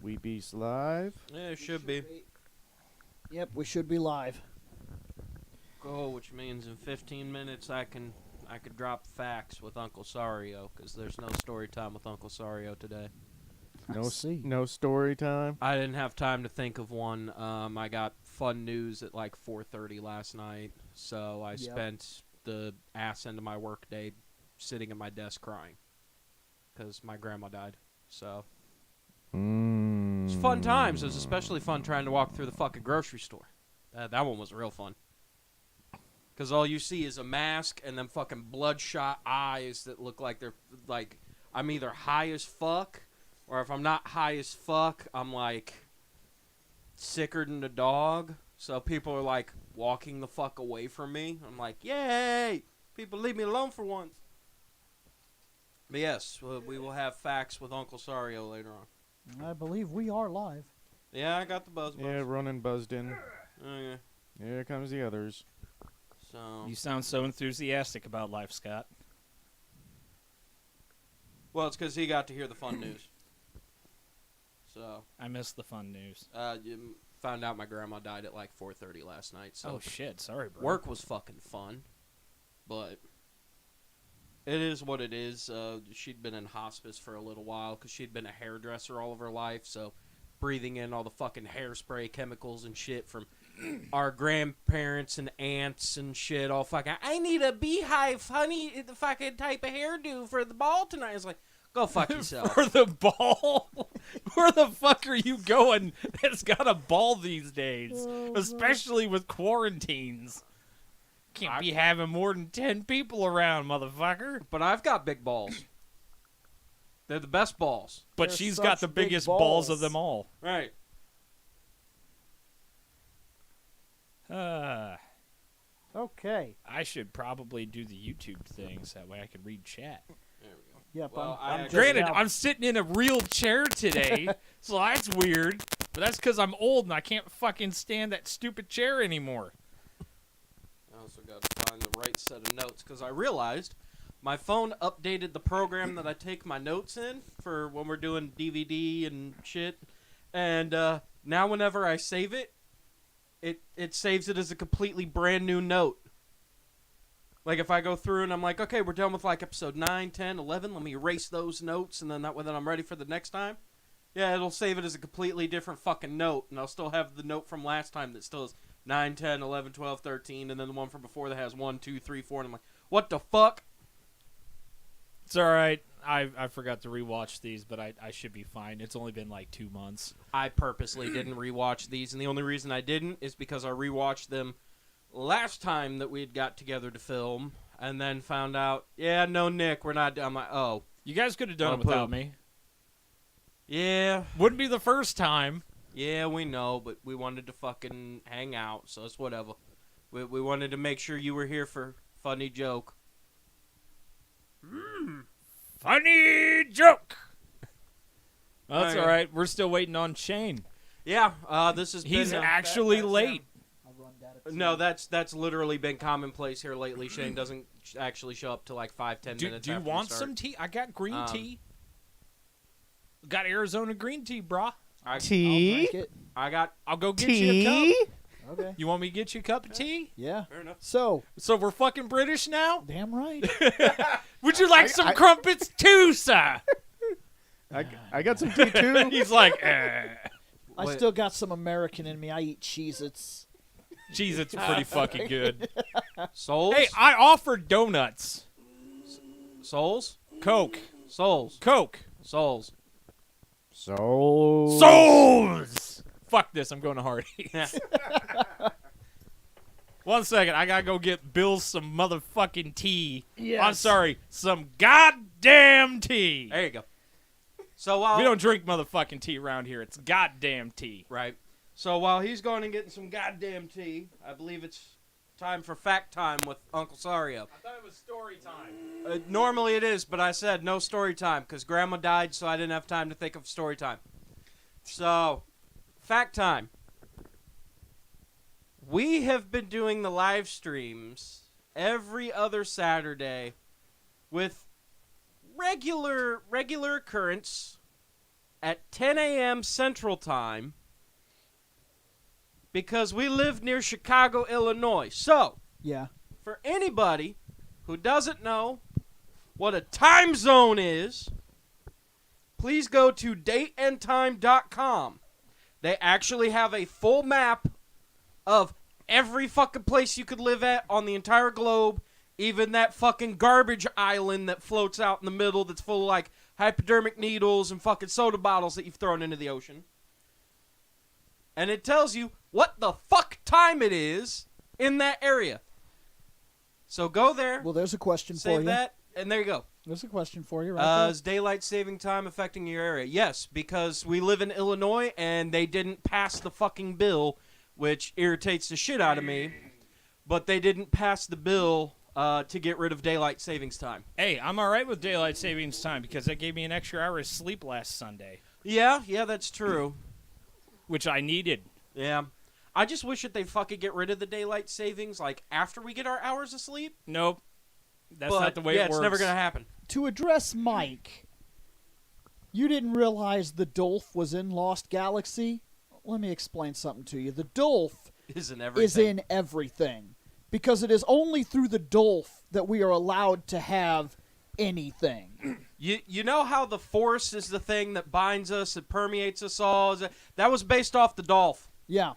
we be live? Yeah, it should be. Yep, we should be live. Oh, which means in 15 minutes I could drop facts with Uncle Sario, because there's no story time with Uncle Sario today. No story time? I didn't have time to think of one. I got fun news at like 4:30 last night, so I spent the ass end of my work day sitting at my desk crying because my grandma died. So it's fun times. It was especially fun trying to walk through the fucking grocery store. That one was real fun. Because all you see is a mask and then fucking bloodshot eyes that look like they're like, I'm either high as fuck, or if I'm not high as fuck, I'm like sicker than a dog. So people are like walking the fuck away from me. I'm like, yay! People leave me alone for once. But yes, we will have facts with Uncle Sario later on. I believe we are live. Yeah, I got the buzz. Yeah, running buzzed in. Oh, yeah. Here comes the others. So. You sound so enthusiastic about life, Scott. Well, it's because he got to hear the fun news. So. I missed the fun news. You found out my grandma died at like 4:30 last night. So oh, shit. Sorry, bro. work was fucking fun. But it is what it is. She'd been in hospice for a little while because she'd been a hairdresser all of her life. So breathing in all the fucking hairspray chemicals and shit from our grandparents and aunts and shit all fucking, I need a beehive, honey, the fucking type of hairdo for the ball tonight. It's like, go fuck yourself. For the ball? Where the fuck are you going that's got a ball these days? Especially with quarantines. Can't be having more than 10 people around, motherfucker. But I've got big balls. They're the best balls. But They're she's such got the big biggest balls. balls of them all. Right. Okay. I should probably do the YouTube things. That way I can read chat. There we go. Yep. Well, I'm just Granted, now- I'm sitting in a real chair today, so that's weird. But that's because I'm old and I can't fucking stand that stupid chair anymore. I also got to find the right set of notes because I realized my phone updated the program that I take my notes in for when we're doing DVD and shit. And now whenever I save it, it saves it as a completely brand new note. Like if I go through and I'm like, okay, we're done with like episode 9, 10, 11. Let me erase those notes and then that way then I'm ready for the next time. Yeah, it'll save it as a completely different fucking note. And I'll still have the note from last time that still is 9, 10, 11, 12, 13. And then the one from before that has 1, 2, 3, 4. And I'm like, what the fuck? It's all right. I forgot to rewatch these, but I should be fine. It's only been like 2 months. I purposely didn't rewatch these. And the only reason I didn't is because I rewatched them last time that we'd got together to film. And then found out, yeah, no, Nick, we're not. I'm like, oh. You guys could have done Oh, it without poop. me. Yeah. Wouldn't be the first time. Yeah, we know, but we wanted to fucking hang out, so it's whatever. We wanted to make sure you were here for funny joke. Funny joke. Well, that's Okay. all right. We're still waiting on Shane. Yeah, this has He's been... actually late. I'll run data No, that's literally been commonplace here lately. Shane doesn't actually show up to like 5-10 Do minutes you after we want start. some tea? I got green tea. Got Arizona green tea, brah. Tea? I'll go get you a cup. Okay. You want me to get you a cup of tea? Yeah. Fair enough. So, So we're fucking British now? damn right. Would you like some crumpets too, sir? I got some tea too. He's like, I Wait. still got some American in me. I eat Cheez-Its. geez, it's pretty fucking good. Souls? Hey, I offered donuts. Souls? Coke. Souls. Coke. Souls. Souls! Fuck this, I'm going to Hardee's. 1 second, I gotta go get Bill some motherfucking tea. Yes. I'm sorry, some goddamn tea. There you go. So while... We don't drink motherfucking tea around here. It's goddamn tea. Right. So while he's going and getting some goddamn tea, I believe it's time for fact time with Uncle Sario. I thought it was story time. Normally it is, but I said no story time because Grandma died, so I didn't have time to think of story time. So, fact time. We have been doing the live streams every other Saturday with regular occurrence at 10 a.m. Central Time because we live near Chicago, Illinois. So, Yeah. for anybody who doesn't know what a time zone is, please go to dateandtime.com. They actually have a full map of every fucking place you could live at on the entire globe, even that fucking garbage island that floats out in the middle that's full of, like, hypodermic needles and fucking soda bottles that you've thrown into the ocean. And it tells you what the fuck time it is in that area. So go there, Well, there's a question for save you. that, and there you go. There's a question for you right there. Is daylight saving time affecting your area? Yes, because we live in Illinois and they didn't pass the fucking bill, which irritates the shit out of me. But they didn't pass the bill to get rid of daylight savings time. Hey, I'm all right with daylight savings time because that gave me an extra hour of sleep last Sunday, Yeah, that's true. which I needed. Yeah. I just wish that they fucking get rid of the daylight savings, like, after we get our hours of sleep. Nope. That's But, not the way yeah, it works. it's never going to happen. To address Mike, you didn't realize the Dolph was in Lost Galaxy? Let me explain something to you. The Dolph Isn't everything. is in everything. Because it is only through the Dolph that we are allowed to have anything. You know how the Force is the thing that binds us, that permeates us all? That was based off the Dolph. Yeah.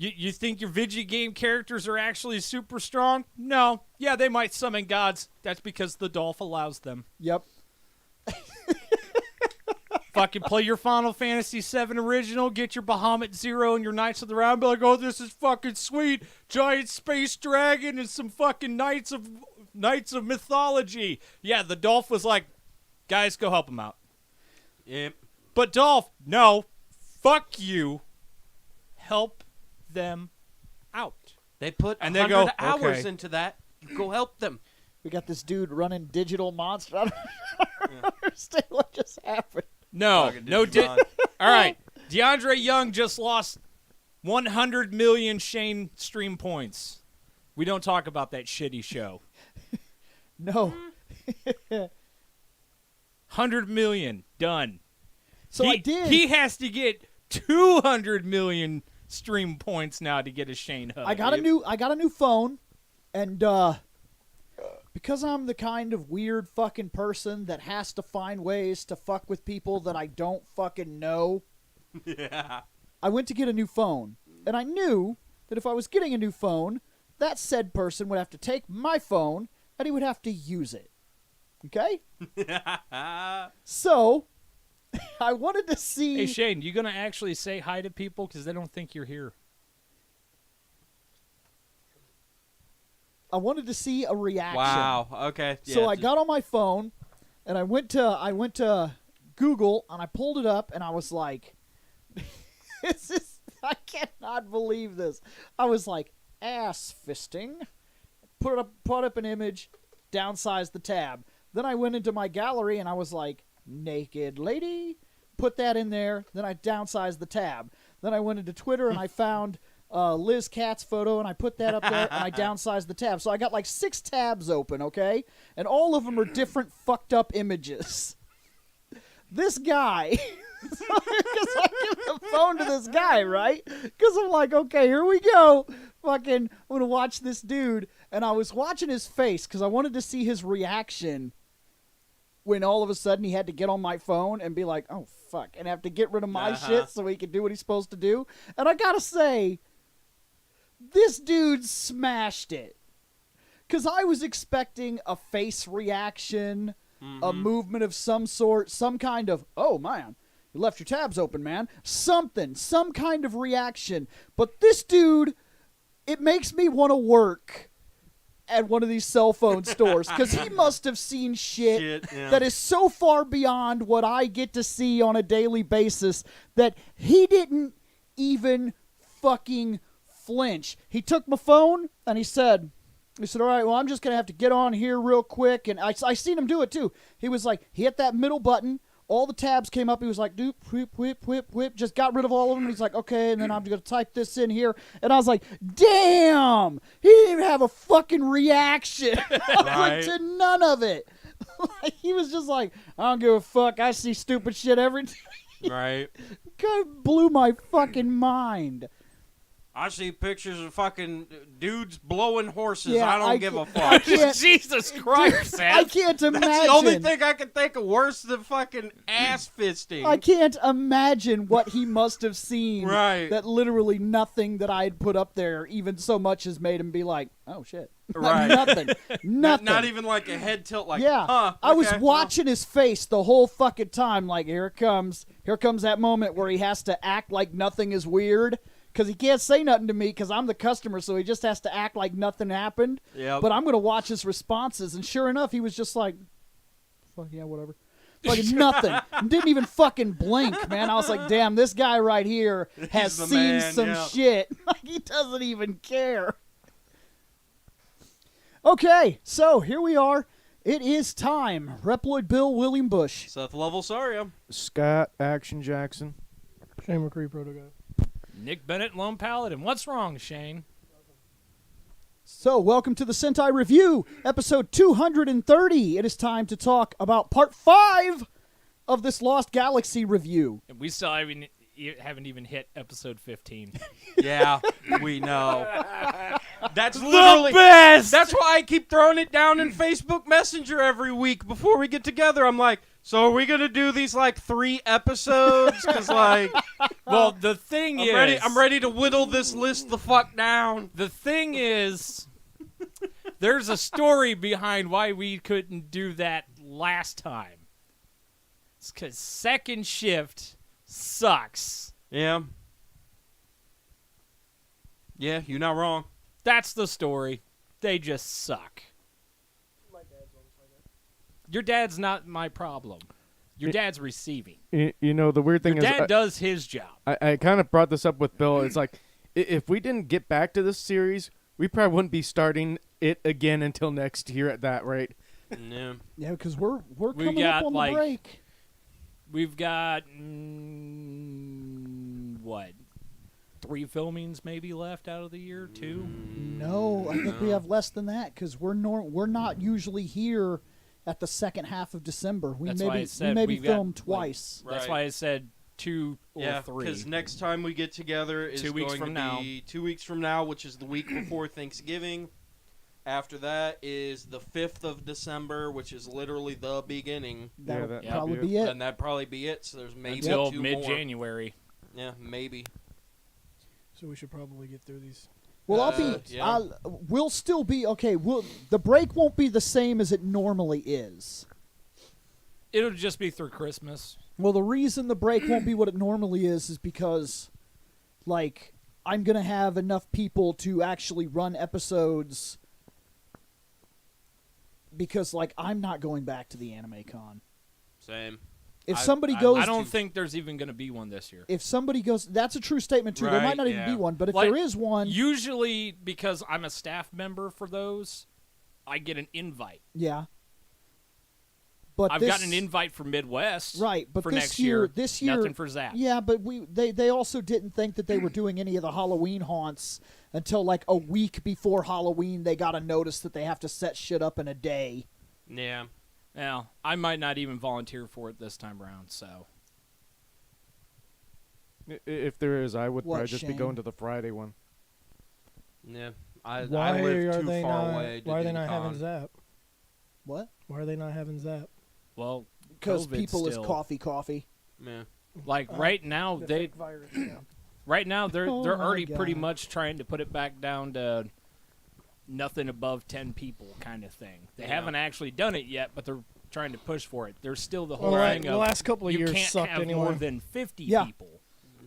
You think your video game characters are actually super strong? No. Yeah, they might summon gods. That's because the Dolph allows them. Yep. Fucking play your Final Fantasy VII original, get your Bahamut Zero and your Knights of the Round, be like, oh, this is fucking sweet. Giant space dragon and some fucking knights of mythology. Yeah, the Dolph was like, guys, go help him out. Yep. But Dolph, no, fuck you. Help them out. They put And they 100 go, hours okay. into that. You go help them. We got this dude running digital monster. I don't understand what just happened. No, Fucking no. Digimon. All right, DeAndre Young just lost 100 million Shane stream points. We don't talk about that shitty show. No. 100 million done. So he, I did. He has to get 200 million stream points now to get a Shane hug. I got a new phone, and because I'm the kind of weird fucking person that has to find ways to fuck with people that I don't fucking know, Yeah. I went to get a new phone, and I knew that if I was getting a new phone, that said person would have to take my phone and he would have to use it. Okay? So, I wanted to see. Hey Shane, you gonna actually say hi to people because they don't think you're here? I wanted to see a reaction. Wow. Okay. So Yeah, I got on my phone, and I went to Google, and I pulled it up, and I was like, "This is I cannot believe this." I was like, "Ass fisting." Put up an image, downsized the tab. Then I went into my gallery, and I was like, "Naked lady." Put that in there. Then I downsized the tab. Then I went into Twitter, and I found Liz Katz's photo, and I put that up there, and I downsized the tab. So I got like 6 tabs open, okay? And all of them are different fucked up images. This guy, because I give the phone to this guy, right? Because I'm like, okay, here we go. Fucking, I'm going to watch this dude. And I was watching his face because I wanted to see his reaction when all of a sudden he had to get on my phone and be like, oh, fuck, and have to get rid of my shit so he could do what he's supposed to do. And I got to say, this dude smashed it. Because I was expecting a face reaction, a movement of some sort, some kind of, oh, man, you left your tabs open, man. Something, some kind of reaction. But this dude, it makes me want to work at one of these cell phone stores. Because he must have seen shit yeah. that is so far beyond what I get to see on a daily basis that he didn't even fucking flinch. He took my phone and he said, all right, well, I'm just going to have to get on here real quick. And I seen him do it too. He was like, he hit that middle button. All the tabs came up. He was like, doop, whip, whip, whip, whip. Just got rid of all of them. And he's like, okay, and then I'm going to type this in here. And I was like, damn! He didn't even have a fucking reaction. I was like, to none of it. Like, He was just like, I don't give a fuck. I see stupid shit every day. Right. Kind of blew my fucking mind. I see pictures of fucking dudes blowing horses. Yeah, I don't I give a ca- I fuck. can't- Jesus Christ, I Seth. can't imagine. That's the only thing I can think of worse than fucking ass fisting. I can't imagine what he must have seen. Right. That literally nothing that I had put up there, even so much, has made him be like, "Oh shit!" Right. Nothing. Nothing. Not even like a head tilt. Like, Yeah, huh, I was okay, watching his face the whole fucking time. Like, here it comes. Here comes that moment where he has to act like nothing is weird. Because he can't say nothing to me because I'm the customer, so he just has to act like nothing happened. Yep. But I'm going to watch his responses, and sure enough, he was just like, fuck yeah, whatever. Fucking nothing. Didn't even fucking blink, man. I was like, damn, this guy right here has the seen man, some yeah. shit. Like, he doesn't even care. Okay, so here we are. It is time. Reploid Bill, William Bush. Seth Level, sorry. Scott Action Jackson. Shane McCree Prototype. Nick Bennett, Lone Paladin. What's wrong, Shane? So, welcome to the Sentai Review, episode 230. It is time to talk about part 5 of this Lost Galaxy review. And we still haven't even hit episode 15. Yeah, we know. That's literally best! That's why I keep throwing it down in Facebook Messenger every week before we get together. I'm like, so are we gonna do these like 3 episodes? Because like, Well, the thing is... I'm ready to whittle this list the fuck down. The thing is, there's a story behind why we couldn't do that last time. It's because second shift sucks. Yeah. Yeah, you're not wrong. That's the story. They just suck. Your dad's not my problem. Your dad's receiving. You know, the weird thing Your is, dad does his job. I kind of brought this up with Bill. It's like, if we didn't get back to this series, we probably wouldn't be starting it again until next year at that rate. Yeah. Yeah, because we're We coming got, up on like, the break. We've got, what, 3 filmings maybe left out of the year? 2? No, I think we have less than that because we're not usually here at the second half of December. We That's why I maybe said we we've got, film like, twice. That's Right. why I said 2 or Yeah, 3. because next time we get together is 2 weeks going from to now. be 2 weeks from now, which is the week before Thanksgiving. After that is the 5th of December, which is literally the beginning. That'll that'd probably be be it. And that'd probably be it, so there's maybe Until 2 more. mid-January. Yeah, maybe. So we should probably get through these. Well, yeah. we'll still be okay. The break won't be the same as it normally is. It'll just be through Christmas. Well, the reason the break won't be what it normally is because, like, I'm gonna have enough people to actually run episodes. Because, like, I'm not going back to the Anime Con. Same. If I- somebody I- goes, I don't think there's even going to be one this year. if somebody goes, that's a true statement too. There Right, might not even yeah. be one, but if Like, there is one, Usually, because I'm a staff member for those, I get an invite. yeah. But I've this, gotten an invite from Midwest. right? But for this next year, year, this year, nothing for Zap. yeah. But they also didn't think that they were doing any of the Halloween haunts until like a week before Halloween. They got a notice that they have to set shit up in a day. Yeah. Well, I might not even volunteer for it this time around, so. If there is, I would What, probably just be Shane? going to the Friday one. Yeah. I Why live are too they far not? away to Why are do they the not having con. Zap? What? Why are they not having Zap? Well, Because COVID people still, is coffee. Yeah. Like right now, The they fake virus. Yeah. right now they're Oh they're my already pretty God. much trying to put it back down to nothing above 10 people kind of thing. They Yeah. haven't actually done it yet, but they're trying to push for it. There's still the whole Well, thing the of last couple of you years can't sucked have anyway. more than 50 Yeah. people.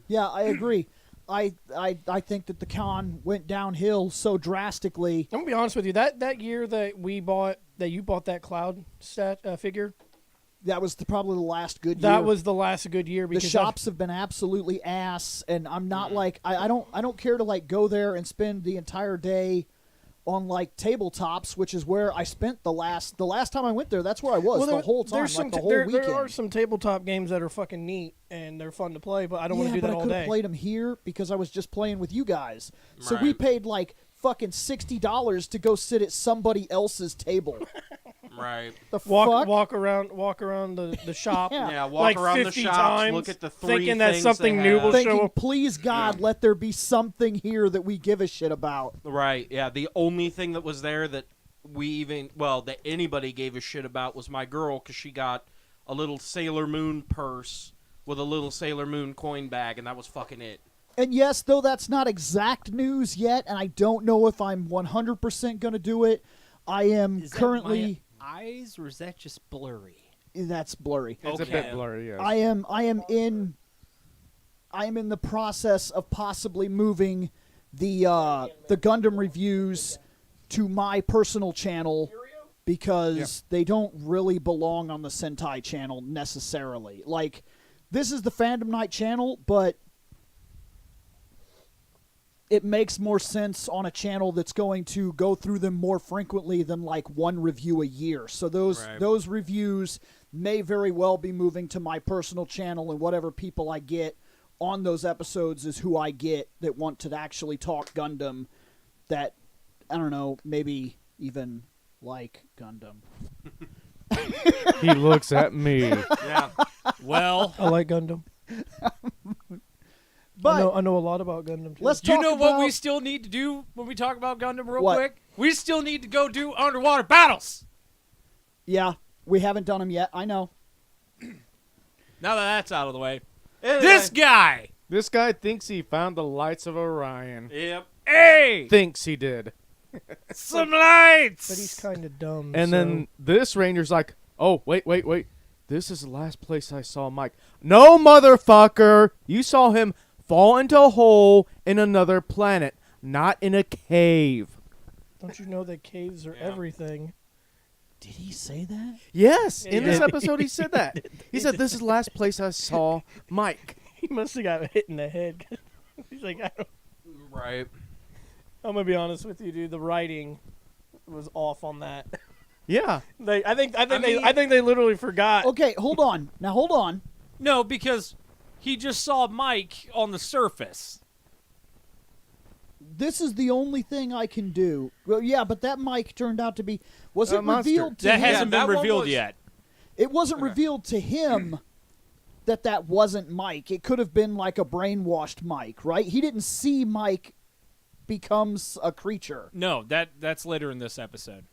Yeah, I agree. I think that the con went downhill so drastically. I'm gonna be honest with you. That year that you bought that cloud figure, That was probably the last good year. that was the last good year The because shops have been absolutely ass, and I'm not like I don't care to like go there and spend the entire day on like tabletops, which is where I spent the last time I went there. That's where I was the whole time, There's like some the whole there weekend. are some tabletop games that are fucking neat and they're fun to play, but I don't want to do but that I all could have day. played them here because I was just playing with you guys. So we Right. paid like fucking $60 to go sit at somebody else's table. Right. The fuck? Walk around the shop. Yeah. Yeah, walk Like around the 50 shops, times, look at the 3 thinking that things something they new have. will show Thinking, up. please God, let there be something here that we give a shit about. Right, yeah. The only thing that was there that that anybody gave a shit about was my girl, because she got a little Sailor Moon purse with a little Sailor Moon coin bag, and that was fucking it. And yes, though that's not exact news yet, and I don't know if I'm 100% going to do it, I am Is that currently... my eyes, or is that just blurry? That's blurry. It's a Okay. bit blurry, yes. I am in the process of possibly moving the Gundam reviews to my personal channel because they don't really belong on the Sentai channel necessarily. Like, this is the Fandom Night channel, but it makes more sense on a channel that's going to go through them more frequently than like one review a year. So those reviews may very well be moving to my personal channel, and whatever people I get on those episodes is who I get that want to actually talk Gundam, that, I don't know, maybe even like Gundam. He looks at me. Yeah. Well, I like Gundam. But I know a lot about Gundam too. let's you talk know about... what we still need to do when we talk about Gundam real What? quick? We still need to go do underwater battles. Yeah, we haven't done them yet, I know. Now that that's out of the way. Anyway. This guy! This guy thinks he found the lights of Orion. Yep. Hey! Thinks he did. Some lights! But he's kind of dumb. And so- then this ranger's like, oh, wait. This is the last place I saw Mike. No, motherfucker! You saw him fall into a hole in another planet, not in a cave. Don't you know that caves are Yeah. everything? Did he say that? Yes, in this Yeah. episode he said that. He said, this is the last place I saw Mike. He must have got hit in the head. He's like, Right. I'm gonna be honest with you, dude. The writing was off on that. Yeah. I think mean- they literally forgot. Okay, hold on. Now, hold on. No, because he just saw Mike on the surface. This is the only thing I can do. Well, yeah, but that mic turned out to be... Was A it monster. revealed to That him? hasn't that been one revealed was- yet. It wasn't revealed to him that wasn't Mike. It could have been like a brainwashed Mike, right? He didn't see Mike becomes a creature. No, that's later in this episode.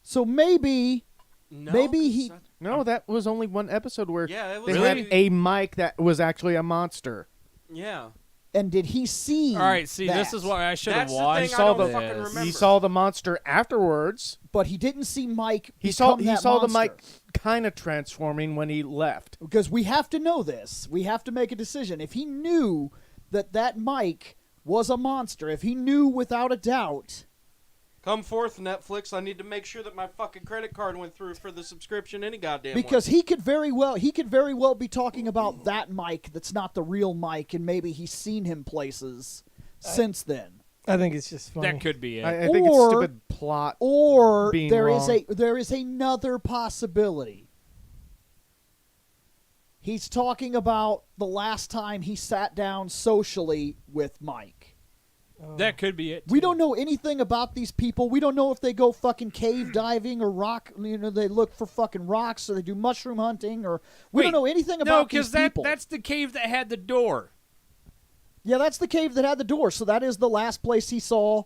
So maybe... No, Maybe 'cause he- that- No, that was only one episode where Yeah, it was they Really? had a Mike that was actually a monster. Yeah. And did he see All right, see, this that? is why I should have That's the thing watched I saw don't the- fucking this. remember. He saw the monster afterwards. But he didn't see Mike He saw become that the monster. Mike kind of transforming when he left. Because we have to know this. We have to make a decision. If he knew that Mike was a monster, if he knew without a doubt... Come forth, Netflix. I need to make sure that my fucking credit card went through for the subscription any goddamn Because way. he could very well be talking about that Mike that's not the real Mike, and maybe he's seen him places since then. I think it's just funny. That could be it. I think it's Or- stupid plot. Or Being there is wrong. another possibility. He's talking about the last time he sat down socially with Mike. That could be it. We too. don't know anything about these people. We don't know if they go fucking cave diving or rock. They look for fucking rocks, or they do mushroom hunting, or we don't Wait, know anything No, about these because people. that's the cave that had the door. Yeah, that's the cave that had the door. So that is the last place he saw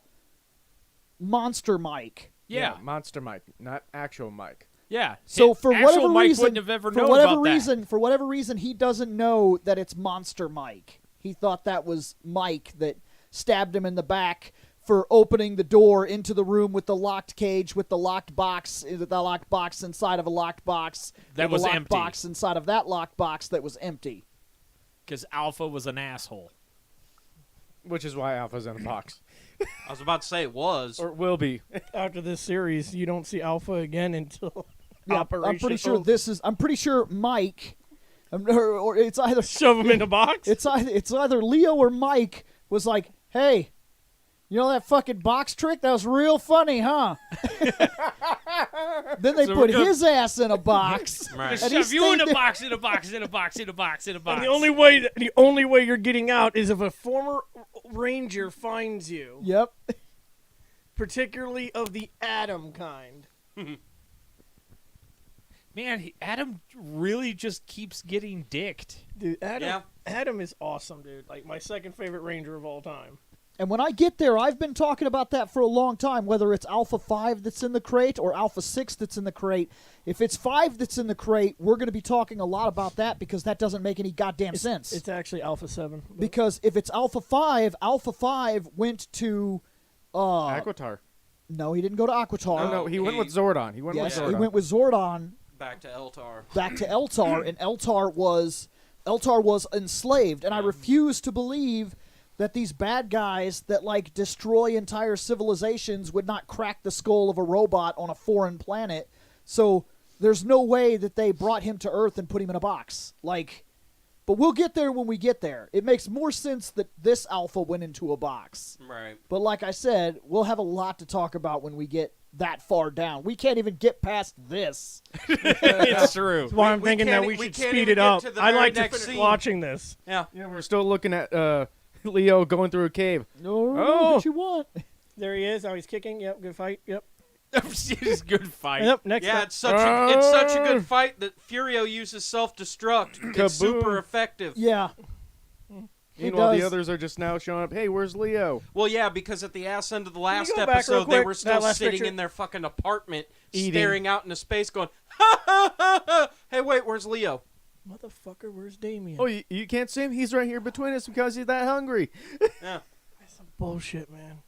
Monster Mike. Yeah. Monster Mike, not actual Mike. Yeah. So for Actual whatever Mike reason, wouldn't have ever known about that. for whatever reason, he doesn't know that it's Monster Mike. He thought that was Mike that stabbed him in the back for opening the door into the room with the locked cage, with the locked box inside of a locked box. That with was a locked empty. box inside of that locked box that was empty. Because Alpha was an asshole. Which is why Alpha's in a box. I was about to say it was. Or will be. After this series, you don't see Alpha again until Yeah, Operation. I'm pretty sure I'm pretty sure Mike, or it's either Shove him in a box. It's either Leo or Mike was like, "Hey, you know that fucking box trick? That was real funny, huh?" Then they So put we're gonna- his ass in a box. Right. And he Shove you in stayed a there. box, in a box, in a box, in a box, in a box. And the only way you're getting out is if a former ranger finds you, Yep. particularly of the Atom kind. Man, Adam really just keeps getting dicked. Dude, Adam, Yeah. Adam is awesome, dude. Like my second favorite Ranger of all time. And when I get there, I've been talking about that for a long time, whether it's Alpha 5 that's in the crate or Alpha 6 that's in the crate. If it's 5 that's in the crate, we're going to be talking a lot about that because that doesn't make any goddamn sense. It's actually Alpha 7. but- Because if it's Alpha 5 went to... Aquitar. No, he didn't go to Aquitar. Oh, no, he went with Zordon. He went Yes, with he Zordon. went with Zordon Back to Eltar. back to Eltar, and Eltar was enslaved. And I refuse to believe that these bad guys that like destroy entire civilizations would not crack the skull of a robot on a foreign planet. So there's no way that they brought him to Earth and put him in a box. Like, but we'll get there when we get there. It makes more sense that this Alpha went into a box. Right. But like I said, we'll have a lot to talk about when we get that far down. We can't even get past this. It's true. That's why I'm we thinking can't that e- we we should can't speed even it get up. to the I very like to next finish scene. watching this. Yeah. Yeah, we're still looking at Leo going through a cave. No, Oh. what you want? There he is. Now he's kicking. Yep, good fight. Yep. It's a good fight. Yep, next Yeah, up. it's such a good fight that Furio uses self-destruct. It's Kaboom. super effective. Yeah. Meanwhile, the does. others are just now showing up. Hey, where's Leo? Well, yeah, because at the ass end of the last go back real episode, they quick? were That still last sitting picture? in their fucking apartment, Eating. staring out into space, going, ha ha ha ha. Hey, wait, where's Leo? Motherfucker, where's Damien? Oh, you can't see him? He's right here between us because he's that hungry. Yeah. That's some bullshit, man.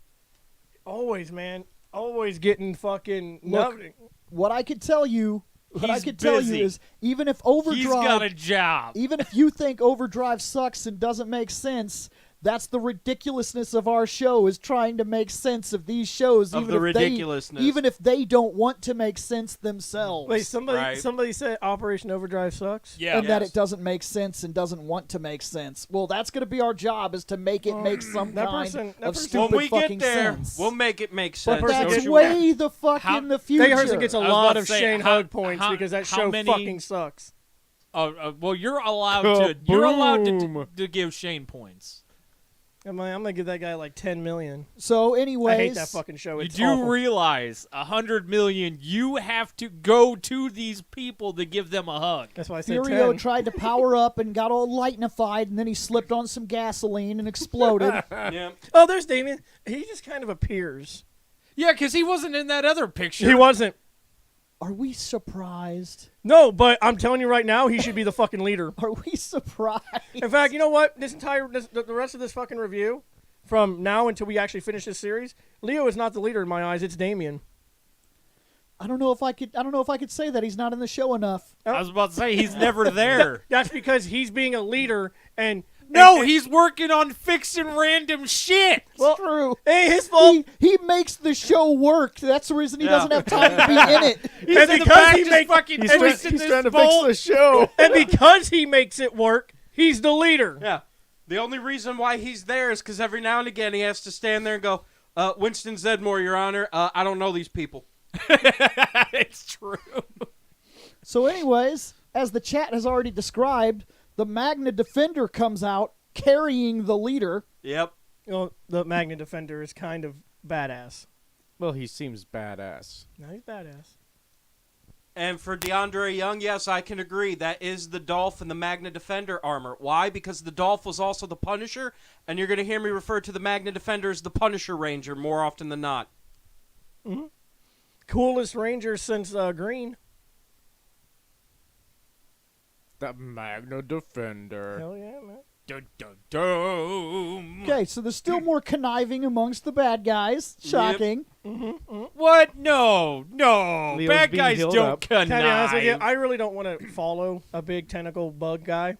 Always, man. Always getting fucking Look, nothing. What I could tell you, He's busy. is even if Overdrive, He's got a job. even if you think Overdrive sucks and doesn't make sense, that's the ridiculousness of our show, is trying to make sense of these shows, Of even the if ridiculousness. even if they don't want to make sense themselves. Wait, somebody Right. somebody said Operation Overdrive sucks? Yeah. and that Yes. it doesn't make sense and doesn't want to make sense. Well, that's going to be our job, is to make it make some that kind person- that of person- stupid When we fucking get there, sense. we'll make it make sense. but person that's gets- way the fuck How- in the future. That person gets a I was lot about to of say, Shane how- Hug points how- because that how show many- fucking sucks. Well, you're allowed to. You're allowed Kaboom. to give Shane points. I'm gonna give that guy like 10 million. So, anyways, I hate that fucking show. You It's do awful. realize 100 million. You have to go to these people to give them a hug. That's why I said Furio 10. tried to power up and got all lightnified, and then he slipped on some gasoline and exploded. Yeah. Oh, there's Damien. He just kind of appears. Yeah, because he wasn't in that other picture. He wasn't. Are we surprised? No, but I'm telling you right now, he should be the fucking leader. Are we surprised? In fact, you know what? The rest of this fucking review, from now until we actually finish this series, Leo is not the leader in my eyes. It's Damien. I don't know if I could say that. He's not in the show enough. I was about to say he's never there. That's because he's being a leader and No, and- he's working on fixing random shit. Well, true. Hey, his fault. He makes the show work. That's the reason he Yeah. doesn't have time to be in it. He's And in the because back he just make- fucking He's, twisting he's this trying to bolt. fix the show. And because he makes it work, he's the leader. Yeah. The only reason why he's there is because every now and again he has to stand there and go, Winston Zedmore, Your Honor, I don't know these people. It's true. So, anyways, as the chat has already described, the Magna Defender comes out carrying the leader. Yep. You know, the Magna Defender is kind of badass. Well, he seems badass. No, he's badass. And for DeAndre Young, yes, I can agree. That is the Dolph and the Magna Defender armor. Why? Because the Dolph was also the Punisher, and you're going to hear me refer to the Magna Defender as the Punisher Ranger more often than not. Coolest Ranger since Green. The Magna Defender. Hell yeah, man. Dun, dun, dun. Okay, so there's still more conniving amongst the bad guys. Shocking. What? No. Leo's Bad being guys healed don't up. Can I be honest with you? connive. I really don't want to follow a big tentacle bug guy.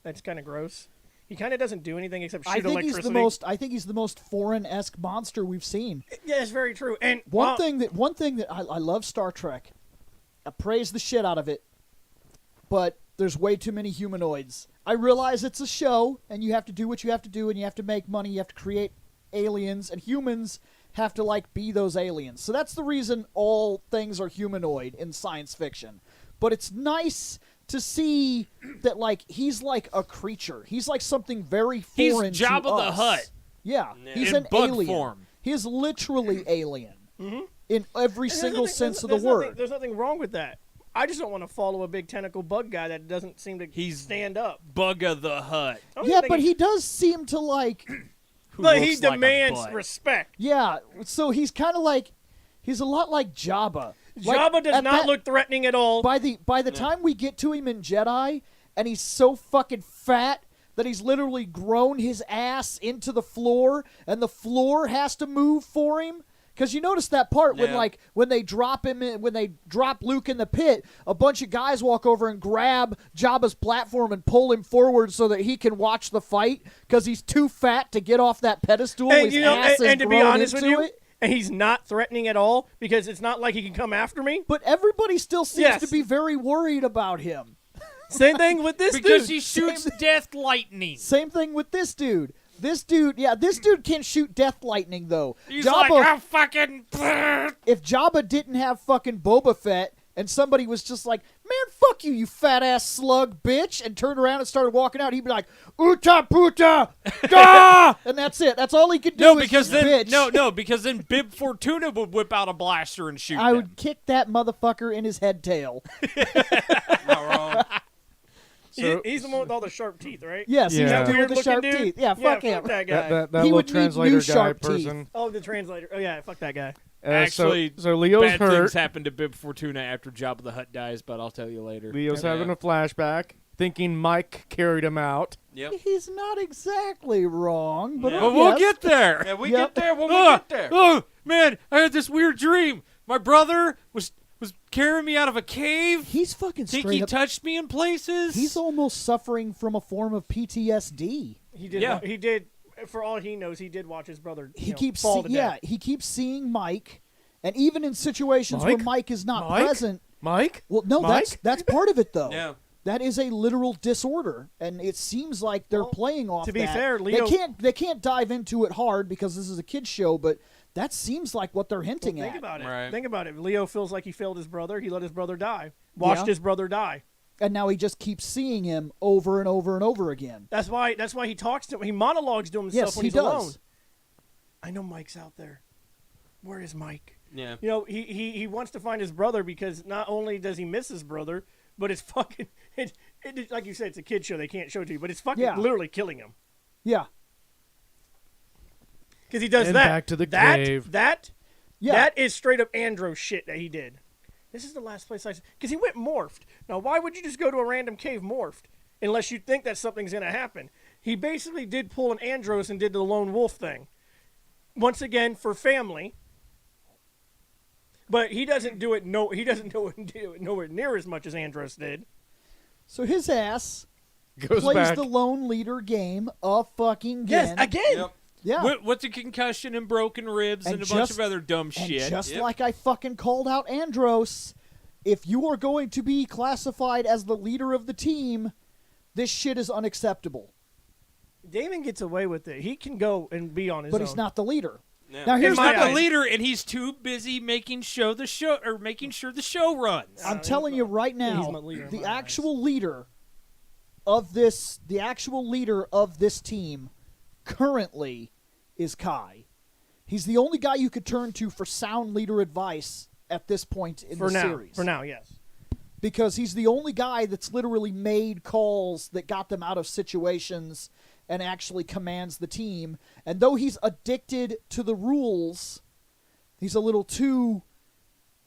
That's kind of gross. He kind of doesn't do anything except shoot I think electricity. I think he's the most foreign-esque monster we've seen. Yeah, it's very true. And One thing that I love Star Trek. I praise the shit out of it, but there's way too many humanoids. I realize it's a show, and you have to do what you have to do, and you have to make money. You have to create aliens, and humans have to like be those aliens. So that's the reason all things are humanoid in science fiction. But it's nice to see that like he's like a creature. He's like something very He's foreign Jabba to the us. Hutt. Yeah, he's In an bug alien. form. He's literally alien. in every And single sense of the word. There's nothing wrong with that. I just don't want to follow a big tentacle bug guy that doesn't seem to stand up. Bugga the Hutt. I don't Yeah, think but he does seem to like. Who But he looks like a demands butt. respect. Yeah, so he's kind of like. He's a lot like Jabba. Like, Jabba does at not that- look threatening at all. By the time we get to him in Jedi, and he's so fucking fat that he's literally grown his ass into the floor, and the floor has to move for him. Because you notice that part when they drop him in, when they drop Luke in the pit, a bunch of guys walk over and grab Jabba's platform and pull him forward so that he can watch the fight because he's too fat to get off that pedestal. And, His you know, ass is and to be grown honest with into you, it. and he's not threatening at all because it's not like he can come after me. But everybody still seems Yes. to be very worried about him. Same thing with this Because dude. he shoots death lightning. Same thing with this dude. This dude can shoot death lightning though. He's Jabba, like, I'm fucking. if Jabba didn't have fucking Boba Fett and somebody was just like, man, fuck you, you fat ass slug bitch, and turned around and started walking out, he'd be like, Uta puta, da! And that's it. That's all he could do. No, is because just then bitch. because then Bib Fortuna would whip out a blaster and shoot I them. would kick that motherfucker in his head tail. Not wrong. He's the one with all the sharp teeth, right? Yes, Yeah. he's That the dude with the weird-looking sharp dude? teeth. Yeah, fuck him. that guy. That He little would need translator new guy sharp person. Oh, the translator. Oh, yeah, fuck that guy. Actually, so Leo's Bad hurt. things happen to Bib Fortuna after Jabba the Hutt dies, but I'll tell you later. Leo's Yeah. having a flashback, thinking Mike carried him out. Yep. He's not exactly wrong, but Yeah. But we'll yes. get there. Yeah, we Yep. get there when we Oh, get there. oh, man, I had this weird dream. My brother was carrying me out of a cave. He's fucking Think straight he up. touched me in places. He's almost suffering from a form of PTSD. He did. Yeah. He did. For all he knows, he did watch his brother. He know, keeps fall to death. he keeps seeing Mike, and even in situations where Mike? Mike is not Mike? present. Mike? Well, no, Mike? that's part of it though. Yeah. That is a literal disorder, and it seems like they're Well, playing off. to be that. fair, Leo- they can't dive into it hard because this is a kids show, but that seems like what they're hinting Think at. about it. Right. Think about it. Leo feels like he failed his brother. He let his brother die. Watched Yeah. his brother die. And now he just keeps seeing him over and over and over again. That's why he talks to him. He monologues to himself Yes, when he he's does. alone. I know Mike's out there. Where is Mike? Yeah. You know, he wants to find his brother because not only does he miss his brother, but it's fucking it like you said, it's a kid show. They can't show it to you, but it's fucking Yeah. literally killing him Yeah, because he does And that. back to the that, cave. That yeah. that is straight up Andro shit that he did. This is the last place I because he went morphed. Now, why would you just go to a random cave morphed unless you think that something's gonna happen? He basically did pull an Andros and did the lone wolf thing. Once again, for family. But he doesn't do it. No, he doesn't do it nowhere near as much as Andros did. So his ass Goes plays back. the lone leader game a fucking Yes, again. again. Yep. Yeah. What's a concussion and broken ribs and, And a bunch just- of other dumb And shit. just Yep. like I fucking called out Andros, if you are going to be classified as the leader of the team, this shit is unacceptable. Damon gets away with it. He can go and be on his But own. he's not the leader. Yeah. Now here's He's my not the eyes. leader, and he's too busy making sure the show runs. I'm he's telling you not- right he's now, my leader in the my eyes. actual leader of this team currently is Kai. He's the only guy you could turn to for sound leader advice at this point in for the now. series. For now, yes. Because he's the only guy that's literally made calls that got them out of situations and actually commands the team. And though he's addicted to the rules, he's a little too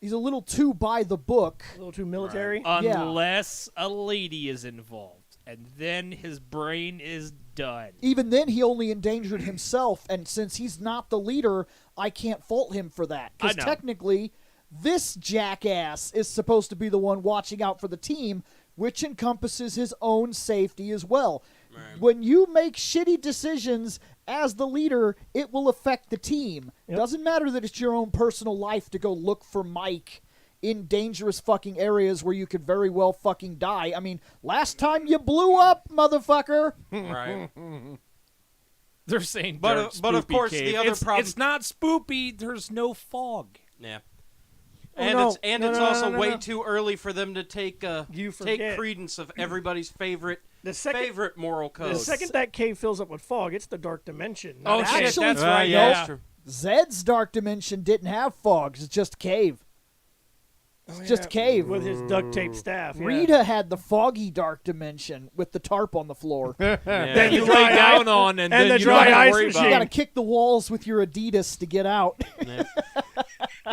by the book. A little too military. Yeah. Unless a lady is involved, and then his brain is done. Even then, he only endangered himself, and since he's not the leader, I can't fault him for that. I Because know. technically, this jackass is supposed to be the one watching out for the team, which encompasses his own safety as well. Right. When you make shitty decisions as the leader, it will affect the team. Yep. Doesn't matter that it's your own personal life to go look for Mike in dangerous fucking areas where you could very well fucking die. I mean, last time you blew up, motherfucker. Right. They're saying, But, dark, but of spoopy course, cave. the other it's, problem- it's not spoopy. There's no fog. Yeah. Oh, And no. it's No, it's no, also no, no, way no. too early for them to take You take forget. credence of everybody's favorite The second moral code. the second that cave fills up with fog, it's the dark dimension. Oh, Not shit, Actually, that's right. no, Yeah. true. Zed's dark dimension didn't have fogs. It's just a cave. Oh, It's just a cave. with his duct tape staff. Yeah. Rita had the foggy dark dimension with the tarp on the floor. Then you the lay dry down ice- on, and and then the you dry don't have to ice worry machine. You about got to kick the walls with your Adidas to get out.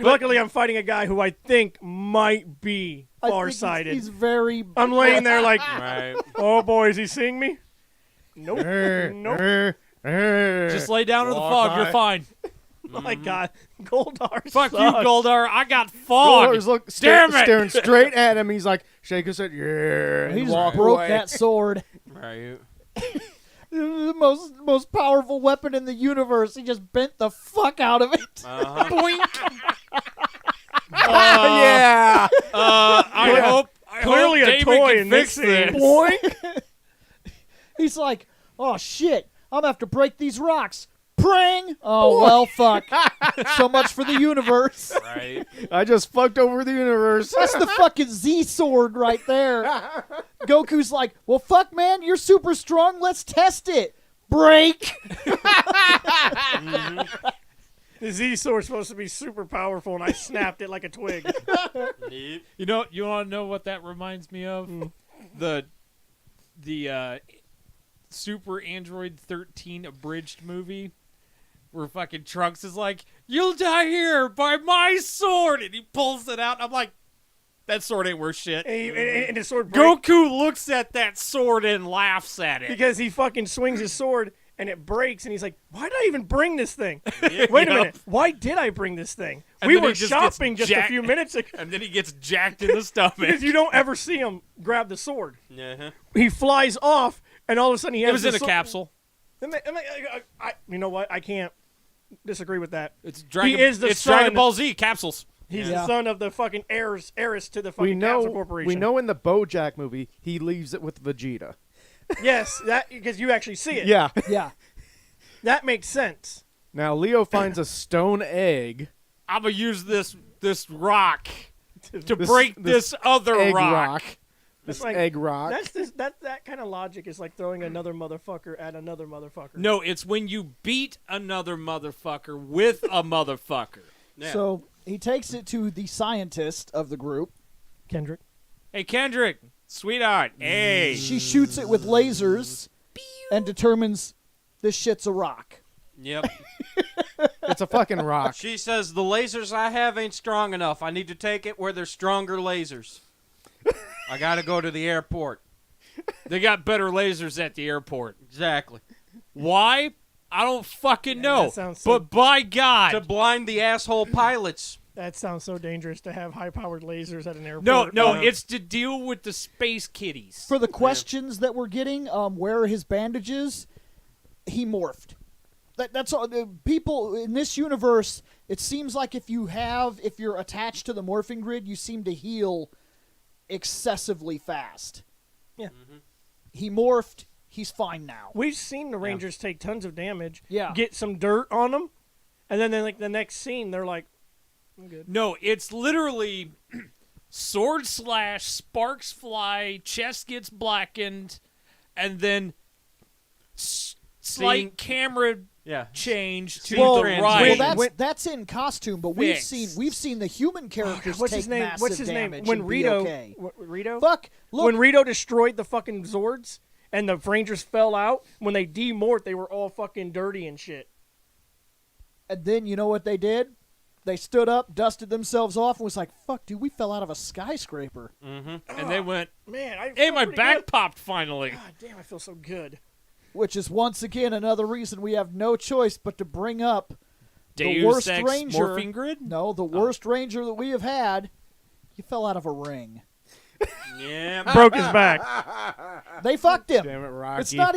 Luckily, I'm fighting a guy who I think might be I think farsighted. He's very. I'm laying there like, Right. oh boy, is he seeing me? Nope. Nope. Just lay down in the Walk fog. by. You're fine. Oh my God, Goldar. Fuck you, sucks. Goldar. I got fog. Goldar's Damn it. staring straight at him. He's like, shake his head, yeah. He and just walk broke away. that sword. Right. The most powerful weapon in the universe. He just bent the fuck out of it. Yeah. I Yeah. hope. Clearly a David toy can in fix this this. scene. Boing. He's like, oh shit, I'm gonna have to break these rocks. Pring! Oh, well, fuck. So much for the universe. Right. I just fucked over the universe. That's the fucking Z sword right there. Goku's like, well, fuck, man, you're super strong. Let's test it. Break. The Z sword's supposed to be super powerful, and I snapped it like a twig. You know, you want to know what that reminds me of? The Super Android 13 abridged movie, where fucking Trunks is like, "You'll die here by my sword," and he pulls it out. And I'm like, that sword ain't worth shit. And his sword breaks Goku looks at that sword and laughs at it. because he fucking swings his sword, and it breaks, and he's like, why did I even bring this thing? Wait a minute. Why did I bring this thing? And We then were he just gets shopping just a jacked- few minutes ago. And then he gets jacked in the stomach. Because you don't ever see him grab the sword. Uh-huh. He flies off, and all of a sudden he has It was in the a sword- capsule. You know what? I can't disagree with that. It's Dragon. He is the it's son- Dragon Ball Z capsules. He's Yeah. the son of the fucking heiress to the we fucking Capsule know. Corporation. We know in the BoJack movie he leaves it with Vegeta. Yes, that because you actually see it. Yeah. Yeah. That makes sense. Now Leo finds a stone egg. I'm gonna use this rock to This- break this this other egg rock. This like- egg rock. That kind of logic is like throwing another motherfucker at another motherfucker. No, it's when you beat another motherfucker with a motherfucker. Yeah. So he takes it to the scientist of the group. Kendrick. Hey, Kendrick, sweetheart. Hey. She shoots it with lasers and determines this shit's a rock. Yep. It's a fucking rock. She says the lasers I have ain't strong enough. I need to take it where there's stronger lasers. I gotta go to the airport. They got better lasers at the airport. Exactly. Why? I don't fucking know. that sounds so- But by God. To blind the asshole pilots. That sounds so dangerous to have high-powered lasers at an airport. No, it's to deal with the space kitties. For the questions that we're getting, where are his bandages? He morphed. That's all. People in this universe, it seems like if you're attached to the morphing grid, you seem to heal excessively fast. Yeah. He morphed. He's fine now. We've seen the Rangers take tons of damage. Yeah. Get some dirt on them, and then like the next scene, they're like, "I'm good." No, it's literally sword slash, sparks fly, chest gets blackened, and then slight camera Yeah. change to Well, the well, right. Well, that's in costume, but we've Fixed. seen the human characters What's take his name? massive What's his name? damage When and be Rito, okay. Rito, Fuck! Look, when Rito destroyed the fucking Zords and the Rangers fell out, when they demorphed, they were all fucking dirty and shit. and then you know what they did? They stood up, dusted themselves off, and was like, "Fuck, dude, we fell out of a skyscraper." And they went, Man, I hey, feel my pretty back good. popped finally. God damn, I feel so good. Which is once again another reason we have no choice but to bring up the Deus worst Ex ranger. morphing grid? No, the worst ranger that we have had. He fell out of a ring. Yeah. Broke his back. They fucked him. Damn it, Rocky. It's not.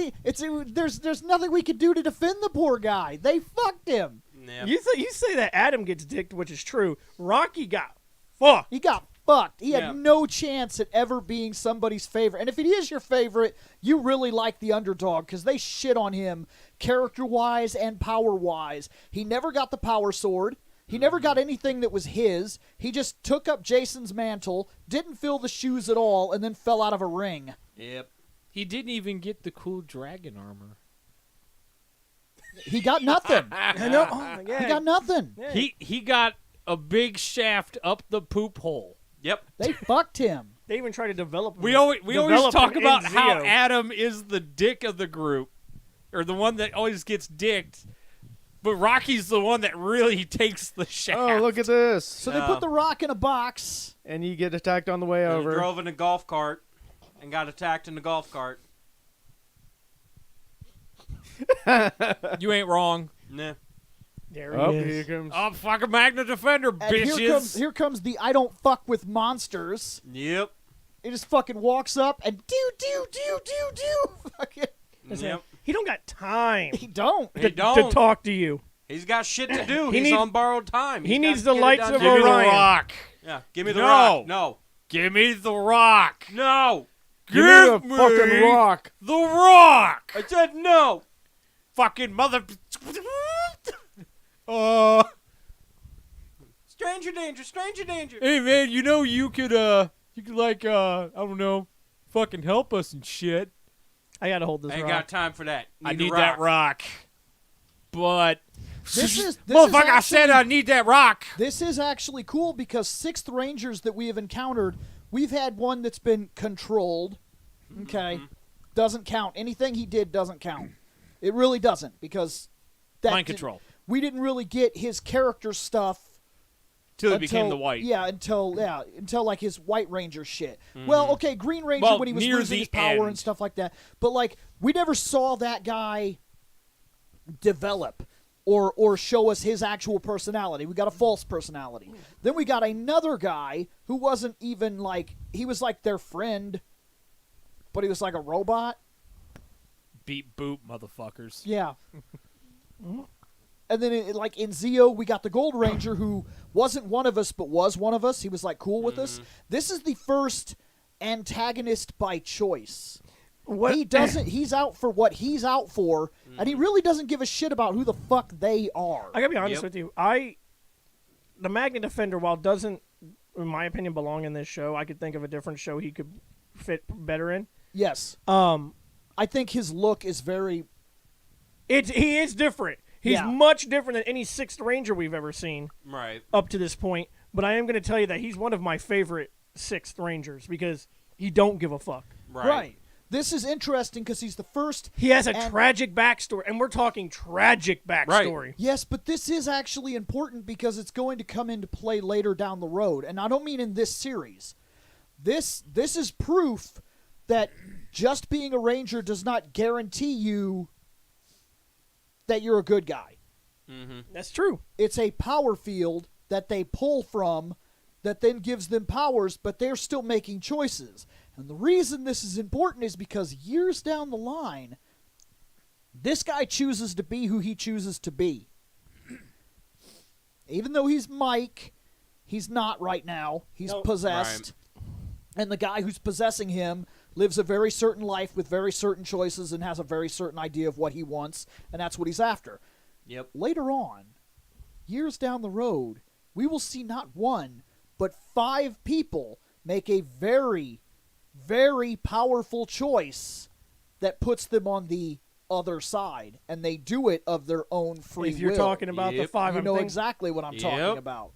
There's nothing we could do to defend the poor guy. They fucked him. Yeah. You say that Adam gets dicked, which is true. Rocky got fucked. He got fucked. He had Yeah. no chance at ever being somebody's favorite. And if he is your favorite, you really like the underdog because they shit on him character-wise and power-wise. He never got the power sword. He never got anything that was his. He just took up Jason's mantle, didn't fill the shoes at all, and then fell out of a ring. Yep. He didn't even get the cool dragon armor. He got nothing. I know. Oh my God. He got nothing. Yeah. He got a big shaft up the poop hole. Yep. They fucked him. They even try to develop. We always develop talk an about NZO. how Adam is the dick of the group, or the one that always gets dicked, but Rocky's the one that really takes the shaft. Oh, look at this. So they put the rock in a box. And you get attacked on the way And he over. drove in a golf cart and got attacked in the golf cart. You ain't wrong. Nah. There Oh, he here is. comes. I'm fucking Magna Defender, And bitches. here comes the I don't fuck with monsters. Yep. It just fucking walks up and do. Fucking, Yep. He don't got time he don't. He to don't. talk to you. He's got shit to do. He He's needs- on borrowed time. he He's needs got the to get it lights done. of Give me the Orion. rock. Yeah. Give me the No. rock. No. Give me the rock. No. Give me the fucking rock. The rock. I said no. Fucking mother. Stranger danger. Stranger danger. Hey man, you know you could like I don't know, fucking help us and shit. I gotta hold this I ain't rock. got time for that. I a need that rock. But This is motherfucker, I actually- said I need that rock. This is actually cool because 6th Rangers that we have encountered, we've had one that's been controlled. Okay. Doesn't count. Anything he did doesn't count. It really doesn't because Mind control. We didn't really get his character stuff Till he became the white. Yeah, until like his White Ranger shit. Well, okay, Green Ranger Well, when he was near losing the his power end. and stuff like that. But like we never saw that guy develop or show us his actual personality. We got a false personality. Then we got another guy who wasn't even like he was like their friend, but he was like a robot. Beat boop, motherfuckers. Yeah. And then, like in Zeo, we got the Gold Ranger who wasn't one of us, but was one of us. He was like cool with us. This is the first antagonist by choice. What? He doesn't. He's out for what he's out for, and he really doesn't give a shit about who the fuck they are. I gotta be honest Yep. with you. The Magna Defender, while doesn't, in my opinion, belong in this show, I could think of a different show he could fit better in. Yes, I think his look is very. He is different. He's Yeah. much different than any 6th Ranger we've ever seen Right. up to this point. But I am going to tell you that he's one of my favorite 6th Rangers because he don't give a fuck. Right. This is interesting because he's the first. He has a And- tragic backstory, and we're talking tragic backstory. Yes, but this is actually important because it's going to come into play later down the road, and I don't mean in this series. This is proof that just being a ranger does not guarantee you that you're a good guy. That's true. It's a power field that they pull from that then gives them powers, but they're still making choices. And the reason this is important is because years down the line, this guy chooses to be who he chooses to be. Even though he's Mike, he's not right now. He's No. possessed. And the guy who's possessing him lives a very certain life with very certain choices and has a very certain idea of what he wants, and that's what he's after. Yep. Later on, years down the road, we will see not one, but 5 people make a very, very powerful choice that puts them on the other side, and they do it of their own free If you're will. talking about the Yep. 5, You I'm know thinking- exactly what I'm Yep. talking about.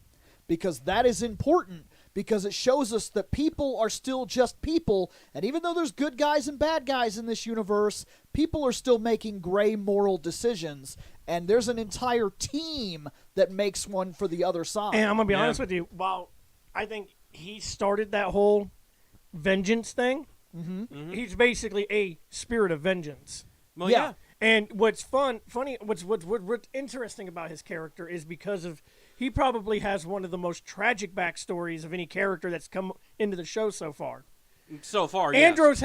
Because that is important, because it shows us that people are still just people, and even though there's good guys and bad guys in this universe, people are still making gray moral decisions, and there's an entire team that makes one for the other side. And I'm gonna be Yeah. honest with you. While I think he started that whole vengeance thing, he's basically a spirit of vengeance. Well, Yeah. yeah. And what's funny, what's interesting about his character is because of he probably has one of the most tragic backstories of any character that's come into the show so far. So far, yes. Andros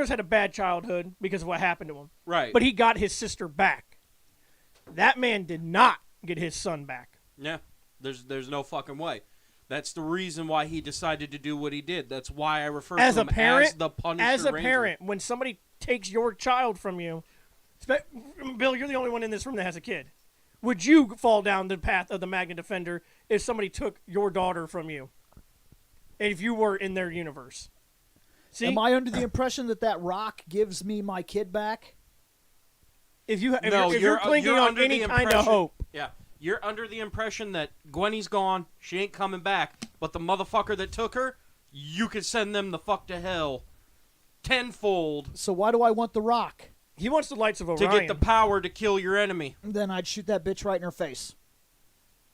had a bad childhood because of what happened to him. Right. But he got his sister back. That man did not get his son back. Yeah. There's no fucking way. That's the reason why he decided to do what he did. That's why I refer As to a him parent, as the Punisher as a Ranger. parent, when somebody takes your child from you, Bill, you're the only one in this room that has a kid. Would you fall down the path of the Magna Defender if somebody took your daughter from you? If you were in their universe? See? Am I under the impression that that rock gives me my kid back? if you're you're clinging on under any the kind of impression- hope. Yeah, you're under the impression that Gwenny's gone, she ain't coming back, but the motherfucker that took her, you could send them the fuck to hell tenfold So why do I want the Rock? He wants the lights of to Orion. get the power to kill your enemy. Then I'd shoot that bitch right in her face.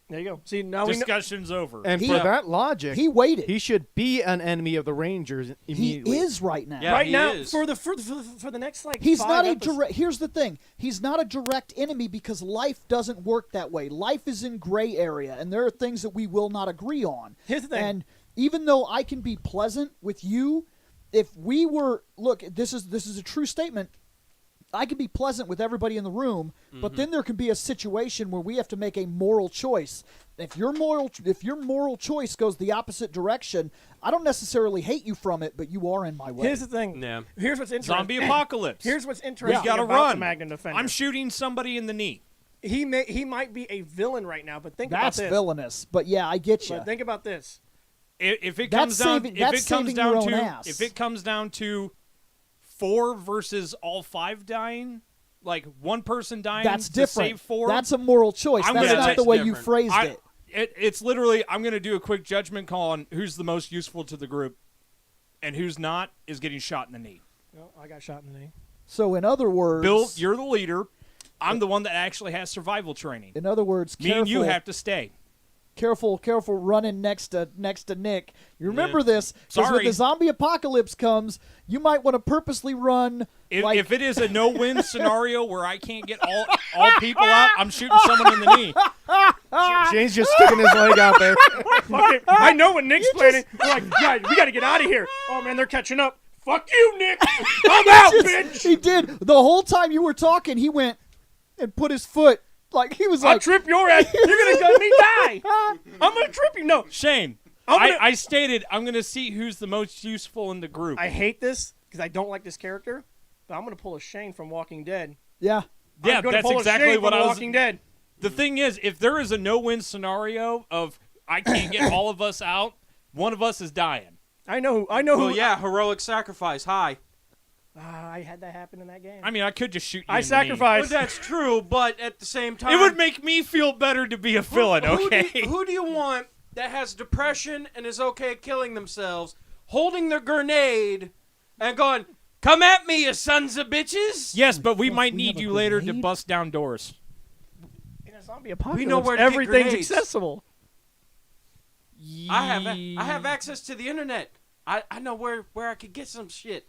There you go. See, now we know. Discussion's over. And He- for that logic, He waited. he should be an enemy of the Rangers He immediately. is right now. Yeah. Right he now, is. for the next like He's 5 not a episodes- direct. Here's the thing: he's not a direct enemy because life doesn't work that way. Life is in gray area, and there are things that we will not agree on. Here's the thing. And even though I can be pleasant with you, if we were this is a true statement. I can be pleasant with everybody in the room, but then there can be a situation where we have to make a moral choice. If your moral choice goes the opposite direction, I don't necessarily hate you from it, but you are in my way. Here's the thing. Yeah. Here's what's interesting. Zombie apocalypse. Here's what's interesting We gotta about run. the Magna Defender. I'm shooting somebody in the knee. He might be a villain right now, but think That's about this. villainous, but yeah, I get you. But think about this. If it That's comes down, saving- if that's it comes saving down your own to, ass. if it comes down to 4 versus all 5 dying, like one person dying That's to different. save 4. That's a moral choice. I'm That's gonna not take- the way you different. phrased it. It's literally, I'm going to do a quick judgment call on who's the most useful to the group, and who's not is getting shot in the knee. Well, I got shot in the knee. So in other words, Bill, you're the leader. I'm the one that actually has survival training. in other words, Me careful, and you have to stay. careful running next to Nick. You remember this? 'Cause when Sorry. the zombie apocalypse comes, you might want to purposely run. If it is a no-win scenario where I can't get all people out, I'm shooting someone in the knee. Shane's just sticking his leg out there. Okay, I know when Nick's planning. We're like, guys, we got to get out of here. Oh man, they're catching up. Fuck you, Nick. I'm out, bitch. He did the whole time you were talking. He went and put his foot like he was I'll like. trip your ass. You're gonna let me die. I'm gonna trip you. No, Shane, I'm gonna- I stated I'm going to see who's the most useful in the group. I hate this because I don't like this character. But I'm gonna pull a Shane from Walking Dead. Yeah, Yeah, I'm gonna that's pull a exactly Shane what from I was. Walking Dead. The thing is, if there is a no-win scenario of I can't get all of us out, one of us is dying. I know Well, who. yeah, heroic sacrifice. Hi. I had that happen in that game. I mean, I could just shoot you I in the knee. Well, sacrificed. that's true, but at the same time, It would make me feel better to be a villain, okay? Who do you want that has depression and is okay at killing themselves, holding their grenade and going, "Come at me, you sons of bitches"? Yes, but we Fuck, might we have need a you later to grenade? bust down doors. In a zombie apocalypse, know where to get everything's grenades. accessible. I have access to the internet. I know where I could get some shit.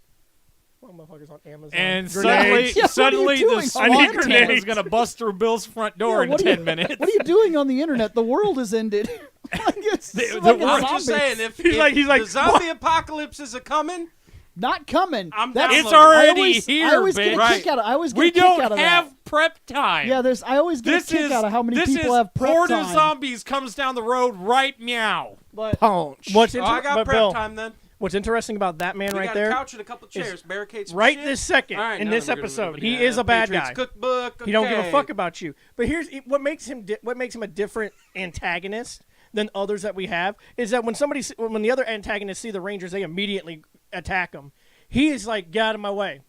Well, motherfuckers on Amazon. And Grenades. Yeah, what are you suddenly doing? the I SWAT need team grenades. is going to bust through Bill's front door Yeah, in what are 10 you- minutes. What are you doing on the internet? The world has ended. Like, it's The fucking I'm zombies. just saying, if He's like, the zombie apocalypse is a coming, Not coming. I'm That's- down. It's already I always, here, I always get a bitch. kick out of. I always get We a kick don't out of have that. prep time. Yeah, I always get a kick out of how many people have prep Horde time. of Zombies comes down the road right meow. But Punch. what's oh, I inter- got but prep Bill, time then. what's interesting about that man We right got there, a couch and a couple chairs, barricades. some right shit. this second All right, in now this then we're gonna episode, move he into is a bad Patriots guy. Cookbook. He don't give a okay. fuck about you. But here's what makes him a different antagonist than others that we have is that when the other antagonists see the Rangers, they immediately attack them. He is like, get out of my way.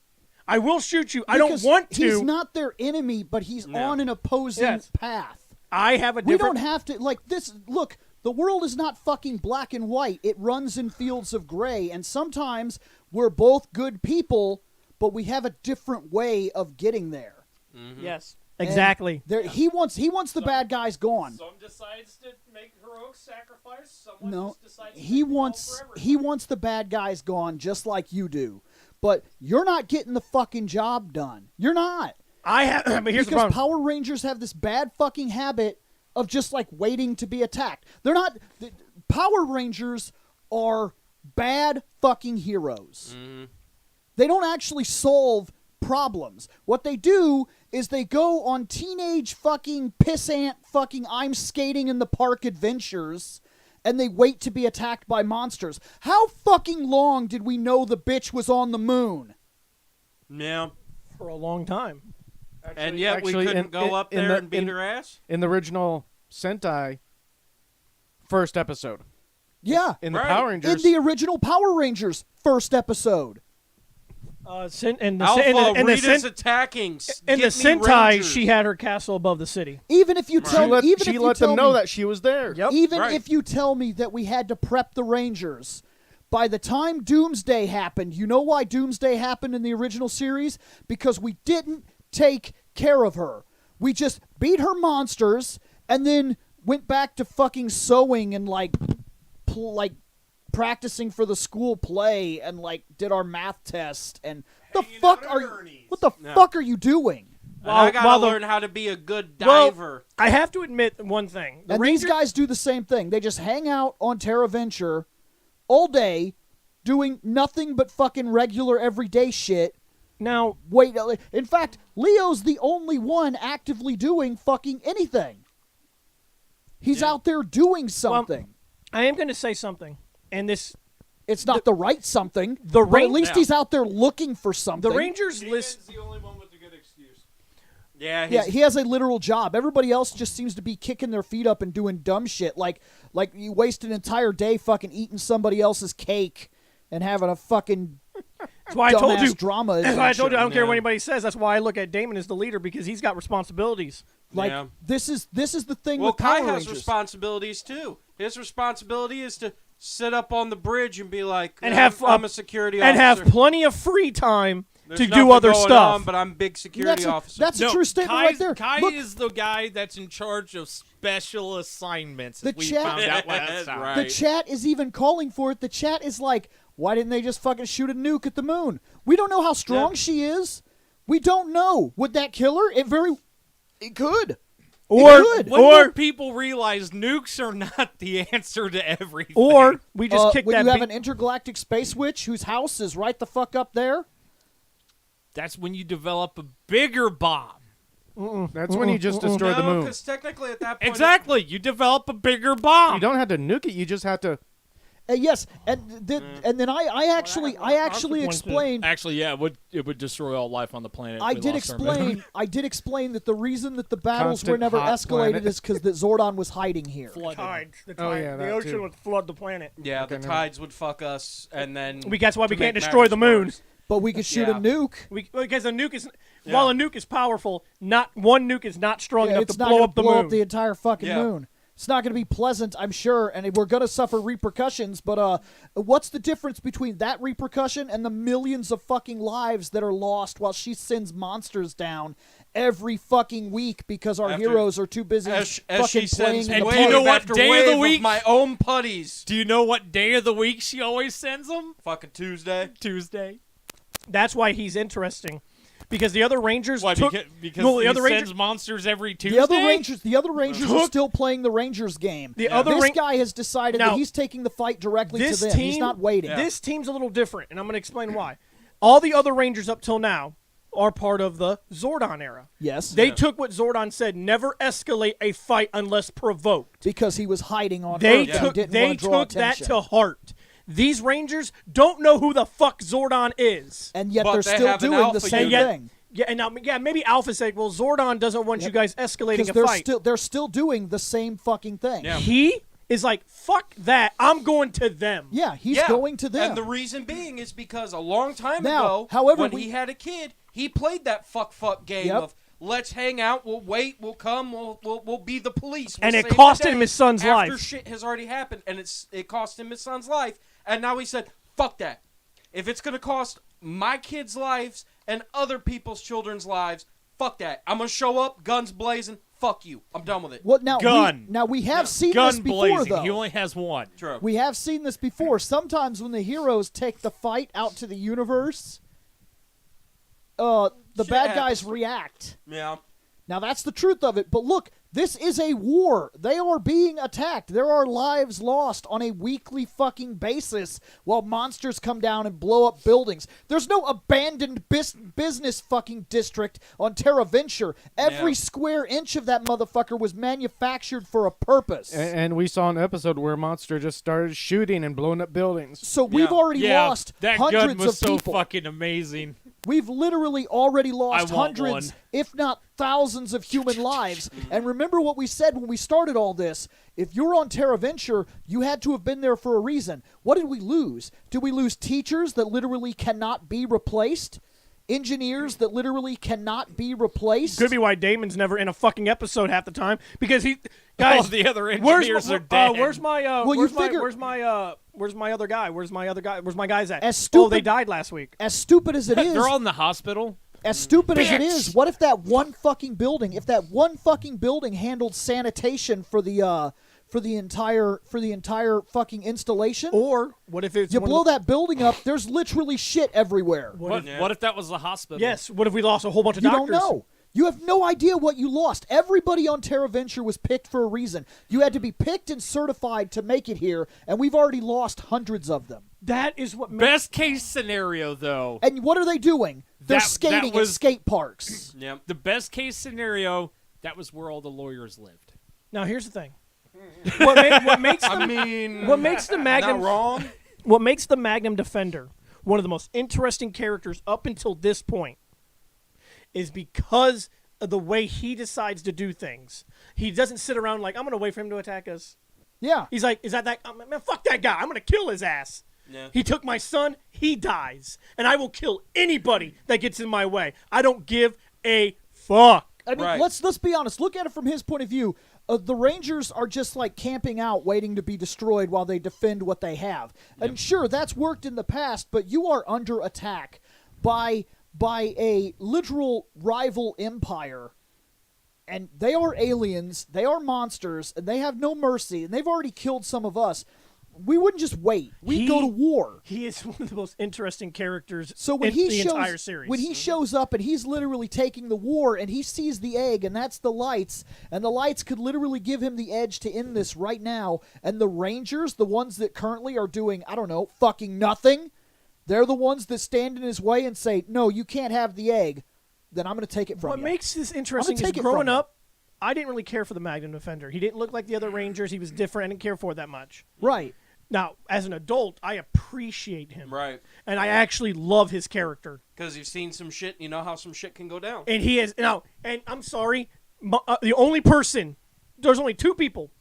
I will shoot you. I don't Because want to. He's not their enemy, but he's No. on an opposing Yes. path. I have a We different. don't have to like this. Look, the world is not fucking black and white. It runs in fields of gray, and sometimes we're both good people, but we have a different way of getting there. Yes, And exactly. There, he wants the bad guys gone. Some decides to make heroic sacrifice. Someone No, just decides to he make it all wants for he wants the bad guys gone, just like you do. But you're not getting the fucking job done. You're not. I have. But here's the Because problem. Power Rangers have this bad fucking habit of just like waiting to be attacked. They're not. Power Rangers are bad fucking heroes. They don't actually solve problems. What they do is they go on teenage fucking pissant fucking I'm skating in the park adventures and they wait to be attacked by monsters. How fucking long did we know the bitch was on the moon? Yeah. For a long time. And yet we actually, couldn't go up there and beat her ass? In the original Sentai first episode. Yeah. In the Right. Power In Rangers. the original Power Rangers first episode. And the Alpha, and the Rita's Sen- attacking. in the Get me Sentai, Rangers. she had her castle above the city. Even if you tell, even if she you let tell them know me, that she was there. Yep. even Right. if you tell me that we had to prep the Rangers, by the time Doomsday happened, you know why Doomsday happened in the original series? Because we didn't take care of her. We just beat her monsters and then went back to fucking sewing and like practicing for the school play and like did our math test and the fuck are you? What the fuck are you doing? And I gotta while the- learn how to be a good Well, diver. I have to admit one thing. The And Ranger- these guys do the same thing. They just hang out on Terra Venture all day doing nothing but fucking regular everyday shit. now, Wait, in fact, Leo's the only one actively doing fucking anything. He's out there doing something. I am going to say something, and this It's not the right something, the but at Ran- least he's out there looking for something. the Rangers list. the only one with a good excuse. Yeah, Yeah, he has a literal job. Everybody else just seems to be kicking their feet up and doing dumb shit. Like you waste an entire day fucking eating somebody else's cake and having a fucking That's why I told dumbass you. drama. That's why I told you. I don't care what Yeah. anybody says. That's why I look at Damon as the leader because he's got responsibilities. Like Yeah. this is the thing Well, with Power Kai has Rangers. responsibilities too. His responsibility is to sit up on the bridge and be like, And "Yeah, have, I'm a security and officer. have plenty of free time There's to nothing do other going stuff. on, but I'm big security officer." That's a true statement Kai, right there. Kai Look, is the guy that's in charge of special assignments. The As we chat- found out last time. Right. the chat is even calling for it. The chat is like, why didn't they just fucking shoot a nuke at the moon? We don't know how strong Yeah. she is. We don't know. Would that kill her? It could. Or It could. When or will people realize nukes are not the answer to everything? or we just kick when that. you have beat- an intergalactic space witch whose house is right the fuck up there. That's when you develop a bigger bomb. That's when you just destroy the No, moon. because technically at that point, Exactly. You develop a bigger bomb. You don't have to nuke it. You just have to. Yes, and then I actually consequences. explained. Actually, yeah, it would destroy all life on the planet. I if we did lost our moon. explain. I did explain that the reason that the battles were Constant never hot escalated planet. is because that Zordon was hiding here. the tides, the, Oh, tide, yeah, the that ocean too. would flood the planet. yeah, Okay, the no. tides would fuck us, and then That's why we to can't make destroy the matters moon. worse. But we could shoot Yeah. a nuke. Because a nuke is while a nuke is powerful, not one nuke is not strong enough It's to not blow gonna up the blow moon. up the entire fucking Yeah. moon. It's not going to be pleasant, I'm sure, and we're going to suffer repercussions. But what's the difference between that repercussion and the millions of fucking lives that are lost while she sends monsters down every fucking week because our After- heroes are too busy as fucking she playing sends in And the do wave you know what after day of wave the week? my own putties. Do you know what day of the week she always sends them? Fucking Tuesday. Tuesday. That's why he's interesting. Because the other Rangers Why? took Because no, the he other sends Rangers monsters every Tuesday? The other Rangers are still playing the Rangers game. The other this Ran- guy has decided Now, that he's taking the fight directly to this them. team He's not waiting. This team's a little different, and I'm going to explain why. All the other Rangers up till now are part of the Zordon era. Yes, They took what Zordon said: never escalate a fight unless provoked. because he was hiding on They Earth and took didn't they want to draw took that attention. to heart. These Rangers don't know who the fuck Zordon is. And yet But they're they still have an doing the alpha same unit. thing. Yeah, and now maybe Alpha said, "Well, Zordon doesn't want you guys escalating Because a fight." they're still doing the same fucking thing. Yeah. He is like, "Fuck that! I'm going to them." Yeah, he's Yeah. going to them. And the reason being is because a long time Now, ago, however, when we- he had a kid, he played that fuck game Yep. of let's hang out, we'll wait, we'll come, we'll be the police. We'll And it save the cost day him his son's after life. shit has already happened, and it cost him his son's life. And now he said, "Fuck that! If it's gonna cost my kids' lives and other people's children's lives, fuck that! I'm gonna show up, guns blazing. Fuck you! I'm done with it." What now? Gun. We have seen Gun this before, blazing. though. He only has one. True. We have seen this before. Sometimes when the heroes take the fight out to the universe, the Shit bad happens. guys react. Yeah. Now that's the truth of it. But look, this is a war. They are being attacked. There are lives lost on a weekly fucking basis while monsters come down and blow up buildings. There's no abandoned business fucking district on Terra Venture. Every Yeah. square inch of that motherfucker was manufactured for a purpose. And we saw an episode where a monster just started shooting and blowing up buildings. So we've Yeah. already Yeah, lost that hundreds gun was of so people. fucking amazing. We've literally already lost I want hundreds, one. if not thousands of human lives. And remember what we said when we started all this. If you're on TerraVenture, you had to have been there for a reason. What did we lose? Did we lose teachers that literally cannot be replaced? Engineers that literally cannot be replaced? Could be why Damon's never in a fucking episode half the time because he guys. All the other engineers are dead. Where's my Well, you figure- where's my other guy? Where's my other guy? Where's my guys at? As Oh, they stupid- died last week. As stupid as it is, They're all in the hospital. as stupid as it Bitch. is, what if that one fucking building, handled sanitation for the entire fucking installation? Or what if it's You one blow of the, that building up, there's literally shit everywhere. What if that was the hospital? Yes. What if we lost a whole bunch of You doctors? don't know. You have no idea what you lost. Everybody on TerraVenture was picked for a reason. You had to be picked and certified to make it here, and we've already lost hundreds of them. That is what makes Best case scenario, though. And what are they doing? They're That skating at was- skate parks. Yep. The best case scenario, that was where all the lawyers lived. Now here's the thing. what makes I the, mean, what makes the Magnum not wrong. What makes the Magnum Defender one of the most interesting characters up until this point is because of the way he decides to do things. He doesn't sit around like, I'm going to wait for him to attack us. Yeah. He's like, is that man, fuck that guy. I'm going to kill his ass. Yeah. He took my son. He dies. And I will kill anybody that gets in my way. I don't give a fuck. I mean, Right. let's be honest. Look at it from his point of view. The Rangers are just like camping out, waiting to be destroyed while they defend what they have. And sure, that's worked in the past, but you are under attack by a literal rival empire. And they are aliens, they are monsters, and they have no mercy, and they've already killed some of us. We wouldn't just wait. We'd go to war. He is one of the most interesting characters So when in he the shows, entire series. when he shows up and he's literally taking the war and he sees the egg and that's the lights, and the lights could literally give him the edge to end this right now, and the Rangers, the ones that currently are doing, I don't know, fucking nothing, they're the ones that stand in his way and say, no, you can't have the egg, then I'm going to take it from What you. makes this interesting is take it growing from you. up, I didn't really care for the Magnum Defender. He didn't look like the other Rangers. He was different. I didn't care for it that much. Right. Now, as an adult, I appreciate him. Right. And I actually love his character. Because you've seen some shit, you know how some shit can go down. And he is now. And I'm sorry, the only person, there's only two people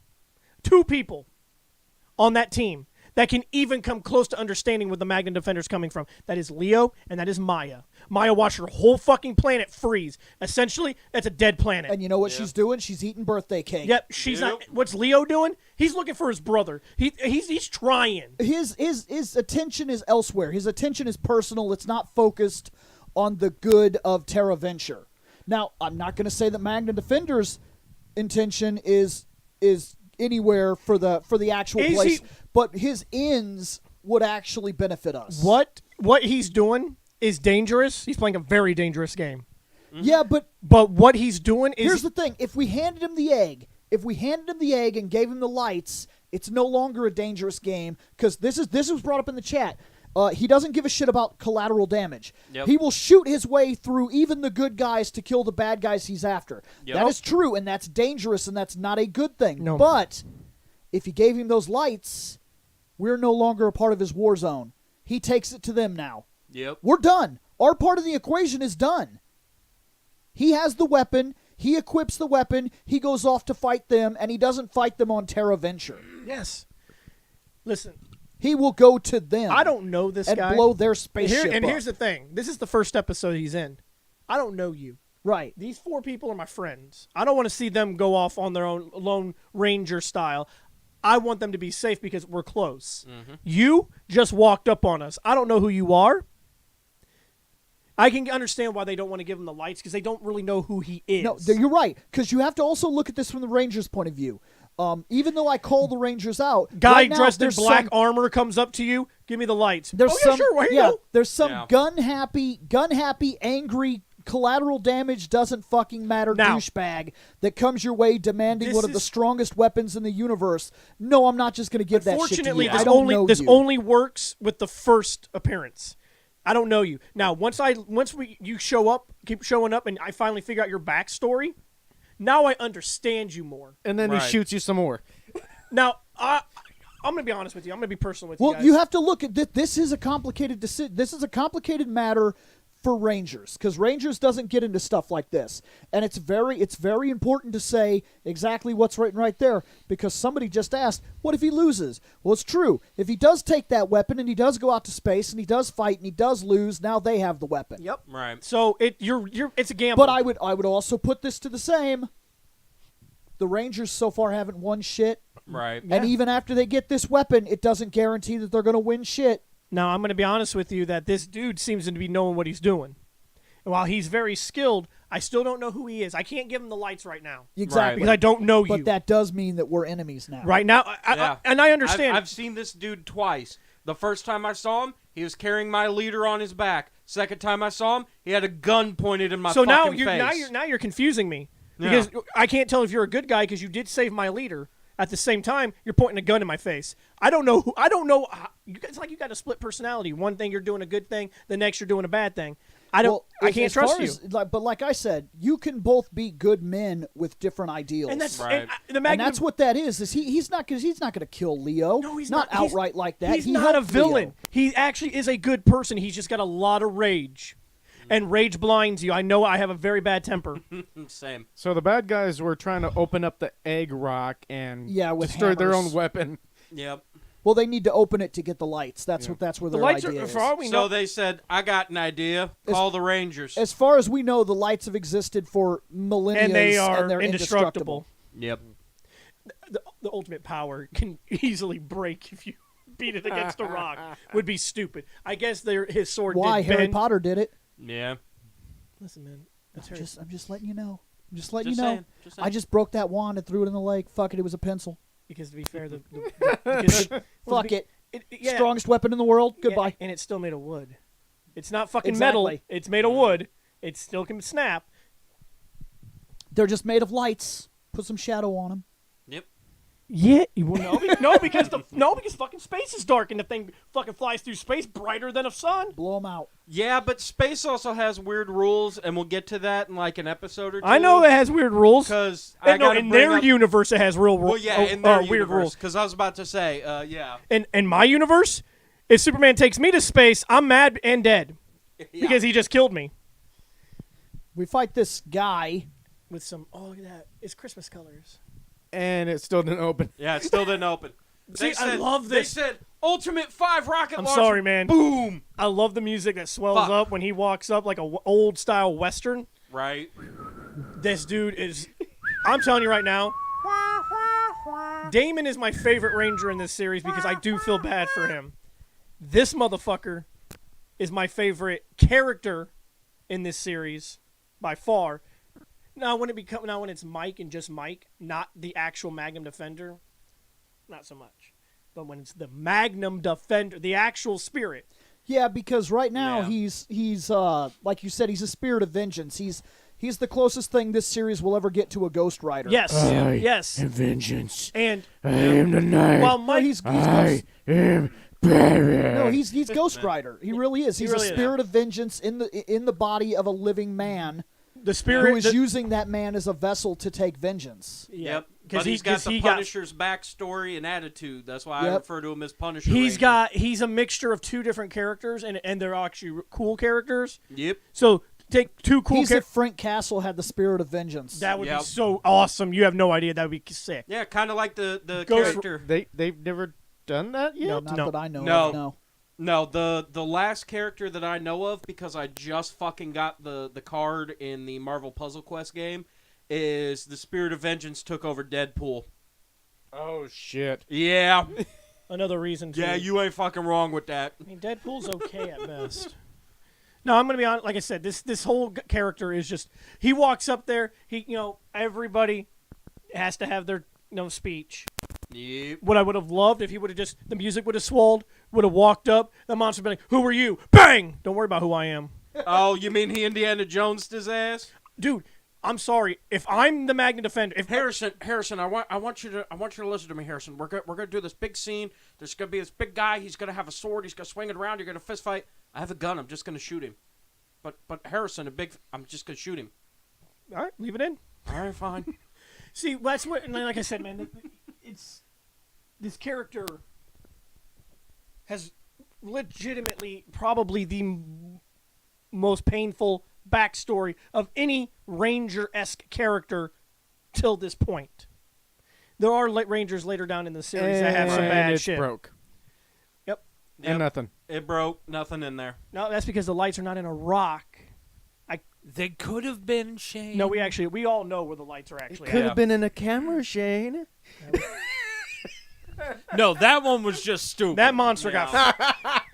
on that team that can even come close to understanding where the Magnum Defender's coming from. That is Leo, and that is Maya. Maya watched her whole fucking planet freeze. Essentially, that's a dead planet. And you know what she's doing? She's eating birthday cake. Yep, she's not. What's Leo doing? He's looking for his brother. He's trying. His attention is elsewhere. His attention is personal. It's not focused on the good of TerraVenture. Now, I'm not going to say that Magna Defender's intention is anywhere for the actual Is place, he- but his ends would actually benefit us. What he's doing is dangerous. He's playing a very dangerous game. Yeah, but But what he's doing is here's the thing: if we handed him the egg and gave him the lights, it's no longer a dangerous game because this was brought up in the chat. He doesn't give a shit about collateral damage. Yep. He will shoot his way through even the good guys to kill the bad guys he's after. Yep. That is true, and that's dangerous, and that's not a good thing. No. But if you gave him those lights, we're no longer a part of his war zone. He takes it to them now. Yep. We're done. Our part of the equation is done. He has the weapon. He equips the weapon. He goes off to fight them, and he doesn't fight them on TerraVenture. yes. Listen, He will go to them. I don't know this and guy. blow their spaceship up. Here's the thing. This is the first episode he's in. I don't know you. Right. These four people are my friends. I don't want to see them go off on their own Lone Ranger style. I want them to be safe because we're close. You just walked up on us. I don't know who you are. I can understand why they don't want to give him the lights because they don't really know who he is. No, you're right. Because you have to also look at this from the Rangers' point of view. Even though I call the Rangers out, Guy right now, dressed in there's black some- armor comes up to you. Give me the lights. There's oh, some, yeah, sure. Why yeah, you? there's some Yeah. gun happy, angry, collateral damage doesn't fucking matter Now- douchebag that comes your way demanding This one of the is- strongest weapons in the universe. No, I'm not just going to give that shit to Unfortunately, you. this I don't know this you. only works with the first appearance. I don't know you. Now, you show up, keep showing up, and I finally figure out your backstory. Now I understand you more. And then Right. he shoots you some more. Now, I'm going to be honest with you. I'm going to be personal with Well, you guys. you have to look at this. This is a complicated decision. This is a complicated matter for Rangers, because Rangers doesn't get into stuff like this, and it's very important to say exactly what's written right there, because somebody just asked, what if he loses? Well, it's true. If he does take that weapon and he does go out to space and he does fight and he does lose, now they have the weapon. Yep. Right. So it's a gamble. But I would also put this to the same. The Rangers so far haven't won shit, Right. and even after they get this weapon, it doesn't guarantee that they're going to win shit. Now, I'm going to be honest with you that this dude seems to be knowing what he's doing. And while he's very skilled, I still don't know who he is. I can't give him the lights right now. Exactly. Because I don't know But you. that does mean that we're enemies now. Right now, Yeah. and I understand. I've seen this dude twice. The first time I saw him, he was carrying my leader on his back. Second time I saw him, he had a gun pointed in my so fucking now face. you're confusing me. Yeah. Because I can't tell if you're a good guy because you did save my leader. At the same time, you're pointing a gun in my face. I don't know. It's like you got a split personality. One thing you're doing a good thing, the next you're doing a bad thing. I can't trust you. But like I said, you can both be good men with different ideals. And that's Right. and And that's what that is. He's not gonna kill Leo. No, he's not not. He's- outright like that. He's He not a helped Leo. villain. He actually is a good person. He's just got a lot of rage, and rage blinds you. I know I have a very bad temper. Same. So the bad guys were trying to open up the egg rock and with destroy their hammers. own weapon. Yep. Well, they need to open it to get the lights. That's where The their lights idea are, is. for all we So know, they said, I got an idea. Call the Rangers. As far as we know, the lights have existed for millennia, and they are they're indestructible. Yep. The ultimate power can easily break if you beat it against a rock. Would be stupid. I guess his sword. Why did Harry bend. Potter did it? Yeah. Listen, man. That's I'm just letting you know. I'm just letting Just you know. saying. Just saying. I just broke that wand and threw it in the lake. Fuck it, it was a pencil. because to be fair, Fuck it. Yeah, Strongest weapon in the world. Goodbye. yeah, and it's still made of wood. It's not fucking Exactly. metal. It's made of wood. It still can snap. They're just made of lights. Put some shadow on them. Yep. Yeah, because fucking space is dark and the thing fucking flies through space brighter than a sun. Blow them out. Yeah, but space also has weird rules, and we'll get to that in like an episode or two. I know it has weird rules. Because In their universe, it has real rules. Well, yeah, in their weird rules. Because I was about to say, yeah. In my universe, if Superman takes me to space, I'm mad and dead Yeah. because he just killed me We fight this guy. with some. Oh, look at that! It's Christmas colors. And it still didn't open. Yeah, it still didn't open. See, I love this. They said Ultimate 5 rocket I'm launcher. sorry, man. Boom. I love the music that swells Fuck. up when he walks up like a old style western. Right. This dude is. I'm telling you right now. Damon is my favorite Ranger in this series because I do feel bad for him. This motherfucker is my favorite character in this series by far. Now when it's Mike and just Mike, not the actual Magnum Defender, not so much. But when it's the Magnum Defender, the actual spirit. Yeah, because right now Yeah. he's like you said, he's a spirit of vengeance. He's the closest thing this series will ever get to a Ghost Rider. Yes, yes. Vengeance. And I am the night. well, No, Mike, he's I am Batman. no, he's Ghost Rider. He really is. He's really a is. spirit of vengeance in the body of a living man the who spirit is using that man as a vessel to take vengeance. Yep. because But he's got the Punisher's backstory and attitude. That's why I Yep. refer to him as Punisher. He's a mixture of two different characters, and they're actually cool characters. Yep. So take two cool He's characters. if Frank Castle had the spirit of vengeance. That would Yep. be so awesome. You have no idea. That would be sick. Yeah, kind of like the Ghost- character. They've never done that yet. Not No. that I know No. of. No. No, the last character that I know of, because I just fucking got the card in the Marvel Puzzle Quest game, is the Spirit of Vengeance took over Deadpool. Oh shit. Yeah. Another reason to. Yeah, you ain't fucking wrong with that. I mean, Deadpool's okay at best. No, I'm gonna be honest. Like I said, this whole character is just. He walks up there. Everybody has to have their speech. Yep. What I would have loved if he would have just the music would have swelled, would have walked up, the monster would be like, "Who are you?" Bang! Don't worry about who I am, Oh, you mean he Indiana Jonesed his ass? dude. I'm sorry if I'm the Magna Defender. If Harrison, I want you to listen to me, Harrison. We're gonna do this big scene. There's gonna be this big guy. He's gonna have a sword. He's gonna swing it around. You're gonna fist fight. I have a gun. I'm just gonna shoot him. But Harrison, I'm just gonna shoot him. all right, leave it in. All right, fine. See, that's what. And like I said, man, it's this character has legitimately probably most painful backstory of any Ranger-esque character till this point. There are Rangers later down in the series that have some bad it's shit. broke. Yep. And nothing. It broke. Nothing in there. No, that's because the lights are not in a rock. They could have been Shane. No, we all know where the lights are actually Could at. have been in a camera, Shane. No, that one was just stupid. That monster got.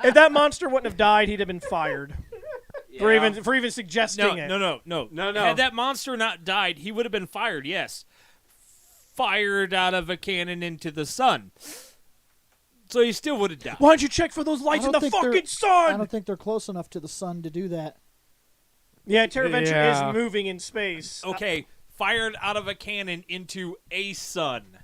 If that monster wouldn't have died, he'd have been fired for even suggesting it. No. No. Had that monster not died, he would have been fired. Yes, fired out of a cannon into the sun. So he still would have died. Why don't you check for those lights in the fucking sun? I don't think they're close enough to the sun to do that. Yeah, Terraventure Yeah. is moving in space. Okay, fired out of a cannon into a sun.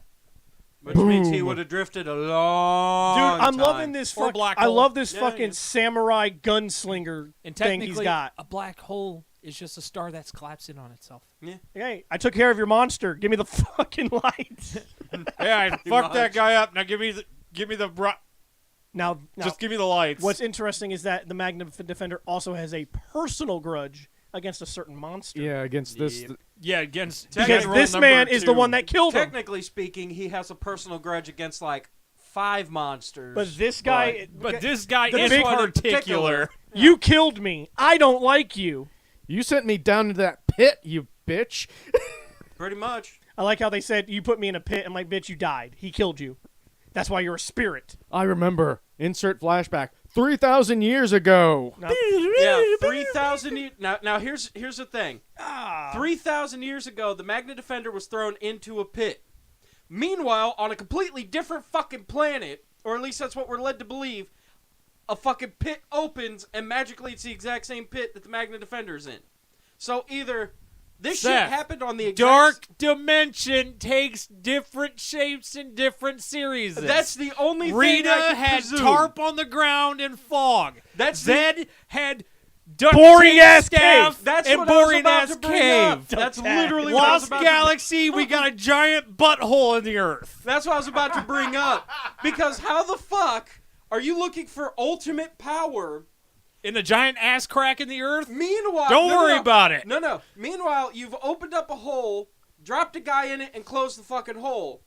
Which means he would have drifted a long Dude, I'm time. loving this Or fuck. black I hole. love this Yeah, fucking yeah. samurai gunslinger And thing technically, he's got. a black hole is just a star that's collapsing on itself. Hey, I took care of your monster. Give me the fucking lights. Yeah, I fucked that guy up. Now give me the Now, just give me the lights. what's interesting is that the Magna Defender also has a personal grudge against a certain monster. Yeah, against this. Yeah, against Because general this number man is the 2. one that killed him. Technically speaking, he has a personal grudge against like 5 monsters. But this guy, But this guy The is big particular. you killed me. I don't like you. You sent me down into that pit, you bitch. pretty much. I like how they said you put me in a pit. I'm like, bitch, you died. He killed you. That's why you're a spirit. I remember. Insert flashback. 3,000 years ago. Yeah, 3,000 years. Now here's the thing. 3,000 years ago, the Magna Defender was thrown into a pit. Meanwhile, on a completely different fucking planet, or at least that's what we're led to believe, a fucking pit opens and magically it's the exact same pit that the Magna Defender's in. So either this shit Seth, happened on the exact... Dark dimension takes different shapes in different series. That's the only thing Rita I could had presume. tarp on the ground and fog. That's Zed had duct Boring tape ass staff cave. That's and what I was boring about ass to bring up. cave. That's literally what I was Lost about to Galaxy, we got a giant butthole in the earth. That's what I was about to bring up. Because how the fuck are you looking for ultimate power? In a giant ass crack in the earth? Meanwhile... Don't no, worry no. about it. No. Meanwhile, you've opened up a hole, dropped a guy in it, and closed the fucking hole.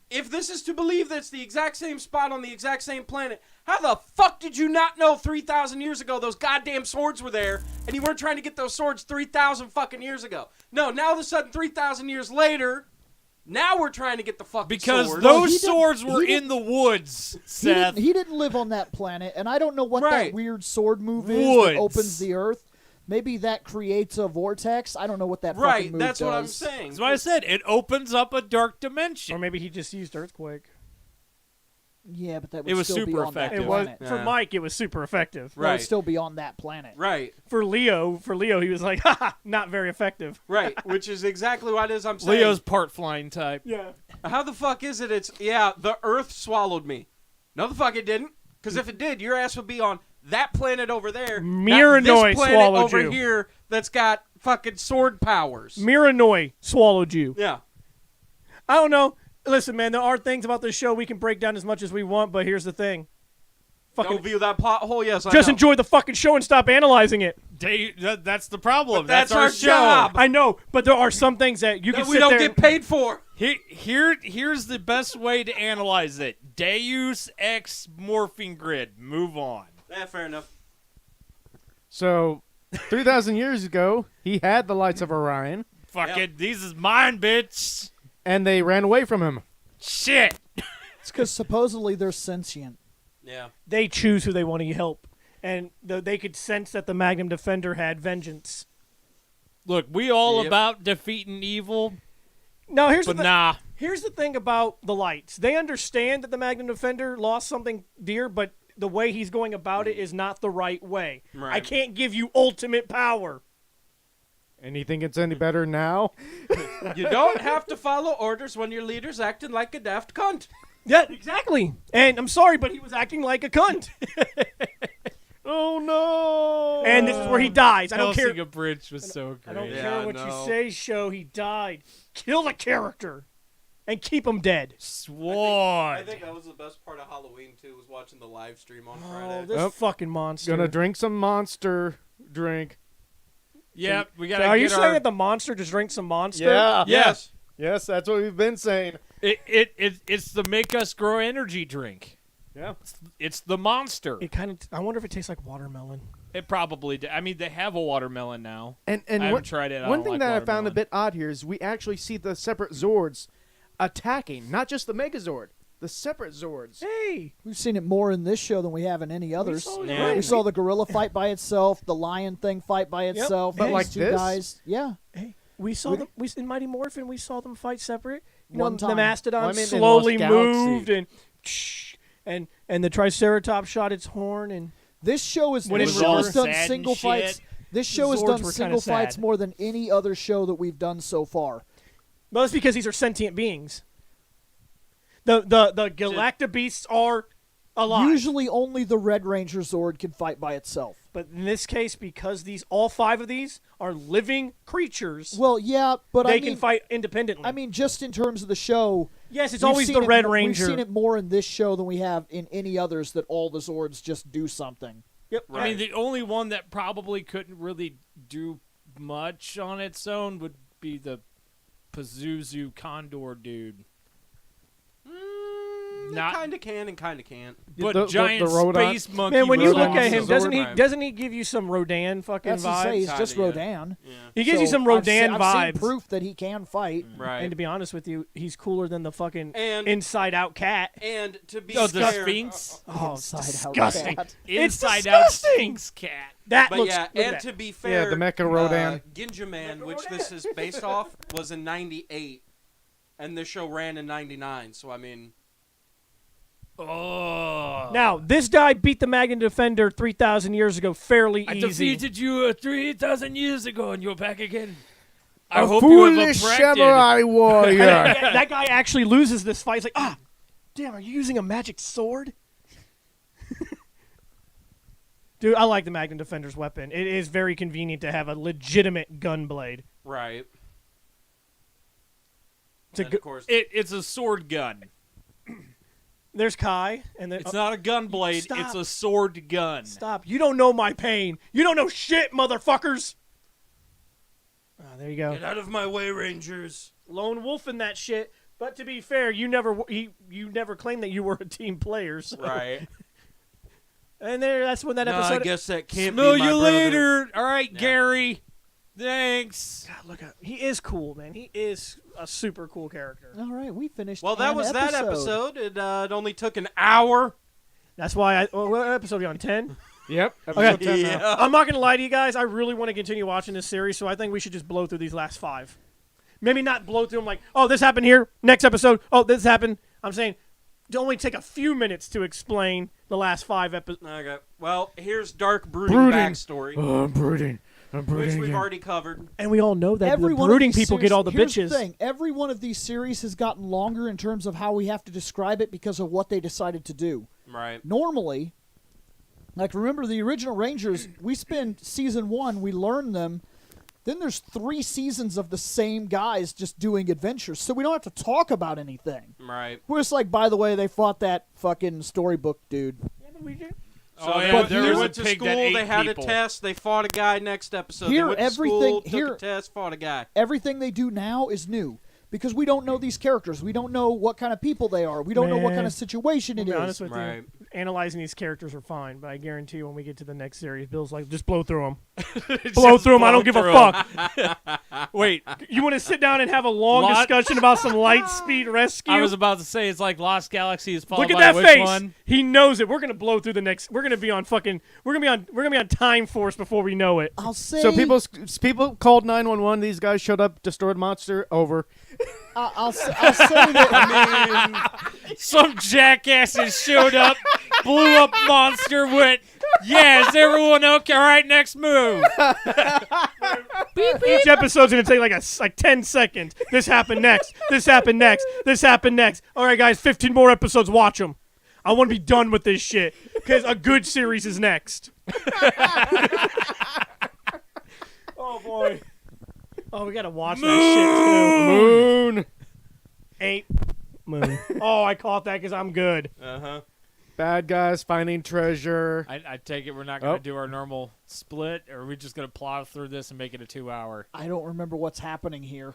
If this is to believe that it's the exact same spot on the exact same planet, how the fuck did you not know 3,000 years ago those goddamn swords were there, and you weren't trying to get those swords 3,000 fucking years ago? No, now all of a sudden, 3,000 years later... Now we're trying to get the fucking Because swords. Well, those he didn't- swords he were didn't- in the woods, He Seth. didn't live on that planet, and I don't know what Right. that weird sword move is Woods. that opens the Earth. Maybe that creates a vortex. I don't know what that fucking Right, move that's does. what I'm saying. That's why I said it opens up a dark Or dimension. maybe he just used Earthquake. Yeah, but that would It was still be super on that effective. It was planet. for Yeah. Mike. It was super effective. That would Right. still be on that planet. Right, For Leo, he was like, haha, not very effective. right, which is exactly what it is I'm saying. Leo's part flying type. Yeah. How the fuck is it? The Earth swallowed me. No, the fuck it didn't. Because if it did, your ass would be on that planet over there. Miranoi not this planet swallowed over you. here that's got fucking sword powers. Miranoi swallowed you. Yeah. I don't know. Listen, man, there are things about this show we can break down as much as we want, but here's the thing. Don't Fucking view that plot hole. Yes, I just know. enjoy the fucking show and stop analyzing it. That's the problem. But that's our our show. job. I know, but there are some things that you can that we sit don't there. get paid for. Here's the best way to analyze it. Deus ex morphing grid. Move on. Yeah, fair enough. So, 3,000 years ago, he had the lights of Orion, Fuck Yep. it. These is mine, bitch. and they ran away from him. Shit. It's because supposedly they're sentient. Yeah. They choose who they want to help, and they could sense that the Magnum Defender had vengeance. Look, we all Yep. about defeating evil, Now here's but the nah. Here's the thing about the lights. They understand that the Magnum Defender lost something dear, but the way he's going about it is not the right way. Right. I can't give you ultimate power. And you think it's any better now? You don't have to follow orders when your leader's acting like a daft cunt. Yeah, exactly. And I'm sorry, but he was acting like a cunt. Oh, no! And this is where he dies. I don't care. Hellsing Bridge was so I great. don't Yeah, care I what know. you say, show. He died. Kill the character and keep him dead. Sword. I think that was the best part of Halloween too, was watching the live stream on Oh, Friday. this Oh. fucking monster. Gonna drink some Monster drink. Yep, we So gotta. are you get saying our, that the monster just drinks some monster? Yeah. Yes. Yes, that's what we've been saying. It's the make us grow energy drink. Yeah. It's the monster. It kind of. I wonder if it tastes like watermelon. It probably. I mean, they have a watermelon now. And I haven't one, tried it. I one don't thing like that I found a watermelon. bit odd here is we actually see the separate Zords attacking, not just the Megazord, the separate Zords. Hey, We've seen it more in this show than we have in any others. saw it Yeah. We saw the gorilla fight by itself, the lion thing fight by itself. But these like two this? guys, yeah. we saw them. We in Mighty Morphin. We saw them fight separate. You One know, time. the mastodon Well, I mean, in slowly Lost Galaxy. moved and the Triceratops shot its horn and. This show is When this it show was has done sad and single shit. fights. This show has Zords done were single kinda fights sad. more than any other show that we've done so far. Well, that's because these are sentient beings. The Galacta beasts are alive. Usually, only the Red Ranger Zord can fight by itself. But in this case, because all 5 of these are living creatures, Well, yeah, but they I mean, can fight independently. I mean, just in terms of the show, yes, it's we've always seen the it Red mo- Ranger. We've seen it more in this show than we have in any others. That all the Zords just do something. Yep. I mean, the only one that probably couldn't really do much on its own would be the Pazuzu Condor dude. Not- Kind of can and kind of can't. But The giant Rodon- space monkey. Man, when you Rodan look at him, Zord. doesn't he give you some Rodan fucking That's to vibes? say, he's just Kinda, Rodan. Yeah. He gives you So some Rodan I've vibes. seen proof that he can fight. Right. And to be honest with you, he's cooler than the fucking And- Inside Out cat. And to be Oh, the fair, Sphinx. Oh, it's Inside out disgusting. cat. It's Inside out disgusting. Sphinx cat. That But looks. yeah, look at and that. to be fair, the Mecha Rodan. Ginja Man, Mecha which Rodan. this is based off, was in '98, and this show ran in '99. So I mean, Oh. Now, this guy beat the Magna Defender 3,000 years ago fairly I easy. defeated you 3,000 years ago, and you're back again. I A hope you have foolish attracted. samurai warrior. That guy actually loses this fight. He's like, damn, are you using a magic sword? Dude, I like the Magna Defender's weapon. It is very convenient to have a legitimate gun blade. right. It's a And good- of course, It's a sword gun. There's Kai, and then It's not a gun blade. Stop. It's a sword gun. stop. You don't know my pain. You don't know shit, motherfuckers. There you go. get out of my way, Rangers. Lone wolf in that shit. But to be fair, you never claimed that you were a team player. So. Right. And that's when that No, episode. I guess that can't Smell be my you brother. later. All right, Yeah. Gary. Thanks. God, look at he is cool, man. He is a super cool character. All right, we finished. Well, that an was that episode. It only took an hour. That's why what episode are you on? 10? Yep. Okay. Episode 10 now. I'm not gonna lie to you guys. I really want to continue watching this series, so I think we should just blow through these last 5. Maybe not blow through them like, oh, this happened here. Next episode, oh, this happened. I'm saying, only take a few minutes to explain the last 5 episodes. Okay. Well, here's dark brooding, Brooding. backstory, Oh, I'm brooding. I'm brooding. which we've again. already covered. And we all know that Every the one of brooding these people series- get all the here's bitches. The thing. Every one of these series has gotten longer in terms of how we have to describe it because of what they decided to do. Right. Normally, like remember the original Rangers, we spend season 1, we learn them. Then there's 3 seasons of the same guys just doing adventures, so we don't have to talk about anything. Right. We're just like, by the way, they fought that fucking storybook dude. Yeah, but we do. So Oh, they, yeah, but they here's- a went to pig that school. ate They had people. a test. They fought a guy. Next episode, Here, they went to everything- school, took here- a test, fought a guy. Everything they do now is new because we don't know these characters. We don't know what kind of people they are. We don't know what kind Man. of situation I'll it be is. honest with Right. you. Analyzing these characters are fine, but I guarantee you when we get to the next series, Bill's like, just blow through them. Blow through them. I don't give a fuck. Wait, You want to sit down and have a long Lot- discussion about some light speed rescue? I was about to say it's like Lost Galaxy is followed Look at by that which face. one? He knows it. We're gonna blow through the next. We're gonna be on fucking. We're gonna be on Time Force before we know it. I'll say. So people called 911. These guys showed up, destroyed monster. Over. I'll say that. Some jackasses showed up, blew up monster, went, yeah, is everyone okay? All right, next move. Each episode's gonna take like 10 seconds. This happened next. This happened next. This happened next. All right, guys, 15 more episodes. Watch them. I want to be done with this shit because a good series is next. Oh boy. Oh, we gotta watch that shit Moon. too. Ain't moon. Oh, I caught that because I'm good. Uh huh. Bad guys finding treasure. I take it we're not going to Oh. do our normal split, or are we just going to plow through this and make it a 2-hour? I don't remember what's happening here.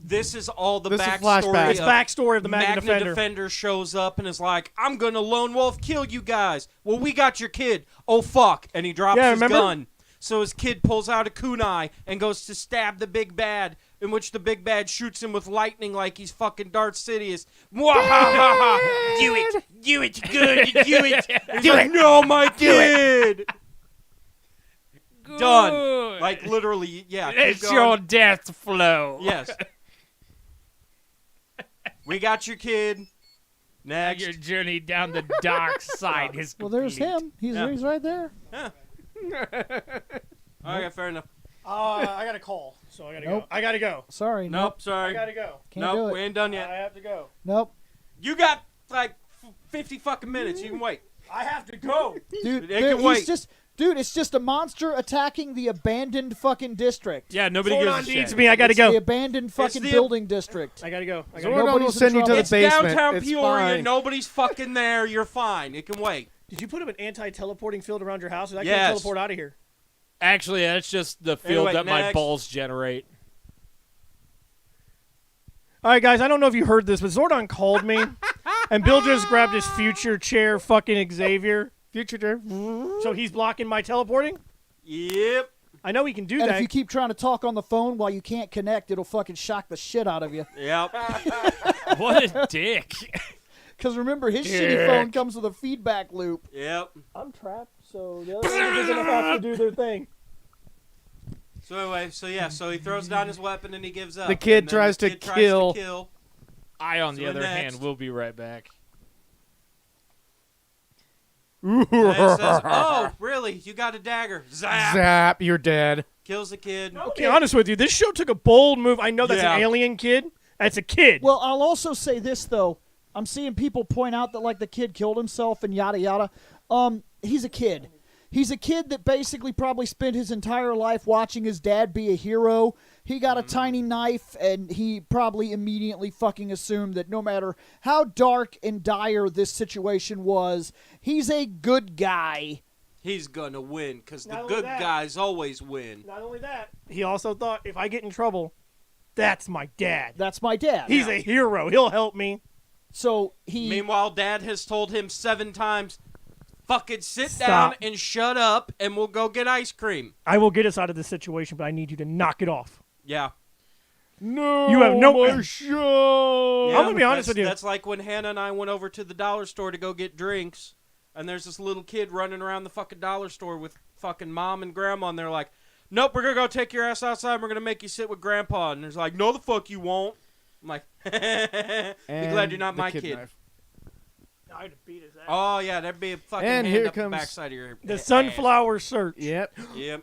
This is all the This is backstory. flashback. It's backstory of the Magna Defender. shows up and is like, I'm going to lone wolf kill you guys. Well, we got your kid. Oh, fuck. And he drops his remember? gun. So his kid pulls out a kunai and goes to stab the big bad, in which the big bad shoots him with lightning like he's fucking Darth Sidious. Mwahaha! Do it! Do it! Good! Do it! He's like, no, my kid! Done. Good. Like, literally, yeah. keep It's going. your death flow. Yes. We got your kid. Now Next. your journey down the dark side is Well, there's complete. him. He's Yeah. right there. Okay, fair enough. I got a call, so I gotta Nope. go. I gotta go. Sorry. Nope, I sorry. gotta go. Can't do Nope, it. we ain't done I yet. have to go. Nope. You got like 50 fucking minutes. You can wait. I have to go. Dude, They there- can wait. it's just a monster attacking the abandoned fucking district. Yeah, nobody Zordon gives a needs shit. me. I gotta It's the go. abandoned fucking the- building district. I gotta go. I gotta Zordon go. will Nobody's in send you to trouble. the It's basement. downtown It's Peoria. fine. Nobody's fucking there. You're fine. It can wait. Did you put up an anti-teleporting field around your house? I can't Yes. teleport out of here. Actually, that's just the field Anyway, that my next. balls generate. All right, guys. I don't know if you heard this, but Zordon called me, and Bill just grabbed his future chair, fucking Xavier. Future Jeff. So he's blocking my teleporting. Yep. I know he can do And that. if you keep trying to talk on the phone while you can't connect, it'll fucking shock the shit out of you. Yep. What a dick. Because remember, his shitty phone comes with a feedback loop. Yep. I'm trapped, so the other ones are gonna have to do their thing. So anyway, so he throws down his weapon and he gives up. The kid And then tries the to kid tries kill. to kill. I, on the So other next. hand, will be right back. And it says, oh, really? You got a dagger. Zap. Zap, you're dead. Kills the kid. I'll be honest with you. This show took a bold move. I know that's Yeah. an alien kid. That's a kid. Well, I'll also say this, though. I'm seeing people point out that, like, the kid killed himself and yada yada. He's a kid. He's a kid that basically probably spent his entire life watching his dad be a hero. He got a tiny knife, and he probably immediately fucking assumed that no matter how dark and dire this situation was, he's a good guy. He's gonna win because the Not only good that- guys always win. Not only that, he also thought if I get in trouble, that's my dad. That's my dad. He's a hero. He'll help me. So he... Meanwhile, Dad has told him 7 times, fucking sit Stop. down and shut up, and we'll go get ice cream. I will get us out of this situation, but I need you to knock it off. Yeah. No, You have no- my show. I'm gonna be honest with you. That's like when Hannah and I went over to the dollar store to go get drinks, and there's this little kid running around the fucking dollar store with fucking mom and grandma, and they're like, nope, we're gonna go take your ass outside, and we're gonna make you sit with grandpa. And there's like, no, the fuck you won't. I'm like, be glad you're not the my kid. knife. I'd have beat his ass. Oh, yeah, there'd be a fucking And hand here up the comes- backside of your The ass. sunflower search. Yep. Yep.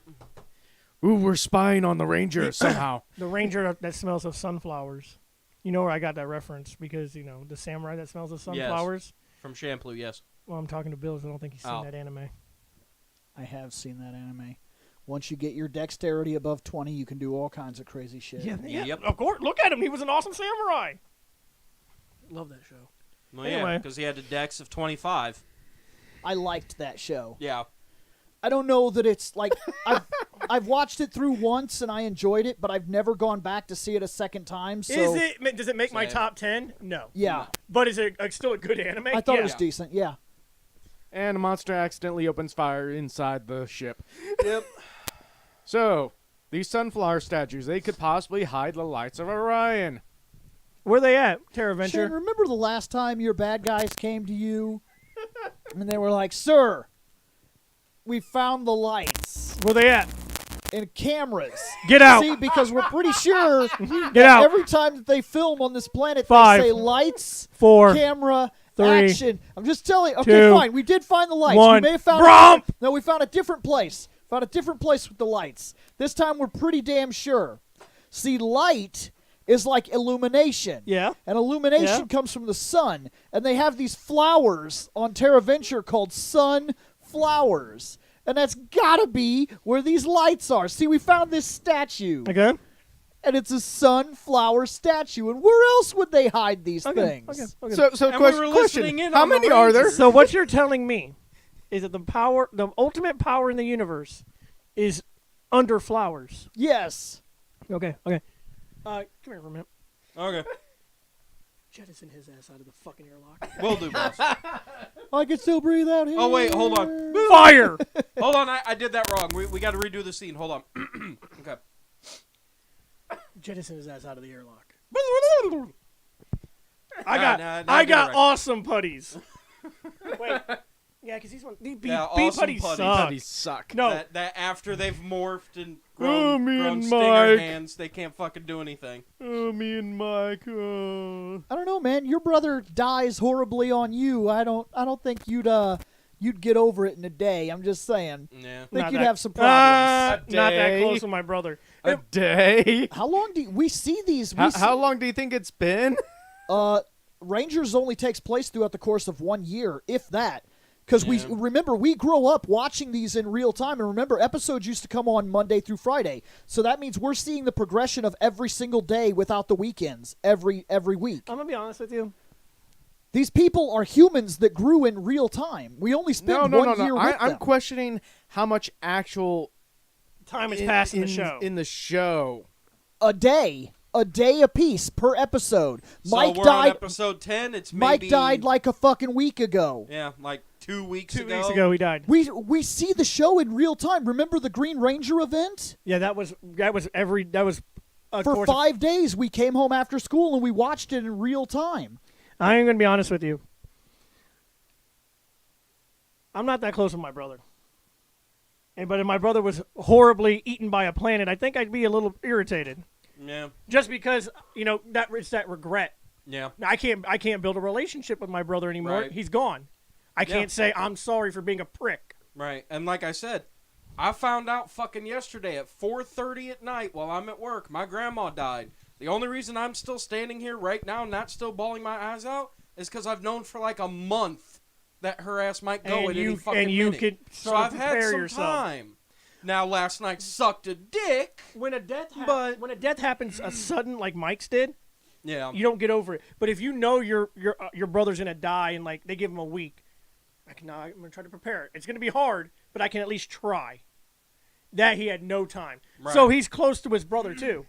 Ooh, we're spying on the Ranger somehow. The ranger that smells of sunflowers. You know where I got that reference because, you know, the samurai that smells of sunflowers. From Shampoo, yes. Well, I'm talking to Bill, so I don't think he's seen Oh. that anime. I have seen that anime. Once you get your dexterity above 20, you can do all kinds of crazy shit. Yeah, Yep. of course. Look at him. He was an awesome samurai. Love that show. Well, yeah, Anyway. because he had a dex of 25. I liked that show. Yeah. I don't know that it's like I've watched it through once and I enjoyed it, but I've never gone back to see it a second time. So Does it make my Same. top 10? No. yeah, But is it still a good anime? I thought Yeah. it was decent. Yeah, And a monster accidentally opens fire inside the ship. Yep. So, these sunflower statues, they could possibly hide the lights of Orion. Where they at? Terra Shane, Venture. remember the last time your bad guys came to you and they were like, "Sir, we found the lights Where they at? and cameras." Get out. See, because we're pretty sure Get out. every time that they film on this planet, 5, they say lights, 4. camera, 3, action. I'm just telling you. Okay, 2, fine. We did find the lights. 1. We may have found Bromp! No, we found a different place. Found a different place with the lights. This time we're pretty damn sure. See, light is like illumination. Yeah. And illumination Yeah. comes from the sun. And they have these flowers on Terra Venture called sunflowers. And that's gotta be where these lights are. See, we found this statue. Okay. and it's a sunflower statue. And where else would they hide these things? Okay. So And we were question, listening in how on the many are there? Rangers. So what you're telling me is that the ultimate power in the universe is under flowers. Yes. Okay. Come here for a minute. Okay. Jettison his ass out of the fucking airlock. Will do, boss. I can still breathe out here. Oh, wait, hold on. Fire! Hold on, I did that wrong. We got to redo the scene. Hold on. Okay. Jettison his ass out of the airlock. Nah, I get got it right. awesome putties. Wait. Yeah, because these bee awesome putties putties. suck. Putties suck. No, That after they've morphed and Oh, grown, me grown and stinger Mike. hands, they can't fucking do anything. Oh, me and Mike. I don't know, man. Your brother dies horribly on you. I don't think you'd get over it in a day. I'm just saying. Yeah. Think Not you'd that- have some problems. not that day. close with my brother. A day? How long do we see these? How long do you think it's been? Rangers only takes place throughout the course of 1 year, if that. Because Yeah. we grow up watching these in real time, and remember, episodes used to come on Monday through Friday. So that means we're seeing the progression of every single day without the weekends every week. I'm gonna be honest with you. These people are humans that grew in real time. We only spent No. 1 year with I'm them. questioning how much actual Time has passed in the show. In the show. a day apiece per episode. So Mike we're on died. episode 10. It's Mike maybe, died like a fucking week ago. Yeah, like 2 weeks 2 ago. weeks ago, he died. We see the show in real time. Remember the Green Ranger event? Yeah, that was of For course, 5 days, we came home after school and we watched it in real time. I am gonna be honest with you. I'm not that close with my brother. But if my brother was horribly eaten by a planet, I think I'd be a little irritated. Yeah. Just because that it's that regret. Yeah. I can't build a relationship with my brother anymore. Right. He's gone. I Yeah. can't say I'm sorry for being a prick. Right. And like I said, I found out fucking yesterday at 4:30 at night while I'm at work, my grandma died. The only reason I'm still standing here right now, not still bawling my eyes out, is because I've known for like a month that her ass might go And at you- any fucking and you minute. could So sort of I've had prepare some yourself. time. Now last night sucked a dick. When a death But- when a death happens a sudden like Mike's did, Yeah. you don't get over it. But if you know your brother's gonna die and like they give him a week, I'm gonna try to prepare it. It's gonna be hard, but I can at least try. That he had no time, so Right. he's close to his brother too.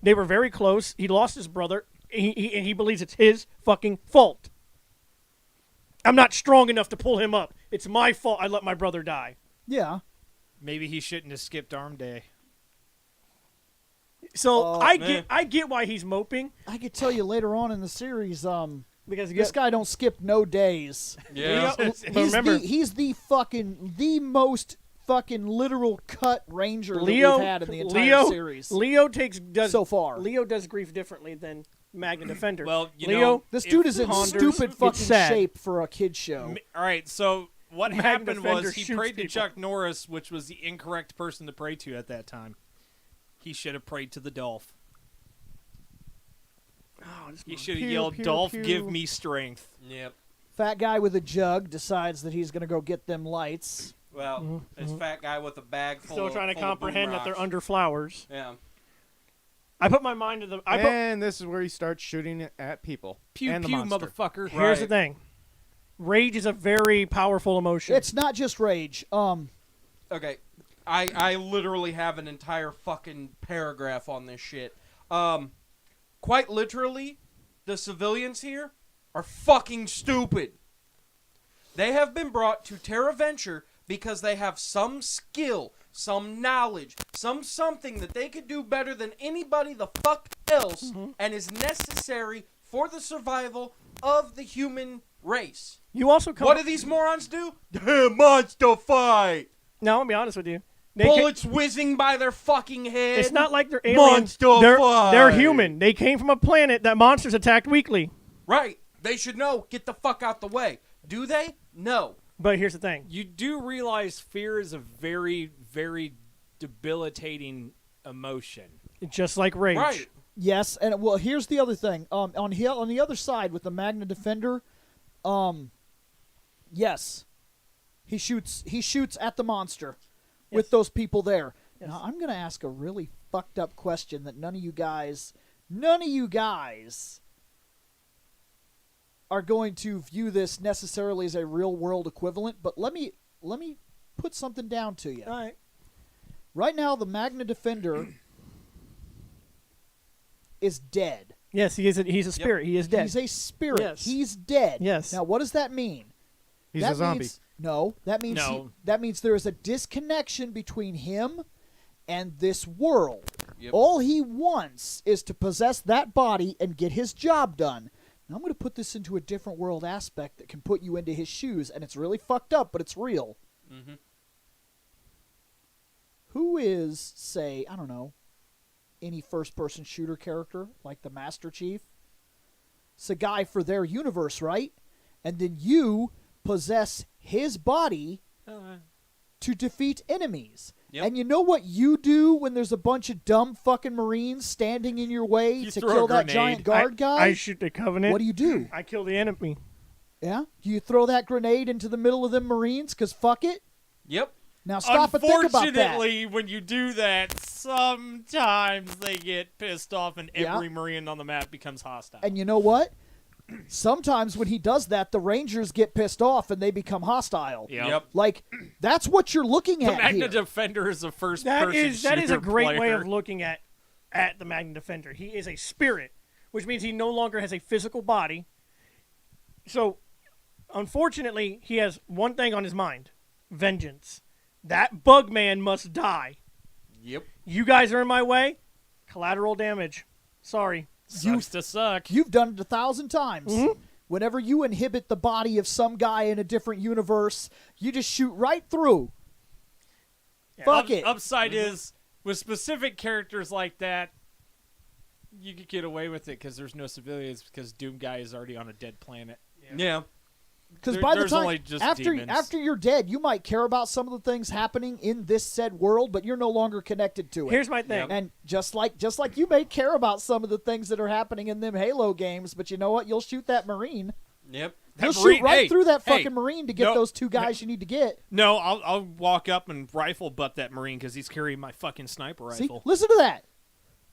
They were very close. He lost his brother. And he believes it's his fucking fault. I'm not strong enough to pull him up. It's my fault. I let my brother die. Yeah. Maybe he shouldn't have skipped arm day. So man. I get why he's moping I could tell you later on in the series, because this guy don't skip no days. Yeah. But remember, He's the most fucking literal cut ranger that Leo we've had in the entire series. Leo does so far. Leo does grief differently than Magna Defender. Well, you Leo, know, This if dude is in ponders, stupid it's fucking sad. shape for a kid show. All right, so what Magna happened Defender was he shoots prayed to people. Chuck Norris, which was the incorrect person to pray to at that time. He should have prayed to the Dolph. oh, this He should have Pew, yelled, pew, "Dolph, pew." give me strength." Yep. Fat guy with a jug decides that he's gonna go get them lights. Well, this fat guy with a bag full still of trying to full of boom comprehend that they're rocks. under flowers. Yeah. I put my mind to the. And this is where he starts shooting at people. Pew and the pew, monster. motherfucker. Here's the Right. thing. Rage is a very powerful emotion. It's not just rage. Okay, I literally have an entire fucking paragraph on this shit. Quite literally, the civilians here are fucking stupid. They have been brought to Terra Venture because they have some skill, some knowledge, something that they could do better than anybody the fuck else, and is necessary for the survival of the human race. you also come. What do these morons do? Monster fight! Now, I'll be honest with you. They ca- Bullets whizzing by their fucking head. it's not like they're aliens. Monster They're fight! human. They came from a planet that monsters attacked weekly. Right. They should know. Get the fuck out the way. Do they? No. But here's the thing. You do realize fear is a very, very debilitating emotion. Just like rage. Right. Yes, and well, here's the other thing. On the other side with the Magna Defender, yes, he shoots at the monster with those people there. Yes. Now, I'm going to ask a really fucked up question that none of you guys are going to view this necessarily as a real world equivalent, but let me put something down to you. All right. Right now, the Magna Defender is dead. Yes, he's a spirit. He is dead. He's a spirit. Yes. He's dead. Yes. Now, what does that mean? He's That a zombie. means- no, that means No. that means there is a disconnection between him and this world. Yep. All he wants is to possess that body and get his job done. Now, I'm going to put this into a different world aspect that can put you into his shoes, and it's really fucked up, but it's real. Mm-hmm. Who is, say, I don't know, any first-person shooter character like the Master Chief? It's a guy for their universe, right? And then you possess his body to defeat enemies. Yep. And you know what you do when there's a bunch of dumb fucking Marines standing in your way You to throw a kill that grenade. giant guard guy? I shoot the Covenant. What do you do? I kill the enemy. Yeah? Do you throw that grenade into the middle of them Marines? Because fuck it? Yep. Now stop and think about that. Unfortunately, when you do that, sometimes they get pissed off and Yeah. every Marine on the map becomes hostile. And you know what? Sometimes when he does that, the Rangers get pissed off and they become hostile. Yep. Like, that's what you're looking The at Magna here. Defender is a first That person is a shooter great way player. of looking at the Magna Defender. He is a spirit, which means he no longer has a physical body. So, unfortunately, he has one thing on his mind: vengeance. That bug man must die. Yep. You guys are in my way. Collateral damage. Sorry. Sucks to suck. You've done it 1,000 times. Mm-hmm. Whenever you inhibit the body of some guy in a different universe, you just shoot right through. Yeah. Fuck it. Upside is, with specific characters like that, you could get away with it because there's no civilians because Doom Guy is already on a dead planet. Yeah. Because There- by the there's time only just after demons. you're dead, you might care about some of the things happening in this said world, but you're no longer connected to it. Here's my thing. And just like you may care about some of the things that are happening in them Halo games, but you know what? You'll shoot that Marine. Yep. You'll Marine- shoot right hey, through that hey, fucking Marine to get no, those two guys you need to get. No, I'll walk up and rifle butt that Marine because he's carrying my fucking sniper See, rifle. listen to that.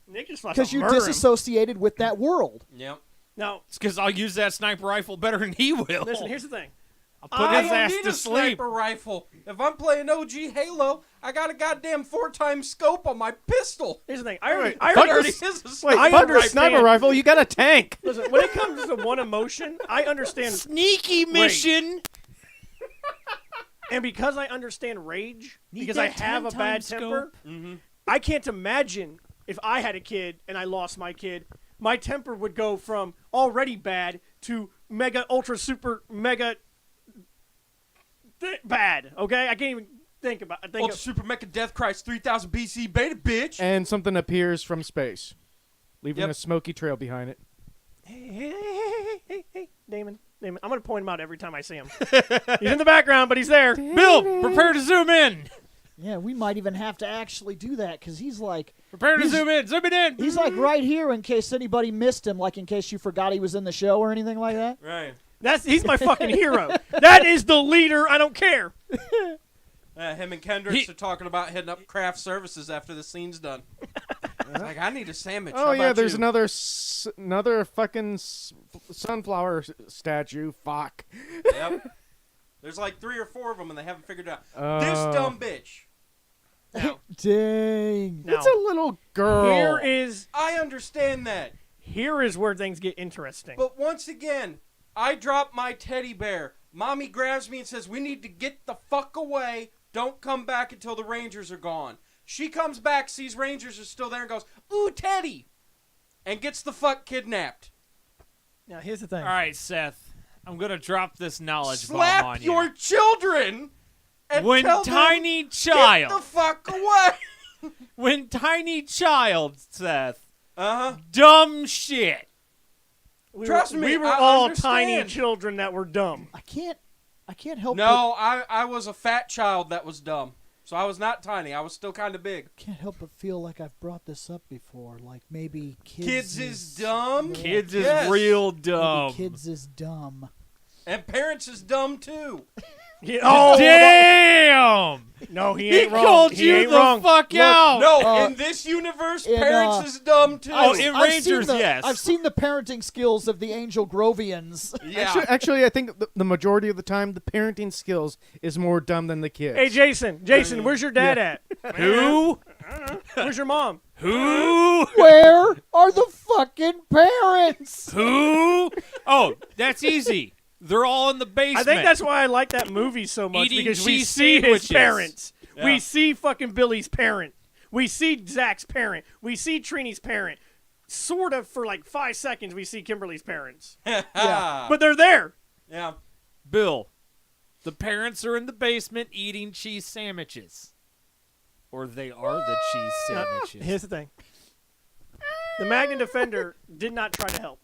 Nick just wants Because to you're murder him. disassociated with that world. Yep. Now, It's because I'll use that sniper rifle better than he will. listen, here's the thing. I'll put I his don't ass need to a sleep. sniper rifle. If I'm playing OG Halo, I got a goddamn 4x scope on my pistol. Here's the thing. I already, It I already already is a Wait, sniper. I fuck understand. the sniper rifle. You got a tank. Listen, when it comes to one emotion, I understand. Sneaky mission. And because I understand rage, Need because I that have a 10 bad times temper, scope. I can't imagine if I had a kid and I lost my kid, my temper would go from already bad to mega, ultra, super, mega bad. Okay? I can't even think about it. Ultra Super Mecha Death Christ 3000 BC beta, bitch. And something appears from space, leaving Yep. a smoky trail behind it. Hey, Damon. I'm going to point him out every time I see him. He's in the background, but he's there. Bill, prepare to zoom in. Yeah, we might even have to actually do that because he's like Prepare to He's- zoom in. Zoom it in. he's like right here in case anybody missed him, like in case you forgot he was in the show or anything like that. Right. He's my fucking hero. That is the leader. I don't care. Him and Kendricks are talking about heading up craft services after the scene's done. It's like, I need a sandwich. Oh How yeah, about there's you? another fucking sunflower statue. Fuck. Yep. There's like 3 or 4 of them, and they haven't figured it out. This dumb bitch. Now, Dang. now, It's a little girl. I understand that. here is where things get interesting. But once again, I drop my teddy bear. Mommy grabs me and says, we need to get the fuck away. Don't come back until the Rangers are gone. She comes back, sees Rangers are still there, and goes, ooh, Teddy! And gets the fuck kidnapped. Now, here's the thing. All right, Seth. I'm gonna drop this knowledge bomb Slap on your you. children and When tell them, tiny get the child, fuck away. when tiny child, Seth, Uh-huh. dumb shit. Trust me, we were I all understand. tiny children that were dumb. I can't help No, I was a fat child that was dumb. So I was not tiny. I was still kind of big. can't help but feel like I've brought this up before. Like maybe Kids is dumb. Yeah, Kids is Yes. real maybe dumb. kids is dumb. And parents is dumb too. Yeah, oh, Damn! no, he He ain't wrong. called He you ain't the wrong. fuck out. No, in this universe, in, parents is dumb too. Oh, in Rangers, seen yes. I've seen the parenting skills of the Angel Grovians. yeah. Actually, I think the majority of the time, the parenting skills is more dumb than the kids. Hey, Jason, where's your dad at? Who? Where's your mom? Who? Where are the fucking parents? Who? Oh, that's easy. They're all in the basement. I think that's why I like that movie so much, Eating because we cheese see his sandwiches. parents. Yeah. We see fucking Billy's parent. We see Zach's parent. We see Trini's parent. Sort of for like 5 seconds, we see Kimberly's parents. yeah. But they're there. Yeah. Bill. The parents are in the basement eating cheese sandwiches. Or they are the cheese sandwiches. Here's the thing. The Magna Defender did not try to help.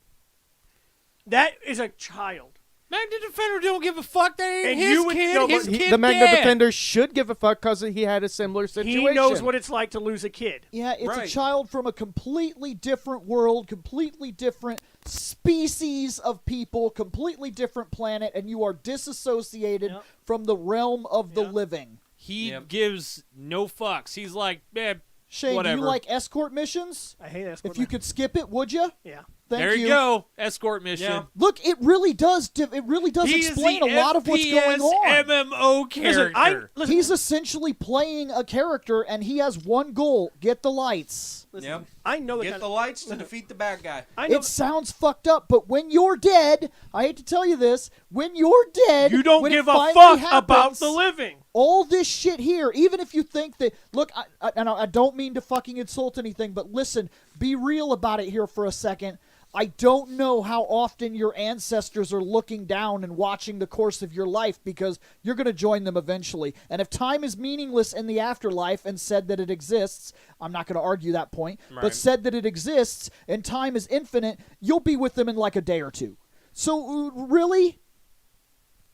That is a child. Magna Defender don't give a fuck. They ain't And his you would- kid. no, His but kid The Magna dead. Defender should give a fuck because he had a similar situation. He knows what it's like to lose a kid. Yeah, it's Right. a child from a completely different world, completely different species of people, completely different planet, and you are disassociated Yep. from the realm of the Yep. living. He Yep. gives no fucks. He's like, man, Shane, whatever. do you like escort missions? I hate that. If you could skip it, would you? Yeah. Thank there you go. Escort mission. Yeah. Look, it really does. It really does He explain is the a lot of what's going on. MMO character. Listen, He's essentially playing a character, and he has one goal: get the lights. listen, Yep. I know the Get kind the lights to defeat the bad guy. I know It sounds fucked up, but when you're dead, I hate to tell you this, when you're dead, you don't when it give a finally fuck happens, about the living. all this shit here, even if you think that, look, I don't mean to fucking insult anything, but listen, be real about it here for a second. I don't know how often your ancestors are looking down and watching the course of your life, because you're going to join them eventually. And if time is meaningless in the afterlife and said that it exists, I'm not going to argue that point, but Right. said that it exists and time is infinite, you'll be with them in like a day or two. So really?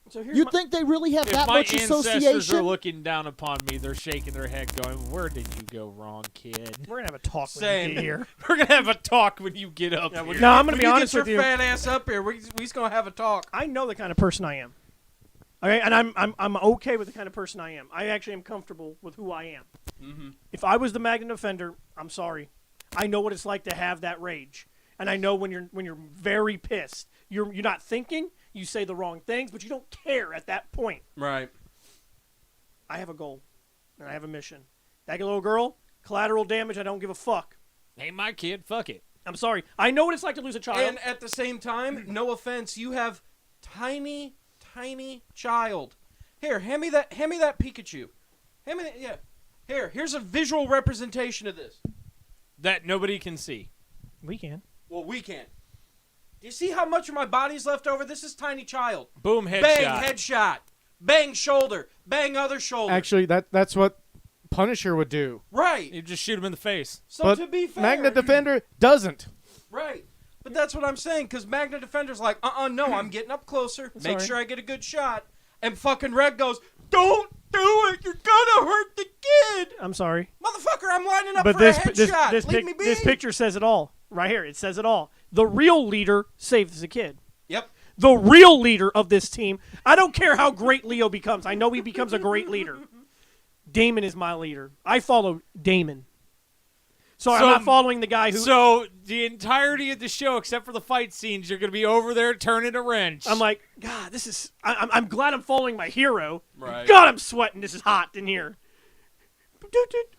So here's You my, think they really have if that my much ancestors are association? looking down upon me, they're shaking their head going, where did you go wrong, kid? we're gonna have a talk when Same. you get here. We're going to have a talk when you get up here. No, I'm gonna When be you honest get with your you. fat ass up here. We's gonna have a talk. I know the kind of person I am. Okay, and I'm okay with the kind of person I am. I actually am comfortable with who I am. Mm-hmm. If I was the Magna Defender, I'm sorry. I know what it's like to have that rage, and I know when you're very pissed, you're not thinking. You say the wrong things, but you don't care at that point. Right. I have a goal, and I have a mission. That little girl, collateral damage. I don't give a fuck. Ain't my kid, fuck it. I'm sorry. I know what it's like to lose a child. And at the same time, no offense, you have tiny child. Here, hand me that Pikachu. Hand me that, yeah. Here's a visual representation of this. That nobody can see. We can. Well, we can. Do you see how much of my body's left over? This is tiny child. Boom, headshot. Bang, headshot. Bang, shoulder. Bang, other shoulder. Actually, that's what Punisher would do. Right. You just shoot him in the face. So but to be fair, Magna Defender doesn't. Right. But that's what I'm saying, because Magna Defender's like, no, I'm getting up closer. Make Sorry. sure I get a good shot. And fucking Red goes, don't do it. You're gonna hurt the kid. I'm sorry. Motherfucker, I'm lining up But for a headshot. Leave me be. this picture says it all. Right here, it says it all. The real leader saves the kid. Yep. The real leader of this team. I don't care how great Leo becomes. I know he becomes a great leader. Damon is my leader. I follow Damon. So I'm not following the guy who. So the entirety of the show, except for the fight scenes, you're going to be over there turning a wrench. I'm like, God, this is. I'm glad I'm following my hero. Right. God, I'm sweating. This is hot in here.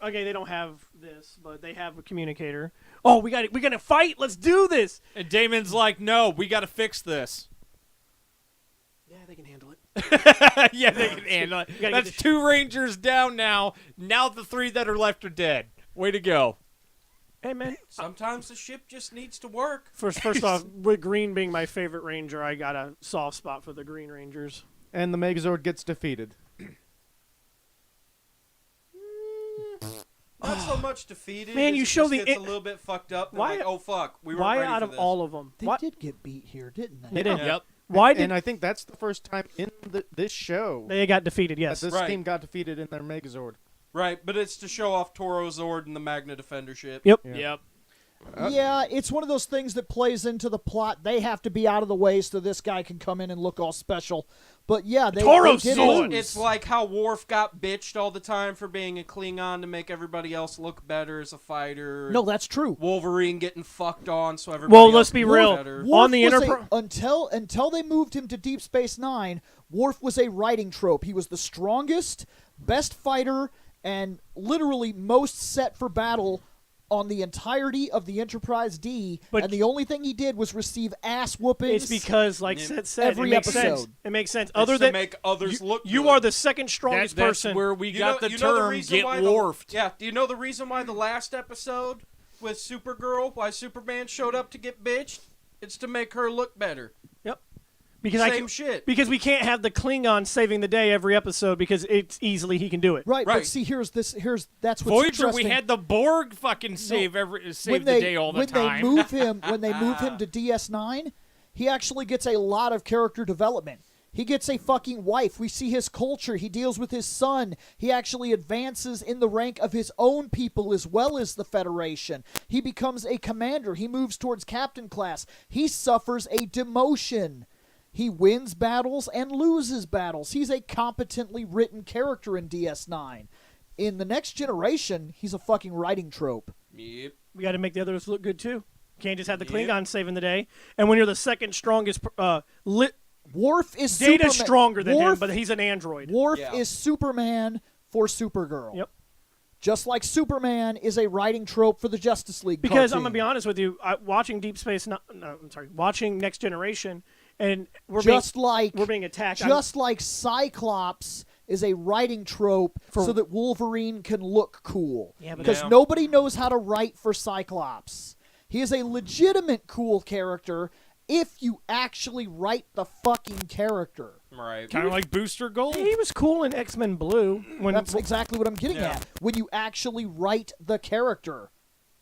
Okay, they don't have this, but they have a communicator. Oh, we got to fight. Let's do this. And Damon's like, no, we got to fix this. Yeah, they can handle it. Yeah, they can handle it. gotta get That's this 2 Rangers down now. Now the 3 that are left are dead. Way to go. Hey, man. Sometimes the ship just needs to work. First off, with Green being my favorite Ranger, I got a soft spot for the Green Rangers. And the Megazord gets defeated. Not so much defeated. Man, you it show just the gets in- a little bit fucked up. They're Why- like, oh fuck, we were Why ready out for of this. all of them? They Why, did get beat here, didn't they? They did. Yeah. Yep. Why did And I think that's the first time in this show they got defeated? that Yes. this Right. team got defeated in their Megazord. Right, but it's to show off Toro Zord and the Magna Defender ship. Yep. Yeah. Yep. Yeah, it's one of those things that plays into the plot. They have to be out of the way so this guy can come in and look all special. But yeah, they did lose. It's like how Worf got bitched all the time for being a Klingon to make everybody else look better as a fighter. No, that's true. Wolverine getting fucked on so everybody else let's be look real. better. Worf On the was Enterprise, until they moved him to Deep Space Nine, Worf was a writing trope. He was the strongest, best fighter, and literally most set for battle on the entirety of the Enterprise D, But- and the only thing he did was receive ass whoopings. it's because, like Seth said, every it makes episode. sense. It makes sense. It's Other to than make others look you good. are the second strongest That's person. where we got the know term reason "get why wharfed." Yeah, do you know the reason why the last episode with Supergirl, why Superman showed up to get bitched? It's to make her look better. because Same shit. Because we can't have the Klingon saving the day every episode because it's easily he can do it. Right, but Right. see, that's what's Voyager, interesting. we had the Borg fucking save the day all the when time. they move him to DS9, he actually gets a lot of character development. He gets a fucking wife. We see his culture. He deals with his son. He actually advances in the rank of his own people as well as the Federation. He becomes a commander. He moves towards captain class. He suffers a demotion. He wins battles and loses battles. He's a competently written character in DS9. In the Next Generation, he's a fucking writing trope. Yep. We got to make the others look good too. Can't just have the Yep. Klingon saving the day. And when you're the second strongest, Worf is Data's Superman. stronger than him, Worf- but he's an android. Worf Yeah. is Superman for Supergirl. Yep. Just like Superman is a writing trope for the Justice League. Because I'm cartoon. gonna be honest with you, watching Next Generation, and we're just being, like we're being attacked. just like Cyclops is a writing trope so that Wolverine can look cool. Yeah, but because Yeah. nobody knows how to write for Cyclops. He is a legitimate cool character if you actually write the fucking character. Right. Kind of like Booster Gold. he was cool in X-Men Blue. When That's exactly what I'm getting Yeah. at. When you actually write the character.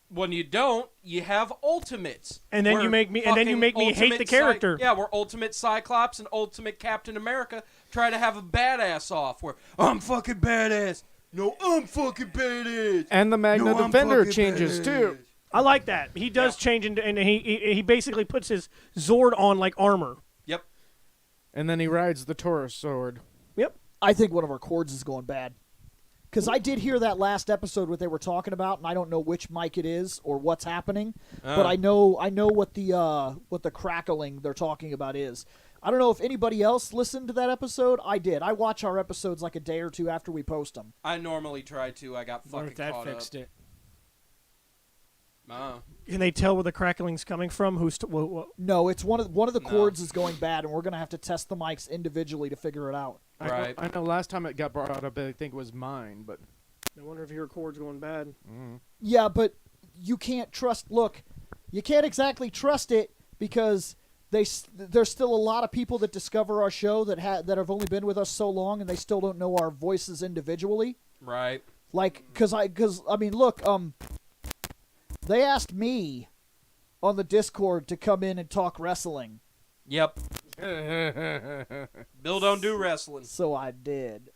When you don't, you have ultimates. And then Where you make me- and then you fucking make me hate ultimate the character. yeah, where Ultimate Cyclops and Ultimate Captain America try to have a badass off. Where I'm fucking badass. No, I'm fucking badass. And the Magna No, I'm Defender fucking changes badass. too. I like that. He does change into, and he basically puts his Zord on like armor. Yep. And then he rides the Taurus sword. Yep. I think one of our chords is going bad. Because I did hear that last episode what they were talking about, and I don't know which mic it is or what's happening, but I know what the crackling they're talking about is. I don't know if anybody else listened to that episode. I did. I watch our episodes like a day or two after we post them. I normally try to. I got What fucking if that caught fixed up. it? Can they tell where the crackling's coming from? No, it's one of the chords is going bad, and we're gonna have to test the mics individually to figure it out. Right. I know last time it got brought up, I think it was mine, but I wonder if your chord's going bad. Yeah, but you can't trust. Look, you can't exactly trust it because there's still a lot of people that discover our show that have only been with us so long, and they still don't know our voices individually. Right. Like, because I mean, look, they asked me on the Discord to come in and talk wrestling, Yep. Bill don't do wrestling. so I did.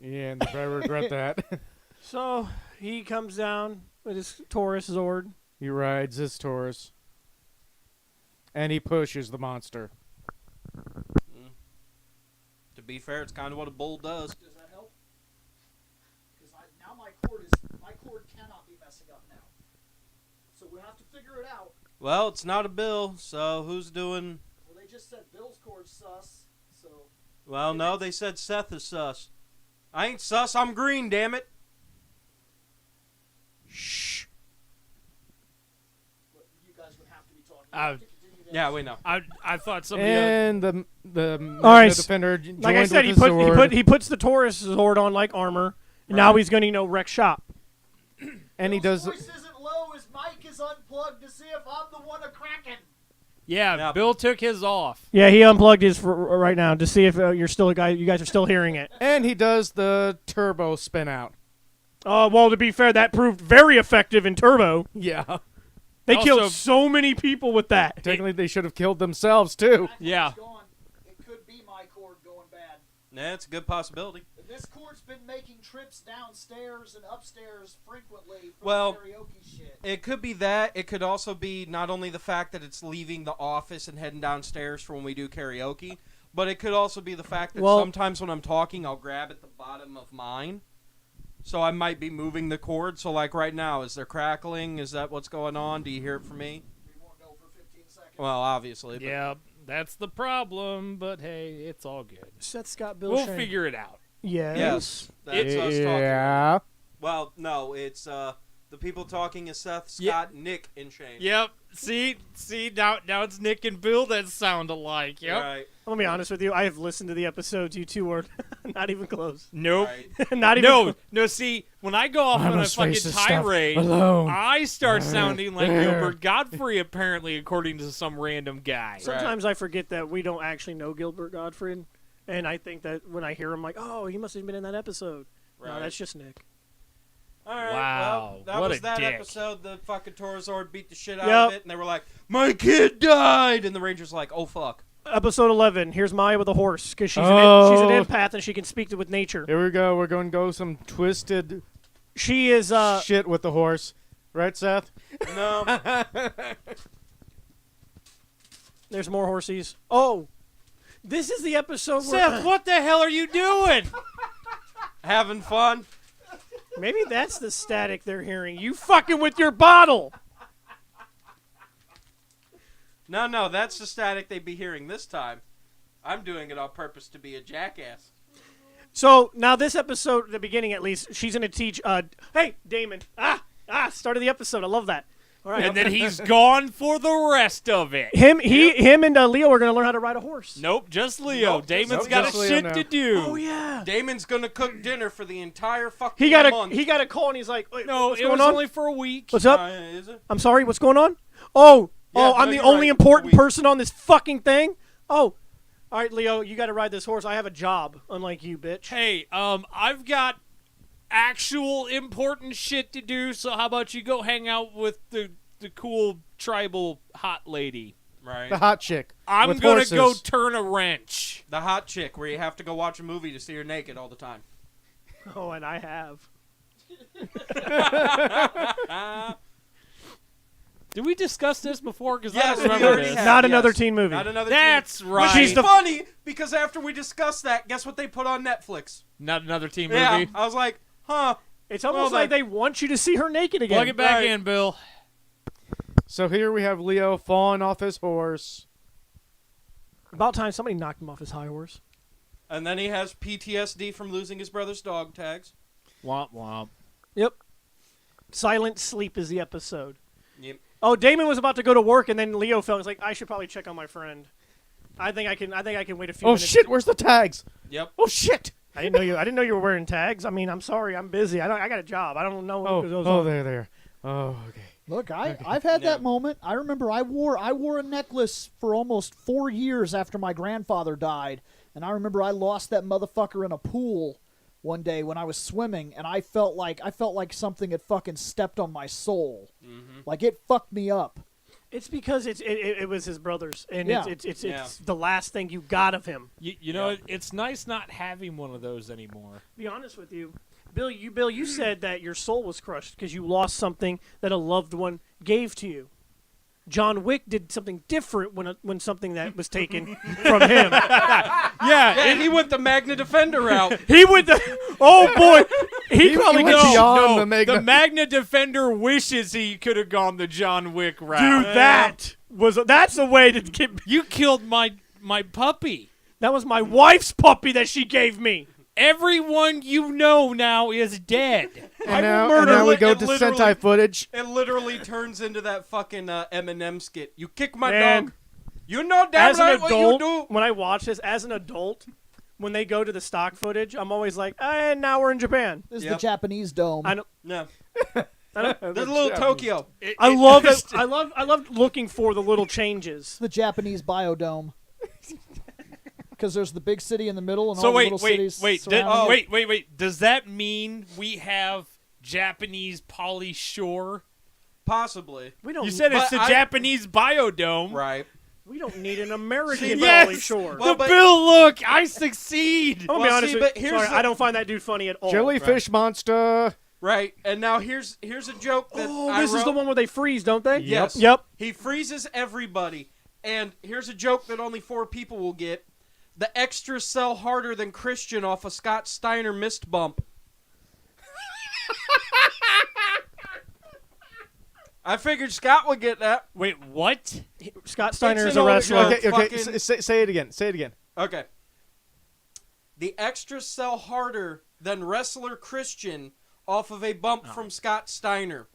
yeah, and I regret that. So he comes down with his Taurus Zord. He rides his Taurus. And he pushes the monster. To be fair, it's kind of what a bull does. Does that help? Because now my cord cannot be messing up now. So we'll have to figure it out. Well, it's not a Bill, so who's doing... Well, they just said Bill's cord sus, so... Well, no, they said Seth is sus. I ain't sus, I'm green, damn it. Shh. You guys would have to be talking. Uh, Yeah, we know. I thought somebody else. And the All right, Magna Defender joined Like I said, with his sword. he puts the Taurus Zord on like armor. And now he's going to wreck shop. and he does... Voice isn't low. His mic is unplugged to see if I'm the one cracking. Yeah, Yeah. Bill took his off. Yeah, he unplugged his for right now to see if you're still a guy. You guys are still hearing it. And he does the turbo spin out. Well, to be fair, that proved very effective in Turbo. Yeah. They Also- killed so many people with that. Technically, they should have killed themselves, too. Yeah. It could be my cord going bad. Nah, it's a good possibility. And This court's been making trips downstairs and upstairs frequently for Well, karaoke shit. it could be that. It could also be not only the fact that it's leaving the office and heading downstairs for when we do karaoke, but it could also be the fact that sometimes when I'm talking, I'll grab at the bottom of mine. So I might be moving the cord. So like right now, is there crackling? Is that what's going on? Do you hear it from me? We won't know for 15 seconds. Well, obviously. But Yeah, that's the problem, but hey, it's all good. Seth Scott, Bill We'll Shane. figure it out. Yes. That's us talking. Yeah. Well, no, it's the people talking is Seth, Yeah. Scott, Nick, and Shane. Yep. See, now it's Nick and Bill that sound alike. Yep. Right. I'm gonna be honest with you. I have listened to the episodes. You two are not even close. Nope. Right. Not even. No. See, when I go off I on a must fucking face this stuff tirade, alone. I start sounding like Gilbert Godfrey, apparently, according to some random guy. Sometimes I forget that we don't actually know Gilbert Gottfried, and I think that when I hear him, like, oh, he must have been in that episode. No, Right. that's just Nick. All right. Wow, Well, that what was a that dick. episode. The fucking Torazord beat the shit out Yep. of it, and they were like, "My kid died," and the Ranger's like, "Oh fuck." Episode 11. Here's Maya with a horse because she's an empath and she can speak with nature. Here we go. We're going to go some twisted She is shit with the horse. Right, Seth? No. There's more horsies. Oh, this is the episode where Seth, what the hell are you doing? Having fun. maybe that's the static they're hearing. You fucking with your bottle. No, that's the static they'd be hearing this time. I'm doing it on purpose to be a jackass. So now this episode, the beginning at least, she's gonna teach. Hey, Damon. Start of the episode. I love that. All right. And then he's gone for the rest of it. him and Leo are gonna learn how to ride a horse. Nope, just Leo. Nope, Damon's nope, got just a Leo shit now. to do. Oh yeah. Damon's gonna cook dinner for the entire fucking He got month. a call and he's like, wait, No, what's it going was on? only for a week. What's up? Is it? I'm sorry. What's going on? Oh, Yeah, I'm no, the you're only right. important We- person on this fucking thing. Oh, all right, Leo, you got to ride this horse. I have a job, unlike you, bitch. Hey, I've got actual important shit to do, so how about you go hang out with the cool tribal hot lady? Right. The hot chick. I'm with gonna horses. go turn a wrench. The hot chick where you have to go watch a movie to see her naked all the time. Oh, and I have. Did we discuss this before? Because Yes, I we don't remember already this. have. Not yes. another teen movie. Not another That's teen right. Which She's is the- funny because after we discussed that, guess what they put on Netflix? Not another teen Yeah. movie. I was like, huh. It's almost Well, like they want you to see her naked again. Plug it back Right. in, Bill. So here we have Leo falling off his horse. About time somebody knocked him off his high horse. And then he has PTSD from losing his brother's dog tags. Womp womp. Yep. Silent Sleep is the episode. Yep. Oh, Damon was about to go to work, and then Leo felt like I should probably check on my friend. I think I can wait a few Oh minutes. shit! Where's the tags? Yep. Oh shit! I didn't know you were wearing tags. I mean, I'm sorry, I'm busy. I got a job. I don't know what goes on. there. Oh, okay. Look, I've had that moment. I remember I wore a necklace for almost 4 years after my grandfather died, and I remember I lost that motherfucker in a pool one day when I was swimming, and I felt like something had fucking stepped on my soul. Mm-hmm. Like it fucked me up. It's because it was his brother's, and Yeah. it's the last thing you got of him. You know, it's nice not having one of those anymore. Be honest with you, Bill. You said that your soul was crushed because you lost something that a loved one gave to you. John Wick did something different when something that was taken from him. Yeah, he went the Magna Defender route. He would. Oh boy, he probably went could. beyond No, the Magna- the Magna Defender wishes he could have gone the John Wick route. Dude, that's a way to get. You killed my puppy. That was my wife's puppy that she gave me. Everyone you know now is dead. And now we go to Sentai footage. It literally turns into that fucking Eminem skit. You kick my Man. dog. You know damn As an right what you adult, do. when I watch this, as an adult, when they go to the stock footage, I'm always like, and now we're in Japan. This is Yep. the Japanese dome. I know. No. There's a little Tokyo. I love it. I love looking for the little changes. the Japanese biodome. Because there's the big city in the middle and So all the wait. little cities Wait. surrounding. Wait. Does that mean we have Japanese polyshore? Possibly. We don't. You said it's But the Japanese biodome. Right. We don't need an American Yes! Pauly Shore. Well, The but- Bill look! I succeed! I'm gonna be Well, honest see, with but you. here's Sorry, the- I don't find that dude funny at all. Jellyfish monster. Right, and now here's a joke that Oh, I this is wrote. the one where they freeze, don't they? Yes. Yep. He freezes everybody, and here's a joke that only 4 people will get. The extras sell harder than Christian off a Scott Steiner mist bump. I figured Scott would get that. Wait, what? Scott Steiner It's is an a old wrestler. joke. Okay, okay. fucking- Say it again. Say it again. Okay. The extras sell harder than wrestler Christian off of a bump from Scott Steiner.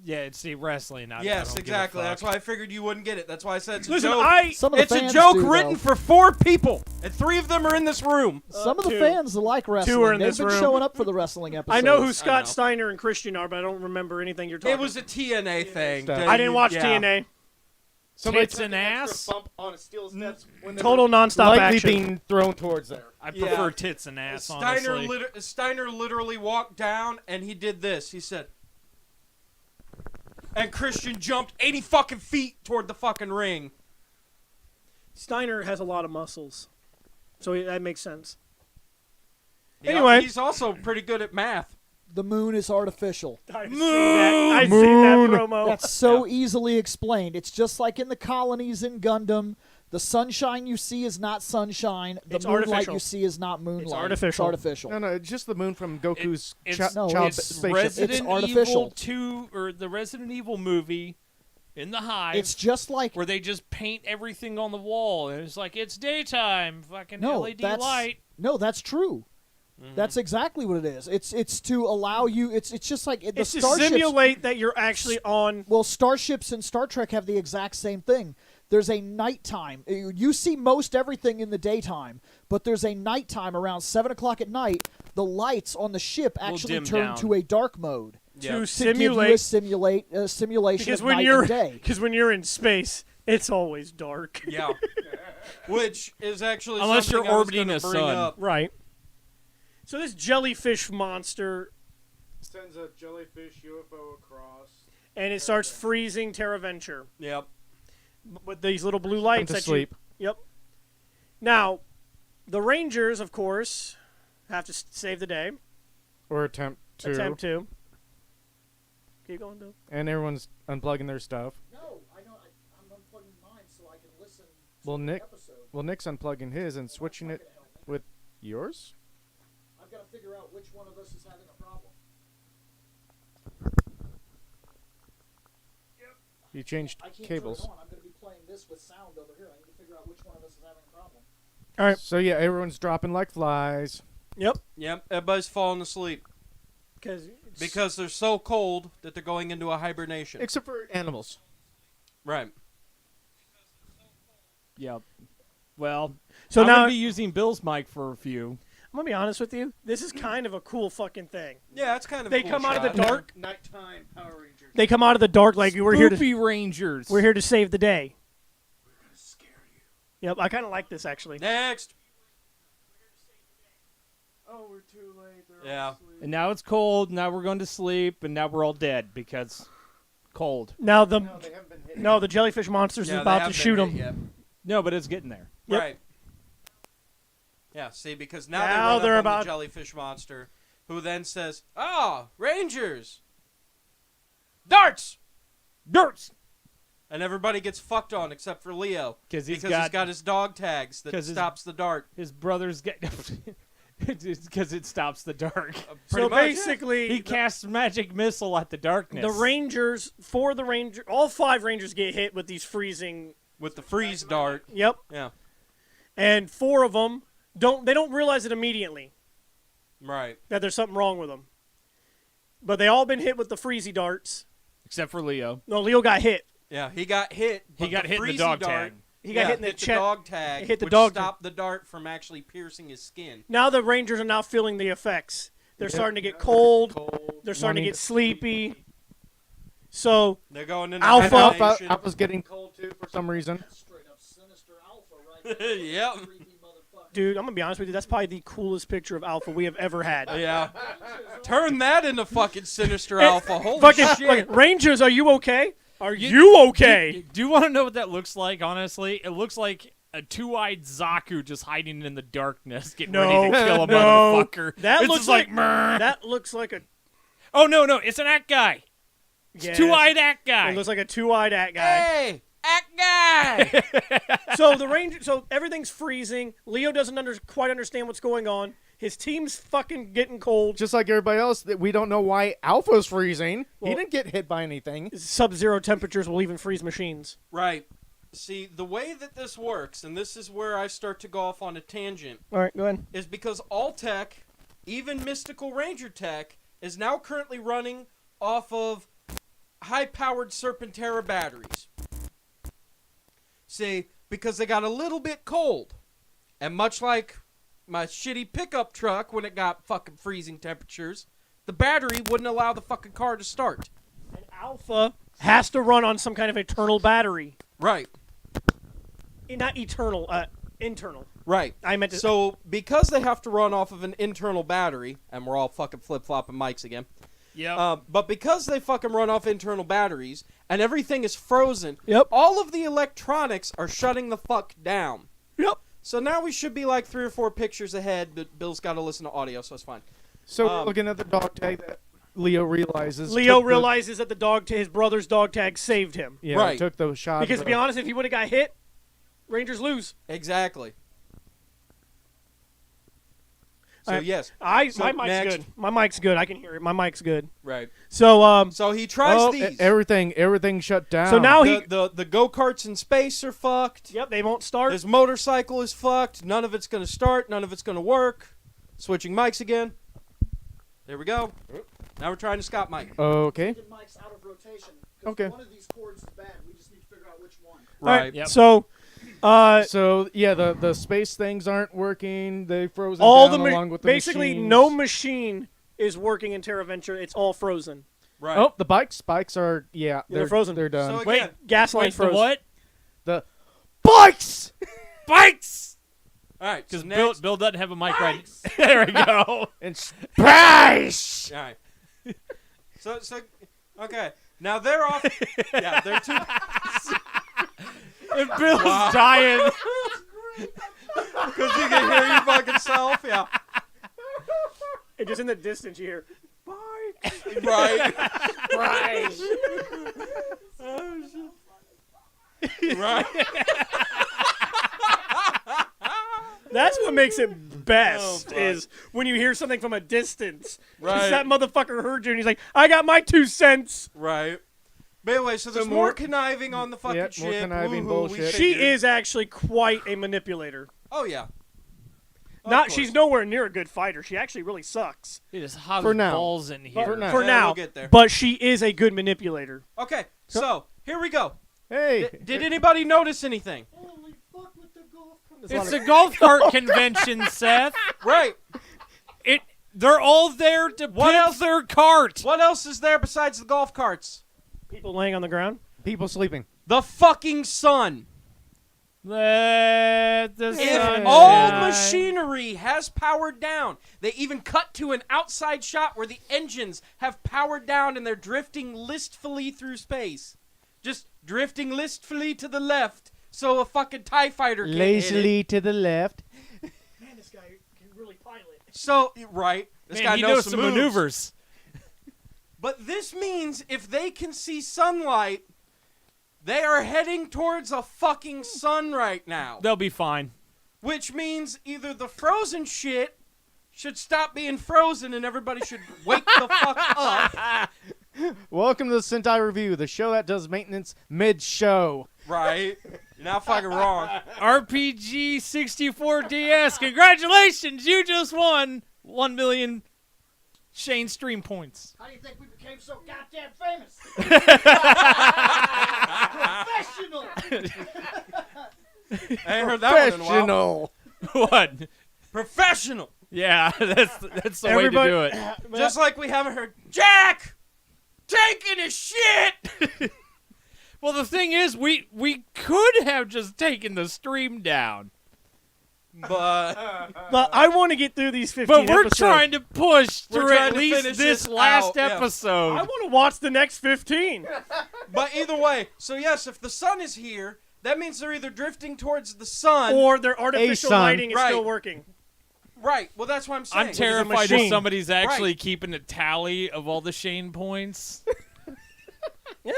Yeah, it's the wrestling. I Yes, don't exactly. Give a That's fuck. why I figured you wouldn't get it. That's why I said it's Listen, a joke. Some of the It's a fans joke do, written though. for 4 people, and 3 of them are in this room. Some of the two. fans like wrestling. are in They've this been room. showing up for the wrestling episodes. I know who know. Scott Steiner and Christian are, but I don't remember anything you're talking It was a TNA thing. Stuff. that I didn't you- watch yeah. TNA. Somebody Tits and ass. bump on a steel steps when they Total were nonstop lightly action. being thrown towards there. I Yeah. prefer tits and ass, honestly. Steiner literally walked down and he did this. He said, and Christian jumped 80 fucking feet toward the fucking ring. Steiner has a lot of muscles, so that makes sense. He- Anyway. he's also pretty good at math. The moon is artificial. I've seen that promo. That's so easily explained. It's just like in the colonies in Gundam. The sunshine you see is not sunshine. The It's moonlight artificial. you see is not moonlight. It's artificial. It's artificial. No, it's just the moon from Goku's it's- no, child it's spaceship. Resident It's Evil artificial. 2 or the Resident Evil movie in the Hive. It's just like where they just paint everything on the wall and it's like it's daytime, fucking no, LED that's light. no, that's true. That's exactly what it is. It's to allow you. It's just like the It's to starships. simulate that you're actually on. Well, starships in Star Trek have the exact same thing. There's a nighttime. You see most everything in the daytime, but there's a nighttime around 7 o'clock at night. The lights on the ship actually dim turn down. to a dark mode Yeah. To to give you a simulate, simulation because of when night you're and day. because when you're in space, it's always dark. Yeah. Which is actually Unless something you're I was orbiting gonna a bring sun. up. Right. So this jellyfish monster, Sends a jellyfish UFO across. and it starts freezing Terra Venture Yep. with these little blue lights to that sleep. you. Yep. Now, the Rangers, of course, have to save the day. Or attempt to. Attempt to. Keep going, Bill. And everyone's unplugging their stuff. No, I know. I'm unplugging mine so I can listen Well, Nick's unplugging his and switching it with yours? I've got to figure out which one of us is having a problem. You changed I can't cables. turn it on. I'm going to be playing this with sound over here. I need to figure out which one of us is having a problem. All right. So yeah, everyone's dropping like flies. Yep. Yep. Everybody's falling asleep because they're so cold that they're going into a hibernation. Except for animals. Right. Yep. Well, So I'm now gonna be using Bill's mic for a few. I'm gonna be honest with you. This is kind of a cool fucking thing. Yeah, it's kind of. They a cool come out of the shot. dark. Nighttime Power Rangers. They come out of the dark like we're here to Spoopy Rangers. we're here to save the day. Yep, I kind of like this actually. Next. Oh, we're too late. Yeah. And now it's cold. Now we're going to sleep, and now we're all dead because cold. Now the No, they haven't been hit. no, the jellyfish monster's Yeah, about they to haven't shoot been him. hit yet. No, but it's getting there. Yep. Right. Yeah, see, because now, Now they they're run up about- on the jellyfish monster, who then says, "Ah, Rangers, darts, Darts. and everybody gets fucked on except for Leo 'Cause he's because got- he's got his dog tags that 'cause his- stops the dart. His brothers get because it stops the dark. So Pretty much, basically, He casts magic missile at the darkness. the Rangers all 5 Rangers get hit with these freezing. with the freeze dart. Yep, Yeah, and 4 of them don't realize it immediately right. that there's something wrong with them. But they all been hit with the freezy darts. except for Leo. No, Leo got hit. Yeah, he got hit. He but got the hit in the freezy dog dart, tag. He got hit in the hit chest. the dog tag, Hit the which dog- stopped the dart from actually piercing his skin. Now the Rangers are now feeling the effects. They're starting to get cold. They're starting to Wanting get to- sleepy. So They're going into Alpha- hibernation. Alpha's getting cold too for some reason. Straight up sinister alpha right there. Yep. Creepy motherfucker. dude, I'm gonna be honest with you. That's probably the coolest picture of Alpha we have ever had. Yeah. Turn that into fucking Sinister Alpha. Holy Fucking shit. Rangers, are you okay? Are you okay? Do you want to know what that looks like? Honestly, it looks like a two-eyed Zaku just hiding in the darkness, getting ready to kill a motherfucker. That It's looks just like "Meh." that looks like a Oh no, it's an act guy. It's yes. two-eyed act guy. It looks like a two-eyed act guy. Hey, act guy. So everything's freezing. Leo doesn't quite understand what's going on. His team's fucking getting cold. Just like everybody else, that we don't know why Alpha's freezing. Well- he didn't get hit by anything. Sub-zero temperatures will even freeze machines. Right. See, the way that this works, and this is where I start to go off on a tangent, All right, go ahead. is because all tech, even Mystical Ranger tech, is now currently running off of high-powered Serpentera batteries. See, because they got a little bit cold. And much like my shitty pickup truck when it got fucking freezing temperatures, the battery wouldn't allow the fucking car to start. And Alpha has to run on some kind of eternal battery. Right. Not eternal, internal. Right. I meant to. So, because they have to run off of an internal battery, and we're all fucking flip-flopping mics again, Yep. but because they fucking run off internal batteries, and everything is frozen, Yep. all of the electronics are shutting the fuck down. Yep. So now we should be like 3 or 4 pictures ahead, but Bill's got to listen to audio, so it's fine. So we're looking at the dog tag that Leo realizes. Leo took the- realizes that his brother's dog tag saved him. Yeah, Right. took the shot. Because to be honest, if he would have got hit, Rangers lose. Exactly. So, Alright. yes. My So mic's next. good. My mic's good. I can hear it. My mic's good. Right. So So he tries Oh, these. everything shut down. So now he. the go-karts in space are fucked. Yep, they won't start. His motorcycle is fucked. None of it's going to start. None of it's going to work. Switching mics again. There we go. Now we're trying to Scott mic. Okay. Mic's out of rotation. Okay. One of these cords is bad. We just need to figure out which one. Right. Yep. So, So yeah, the space things aren't working. They frozen all down the along with the basically machines. no machine is working in Terra Venture. It's all frozen. Right. Oh, the bikes are they're frozen. They're done. So Wait, again, Gas line wait, the frozen. what? The bikes. Bikes! all right. Because So Bill next. Bill doesn't have a mic right. There we go. And space. All right. So okay. Now they're off. Yeah, they're too. And Bill's Wow. dying. Because you can hear your fucking self. Yeah. And just in the distance, you hear. Right. Right. Right. That's what makes it best fuck. is when you hear something from a distance. 'Cause Right. that motherfucker heard you and he's like, I got my 2 cents. Right. But anyway, so there's more conniving on the fucking Yep, ship. more conniving Woohoo, we bullshit. She figured. is actually quite a manipulator. Oh yeah. Of Not course. she's nowhere near a good fighter. She actually really sucks. It is hot For as now. balls in here. For now. For Yeah, now. we'll get there. But she is a good manipulator. Okay. So here we go. Hey. Did anybody notice anything? Holy fuck with the golf cart. It's a golf cart convention, Seth. Right. They're all there to What pimp else? their cart. What else is there besides the golf carts? People laying on the ground. People sleeping. The fucking sun. Let the If sun all shine. machinery has powered down, they even cut to an outside shot where the engines have powered down and they're drifting listfully through space. Just drifting listfully to the left so a fucking TIE fighter can hit it. Lazily to the left. Man, this guy can really pilot. So, right. This Man, guy he knows some moves. maneuvers. But this means if they can see sunlight, they are heading towards a fucking sun right now. They'll be fine. Which means either the frozen shit should stop being frozen and everybody should wake the fuck up. Welcome to the Sentai Review, the show that does maintenance mid-show. Right? You're not fucking wrong. RPG 64 DS. Congratulations, you just won 1 million Shane stream points. How do you think we became so goddamn famous? Professional. I ain't heard that one in a while. Professional. What? Professional. Yeah, that's the Everybody- way to do it. Just like we haven't heard Jack taking his shit. Well, the thing is, we could have just taken the stream down, But But I want to get through these 15 but we're episodes. trying to push We're through trying at to least finish this this last out, yeah. I episode. want to watch the next 15. But either way, so yes, if the sun is here, that means they're either drifting towards the sun. Or their artificial sun. lighting is still Right. working. Right. Well, that's what I'm saying. I'm terrified if machine. somebody's actually Right. keeping a tally of all the Shane points. Yeah.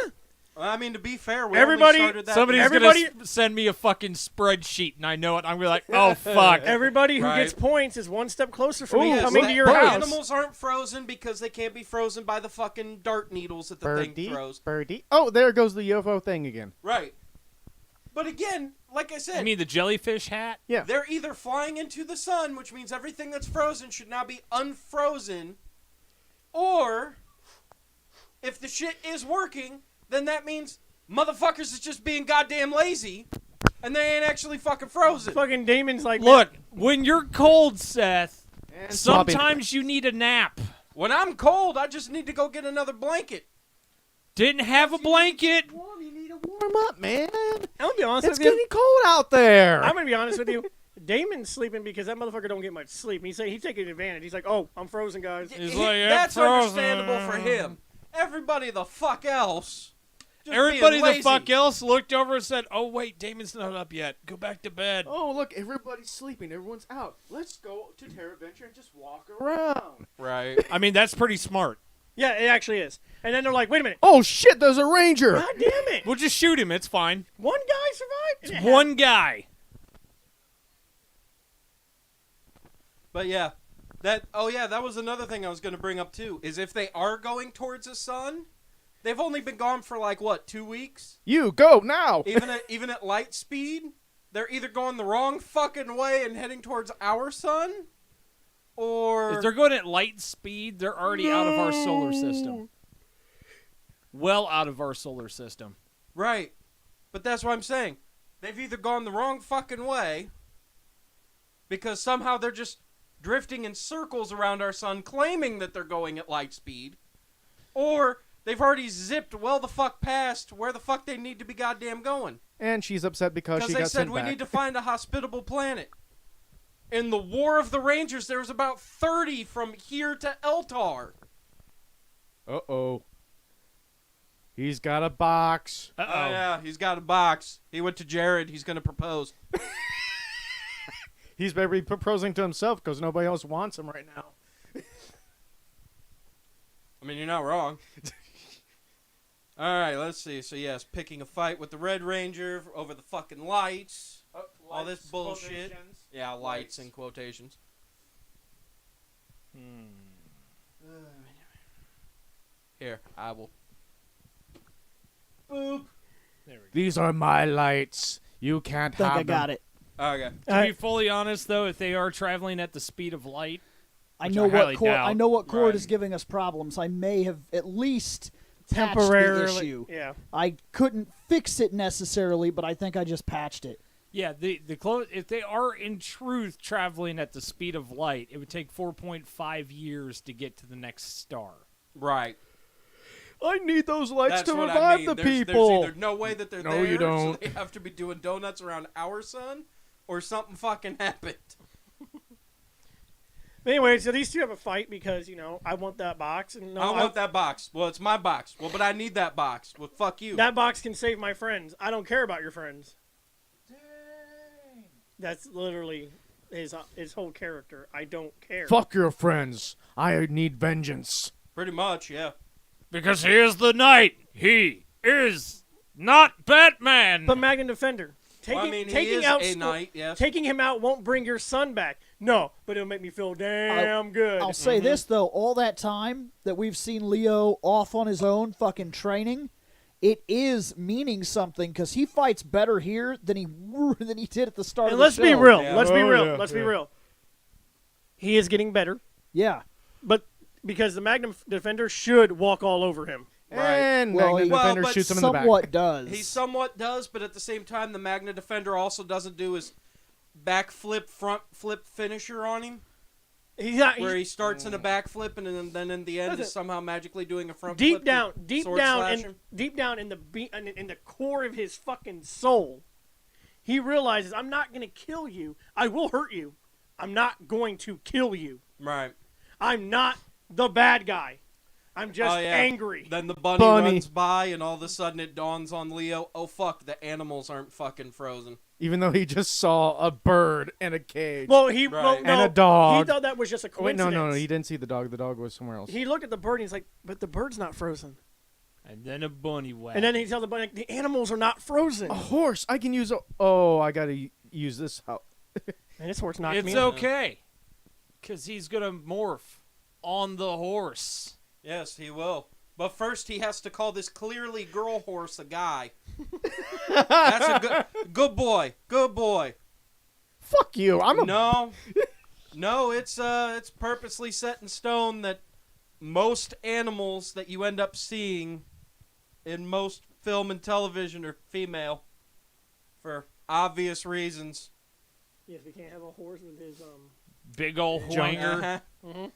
I mean, to be fair, we Everybody- only started that. Somebody's Everybody- gonna send me a fucking spreadsheet, and I know it. I'm gonna be like, oh fuck. Everybody who Right. gets points is one step closer from me Ooh, coming to your birds. house. Animals aren't frozen because they can't be frozen by the fucking dart needles that the Birdie, thing throws. birdie. Oh, there goes the UFO thing again. Right. But again, like I said, You mean the jellyfish hat? Yeah. they're either flying into the sun, which means everything that's frozen should now be unfrozen, or if the shit is working, then that means motherfuckers is just being goddamn lazy, and they ain't actually fucking frozen. Fucking Damon's like, Look, when you're cold, Seth, And sloppy. sometimes you need a nap. When I'm cold, I just need to go get another blanket. Didn't have a blanket. Warm, you need to warm up, man. I'm gonna be honest It's with you. getting cold out there. I'm gonna be honest with you. Damon's sleeping because that motherfucker don't get much sleep. He's taking advantage. He's like, oh, I'm frozen, guys. He's like, "Yeah, That's frozen." understandable for him. Everybody the fuck else. just Everybody being the lazy. fuck else looked over and said, oh wait, Damon's not up yet. Go back to bed. Oh, look, everybody's sleeping. Everyone's out. Let's go to Terra Adventure and just walk around. Right. I mean, that's pretty smart. Yeah, it actually is. And then they're like, wait a minute. Oh, shit, there's a ranger. God damn it. We'll just shoot him. It's fine. One guy survived? It's one guy. But yeah, that was another thing I was going to bring up too. Is if they are going towards the sun, they've only been gone for like what, 2 weeks? You, go now. Even at light speed, they're either going the wrong fucking way and heading towards our sun, or If they're going at light speed, they're already out of our solar system. Well out of our solar system. right. But that's what I'm saying. They've either gone the wrong fucking way because somehow they're just drifting in circles around our sun, claiming that they're going at light speed, or they've already zipped well the fuck past where the fuck they need to be goddamn going. And she's upset because she Because they got said sent we back. need to find a hospitable planet. In the War of the Rangers, there was about 30 from here to Eltar. Uh-oh. He's got a box. Oh yeah, he's got a box. He went to Jared. He's gonna propose. He's maybe proposing to himself because nobody else wants him right now. I mean, you're not wrong. All right, let's see. So yes, picking a fight with the Red Ranger over the fucking lights. All this bullshit. Yeah, lights in quotations. Here, I will. Boop. These are my lights. You can't think have I got them. it. Okay. To be fully honest, though, if they are traveling at the speed of light, I Which know I what highly Cord. doubt. I know what Cord Right. is giving us problems. I may have at least patched the Temporarily. issue. Yeah. I couldn't fix it necessarily, but I think I just patched it. yeah, if they are in truth traveling at the speed of light, it would take 4.5 years to get to the next star. Right. I need those lights That's to what revive I mean. the There's people. either no way that they're No, there, you don't. so they have to be doing donuts around our sun, or something fucking happened. But anyway, so these two have a fight because, I want that box. And no, I want that box. Well, it's my box. Well, but I need that box. Well, fuck you. That box can save my friends. I don't care about your friends. That's literally his whole character. I don't care. Fuck your friends. I need vengeance. Pretty much, yeah. Because he is the knight. He is not Batman. But Magna Defender. Well, I mean, he taking is out a knight, yes. Taking him out won't bring your son back. No, but it'll make me feel damn good. I'll say this though: all that time that we've seen Leo off on his own, fucking training, it is meaning something because he fights better here than he did at the start And of the let's show. be real. Yeah. Let's be Oh, real. yeah, Let's be yeah. real. He is getting better, Yeah. but because the Magnum Defender should walk all over him. Right. And Well, Magna he- Defender but shoots him in the back. Somewhat does. He somewhat does, but at the same time, the Magna Defender also doesn't do his backflip, front flip finisher on him, He's not. where he starts in a backflip and then in the end is Listen, somehow magically doing a front deep flip. down, to deep sword down, slash in, him. deep down in the core of his fucking soul, he realizes, I'm not going to kill you. I will hurt you. I'm not going to kill you. Right. I'm not the bad guy. I'm just Oh, yeah. angry. Then the bunny runs by, and all of a sudden it dawns on Leo, oh, fuck, the animals aren't fucking frozen. Even though he just saw a bird in a cage. Well, Right. no, And a dog. He thought that was just a Oh, wait, coincidence. no, he didn't see the dog. The dog was somewhere else. He looked at the bird and he's like, but the bird's not frozen. And then a bunny whack. And then he tells the bunny, the animals are not frozen. A horse. I can use a... Oh, I gotta use this. And this horse knocked me It's out. okay. Because he's going to morph on the horse. Yes, he will. But first, he has to call this clearly girl horse a guy. That's a good boy. Good boy. Fuck you. I'm a... No, it's purposely set in stone that most animals that you end up seeing in most film and television are female, for obvious reasons. Yes, we can't have a horse with his Big ol' whanger. Mhm.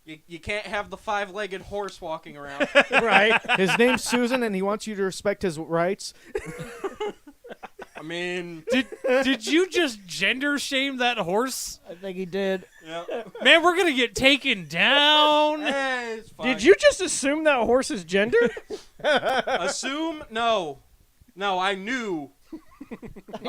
You can't have the 5-legged horse walking around. right. His name's Susan, and he wants you to respect his rights. I mean, Did you just gender shame that horse? I think he did. yeah. Man, we're going to get taken down. Hey, it's fine. Did you just assume that horse's gender? assume? No, I knew.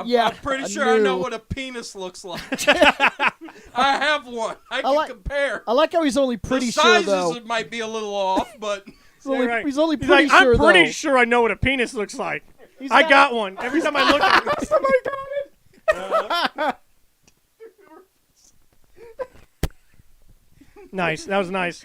Yeah, I'm pretty I sure I know knew. what a penis looks like. I have one. I can like- compare. I like how he's only pretty the sure sizes though. might be a little off, but He's only, right. he's only He's pretty like, sure I'm pretty though. sure I know what a penis looks like. He's I got one. Every time I look at it. Somebody got it. Nice. That was nice.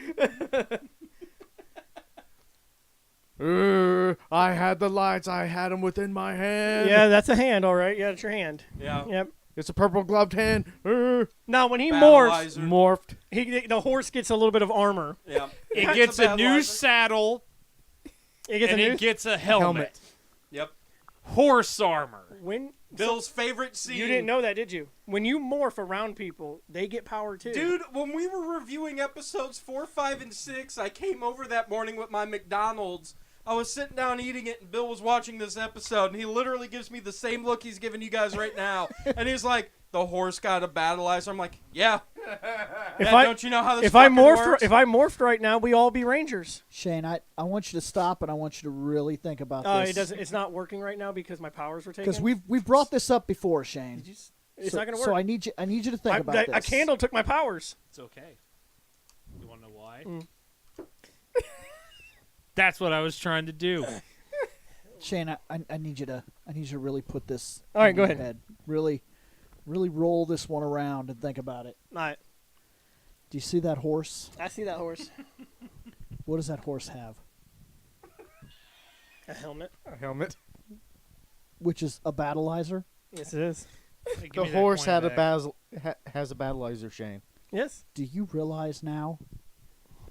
I had the lights. I had them within my hand. Yeah, that's a hand, all right. Yeah, that's your hand. yeah. Yep. It's a purple gloved hand. Now, when he morphs, Battleizer. Morphed. the horse gets a little bit of armor. Yeah. It That's gets a new Battleizer. saddle, It gets and a new it gets a helmet. Yep. Horse armor. when. Bill's favorite scene. You didn't know that, did you? When you morph around people, they get power too. Dude, when we were reviewing episodes 4, 5, and 6, I came over that morning with my McDonald's. I was sitting down eating it, and Bill was watching this episode, and he literally gives me the same look he's giving you guys right now. And he's like, the horse got a battleizer. I'm like, yeah. Don't you know how this if I fucking works? morphed right now, we all be rangers. Shane, I want you to stop and I want you to really think about Oh, this. it doesn't. It's not working right now because my powers were taken. Because we've brought this up before, Shane. It's so, not gonna work. So I need you to think about this. A candle took my powers. It's okay. You want to know why? Mm. That's what I was trying to do. Shane, I need you to really put this. All right, in go your ahead. head. Really roll this one around and think about it. All right. Do you see that horse? I see that horse. What does that horse have? A helmet. A helmet. Which is a battleizer? Yes, it is. Hey, give The me that horse coin had a back. has a battleizer, Shane. Yes. Do you realize now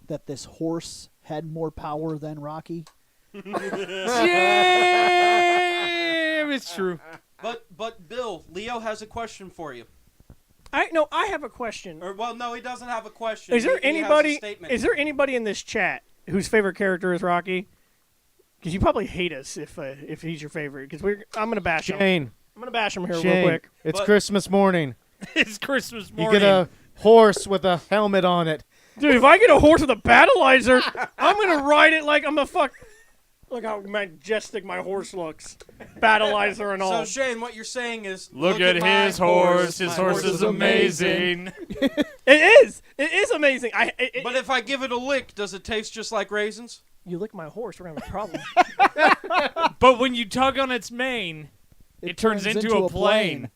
that this horse had more power than Rocky? Yeah, it's true. But Bill, Leo has a question for you. I have a question. Or well, no, he doesn't have a question. Is there He has a anybody? statement. Is there anybody in this chat whose favorite character is Rocky? Because you probably hate us if he's your favorite. Because I'm gonna bash him. Shane. I'm gonna bash him here Shane. real quick. It's But- Christmas morning. It's Christmas You morning. get a horse with a helmet on it. Dude, if I get a horse with a battleizer, I'm gonna ride it like I'm a fuck. Look how majestic my horse looks. Battleizer and all. So Shane, what you're saying is Look at my his horse. His My horse is amazing. It is. It is amazing. But if I give it a lick, does it taste just like raisins? You lick my horse, we're gonna have a problem. But when you tug on its mane, it turns into a plane.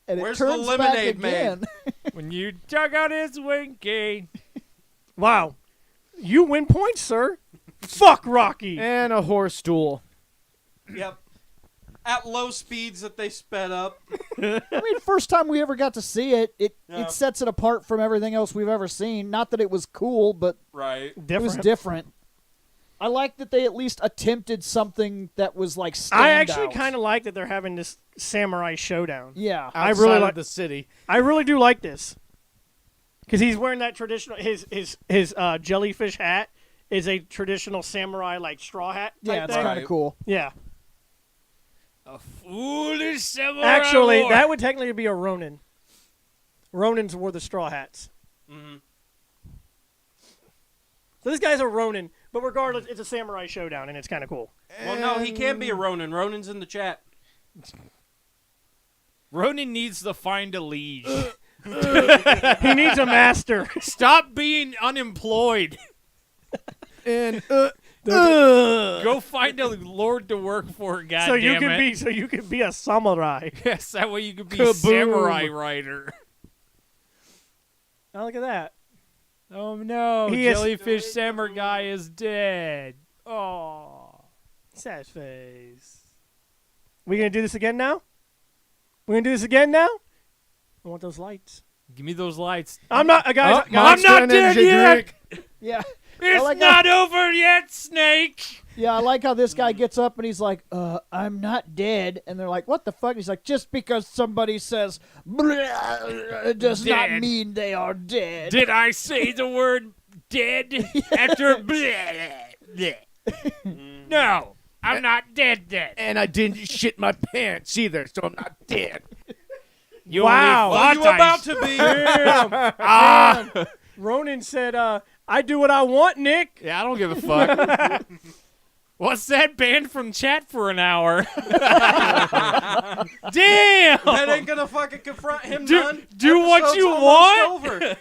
And Where's it the turns lemonade back again. When you tug on its winky. Wow. You win points, sir. Fuck Rocky. And a horse stool. Yep. At low speeds that they sped up. I mean, first time we ever got to see it, Yeah. it sets it apart from everything else we've ever seen. Not that it was cool, but Right. it was different. I like that they at least attempted something that was like standout. I actually kind of like that they're having this samurai showdown. Yeah. I Outside really of like the city. I really do like this. Because he's wearing that traditional his jellyfish hat is a traditional samurai like straw hat type Yeah, it's thing. kind of Right. cool. Yeah. A foolish samurai. Actually, horse. that would technically be a Ronin. Ronins wore the straw hats. Mm-hmm. So this guy's a Ronin, but regardless, it's a samurai showdown, and it's kind of cool. Well, no, he can't be a Ronin. Ronin's in the chat. Ronin needs to find a liege. He needs a master. Stop being unemployed. And Go find a lord to work for. God so you damn can it. be, so you can be a samurai. Yes, that way you could be Kaboom. samurai rider. Oh, look at that. Oh no, He is- Jellyfish Samurai is dead. Oh. Sad face. We gonna do this again now? We gonna do this again now? I want those lights. Give me those lights. I'm not, guys. Oh, guys I'm not Monster dead Energy yet. drink. Yeah. It's like not over yet, Snake. Yeah, I like how this guy gets up and he's like, I'm not dead. And they're like, what the fuck? And he's like, just because somebody says, "Bleh," does not Dead. mean they are dead. Did I say the word dead after bleh, bleh? No, I'm not dead. And I didn't shit my pants either, so I'm not dead. You Wow. only Well, thought you I about to be. Ah. Ronan said, I do what I want, Nick. Yeah, I don't give a fuck. What's that banned from chat for an hour? Damn! That ain't gonna fucking confront him, Do- none. do what Episode's you almost want. Over.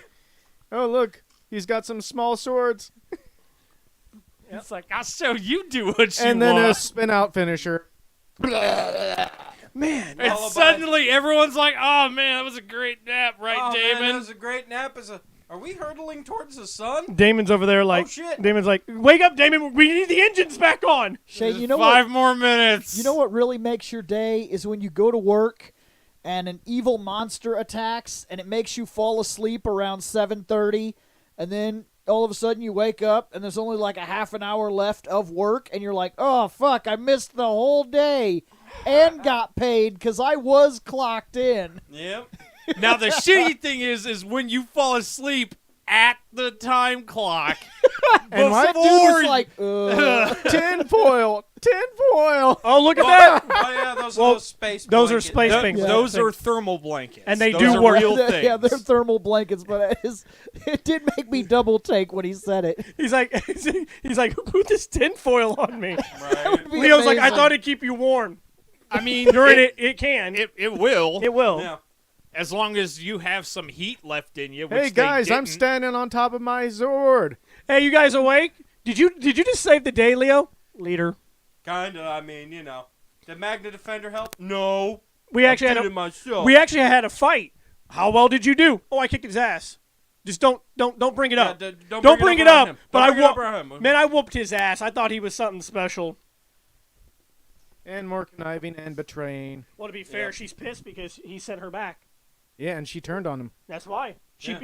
Oh, look. He's got some small swords. It's like, I'll show you do what you And then a want. spin out finisher. Man. And Lullaby. suddenly everyone's like, oh man, that was a great nap, right, Oh, Damon? man, that was a great nap. Are we hurtling towards the sun? Damon's over there like, Oh, shit. Damon's like, wake up, Damon. We need the engines back on. Shane, you Just know 5 what? more minutes. You know what really makes your day is when you go to work and an evil monster attacks and it makes you fall asleep around 7:30 and then all of a sudden you wake up and there's only like a half an hour left of work and you're like, "Oh fuck, I missed the whole day and got paid cuz I was clocked in." Yep. Now the shitty thing is when you fall asleep at the time clock. And my dude Before was like, tinfoil, tinfoil. Oh, look at that. Oh, yeah, those Well, are those space those are blankets. space Th- things. Those Yeah. are thermal blankets. And they Those do are work. real things. Yeah, they're thermal blankets, but it did make me double take when he said it. He's like, who put this tinfoil on me? Right. Be Leo's like, I amazing. thought it'd keep you warm. I mean, During it can. it will. It will. Yeah. As long as you have some heat left in you. Which Hey they guys, I'm didn't. standing on top of my Zord. Hey, you guys awake? Did you just save the day, Leo? Leader. Kinda, I mean, you know. Did Magna Defender help? No. We actually I did had it myself. a fight. How well did you do? Oh, I kicked his ass. Just don't bring it up. Don't bring it around up. him. But Don't I bring it up whoop- around him. Man, I whooped his ass. I thought he was something special. And more conniving and betraying. Well, to be fair, Yep. she's pissed because he sent her back. Yeah, and she turned on him. That's why. Yeah.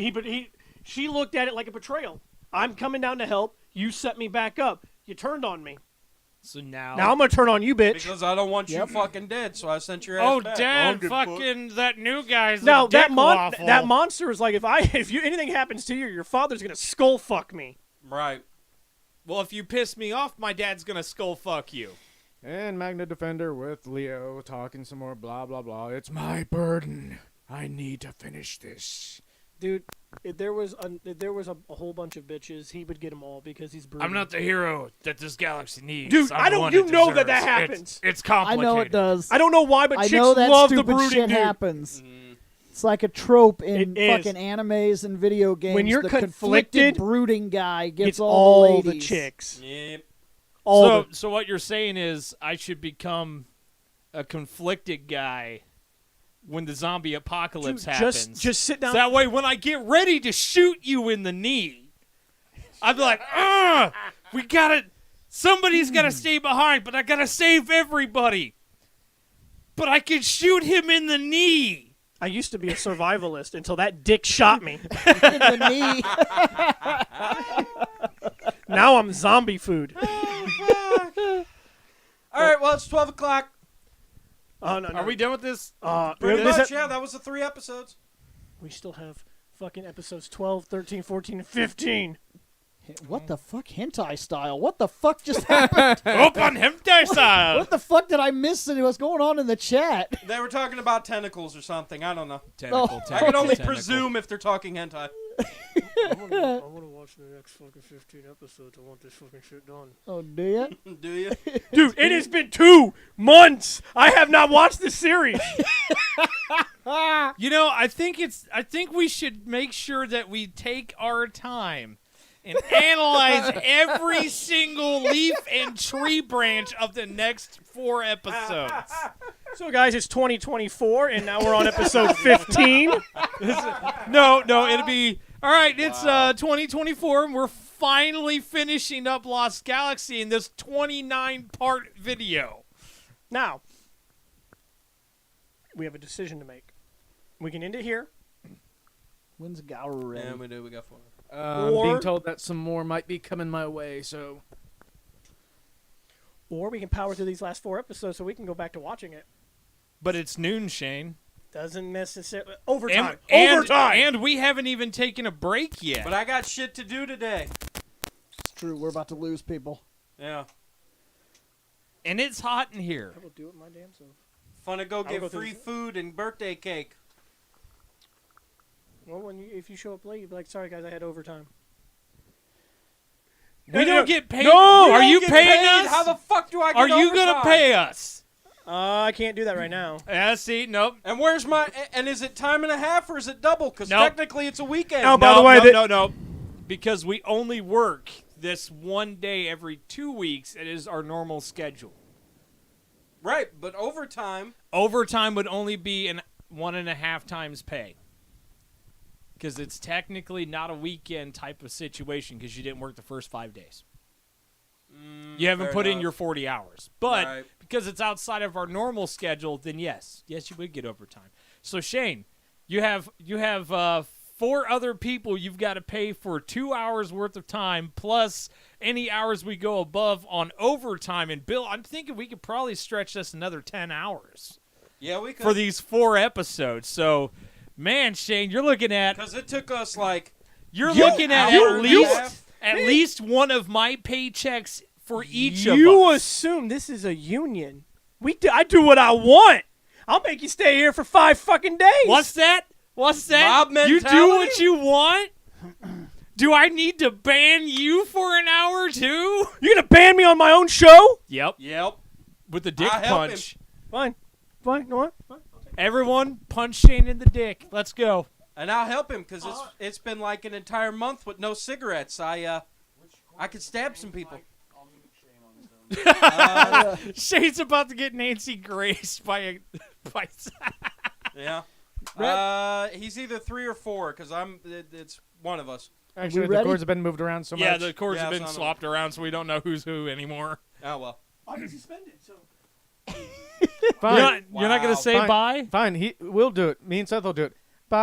She looked at it like a betrayal. I'm coming down to help. You set me back up. You turned on me. So now. Now I'm gonna turn on you, bitch. Because I don't want you Yep. fucking dead, so I sent your ass Oh, back. Dad, Good fucking that new guy's Now a dick waffle. that monster is like, if you anything happens to you, your father's gonna skull fuck me. Right. Well, if you piss me off, my dad's gonna skull fuck you. And Magna Defender with Leo talking some more blah blah blah. It's my burden. I need to finish this. Dude, if there was a whole bunch of bitches, he would get them all because he's brutal. I'm not the hero that this galaxy needs. Dude, I'm I the don't- one you it know that deserves. happens. It's I complicated. know it does. I don't know why, but I chicks know that love the stupid brooding shit dude. happens. It's like a trope in It is. fucking animes and video games. When you're the conflicted, brooding guy gets It's all the all ladies. the chicks. Yep. All the So what you're saying is I should become a conflicted guy when the zombie apocalypse Dude, happens. just sit down. So that way, when I get ready to shoot you in the knee, I'd be like, "Ugh, we gotta. Somebody's gotta stay behind, but I gotta save everybody. But I can shoot him in the knee." I used to be a survivalist until that dick shot me. In the knee. Now I'm zombie food. All right, well, it's 12 o'clock. Oh no, Are we done with this? Pretty this much, ep- yeah. That was the 3 episodes. We still have fucking episodes 12, 13, 14, and 15. What the fuck, hentai style? What the fuck just happened? Open hentai style. What the fuck did I miss? What's going on in the chat? They were talking about tentacles or something. I don't know. Tentacle, Oh. I can only presume if they're talking hentai. I'm gonna watch the next fucking 15 episodes. I want this fucking shit done. Oh, do you? Do you? Dude, it has been 2 months. I have not watched the series. You know, I think we should make sure that we take our time and analyze every single leaf and tree branch of the next 4 episodes. So, guys, it's 2024, and now we're on episode 15. No, it'll be all right. It's 2024, and we're finally finishing up Lost Galaxy in this 29-part video. Now, we have a decision to make. We can end it here. When's Gauru ready? Yeah, we do. We got 4. I'm Or- being told that some more might be coming my way, so Or we can power through these last 4 episodes so we can go back to watching it. But it's noon, Shane. Doesn't necessarily... Overtime. And, Overtime! And we haven't even taken a break yet. But I got shit to do today. It's true. We're about to lose people. Yeah. And it's hot in here. I will do it my damn self. Fun to go I'll get go through free this. food and birthday cake. Well, if you show up late, you'd be like, sorry, guys, I had overtime. We don't get paid. No! Are you Get paying paid? us? How the fuck do I get Are you gonna overtime? pay us? I can't do that right now. Yeah, see, nope. And where's my... And is it time and a half or is it double? Because Nope. technically it's a weekend. No, by the way, no. Because we only work this one day every 2 weeks. It is our normal schedule. Right, but overtime... Overtime would only be 1.5 times pay. Because it's technically not a weekend type of situation because you didn't work the first 5 days. You haven't fair put in enough. your 40 hours. But Right. because it's outside of our normal schedule, then yes, you would get overtime. So Shane, you have 4 other people you've got to pay for 2 hours worth of time plus any hours we go above on overtime. And Bill, I'm thinking we could probably stretch this another 10 hours Yeah, we could. for these 4 episodes. So, man, Shane, you're looking at Because it took us like... looking at at you- least one of my paychecks for each of You us. assume this is a union. I do what I want. I'll make you stay here for 5 fucking days. What's that? What's that? Mob You do mentality? what you want? Do I need to ban you for an hour too? You're going to ban me on my own show? Yep. Yep. With the dick I'll help punch. Fine. You know what? Fine. Everyone punch Shane in the dick. Let's go. And I'll help him because it's been like an entire month with no cigarettes. I could stab some people. Shane's about to get Nancy Grace by Yeah. He's either 3 or 4 because it's one of us. actually the ready? chords have been moved around so Yeah, much. the chords have Yeah, been it's not slopped around, so we don't know who's who anymore. Oh, well. I've been suspended, so. Fine. You're not gonna say Fine. bye? Fine. We'll do it. Me and Seth will do it. Bye.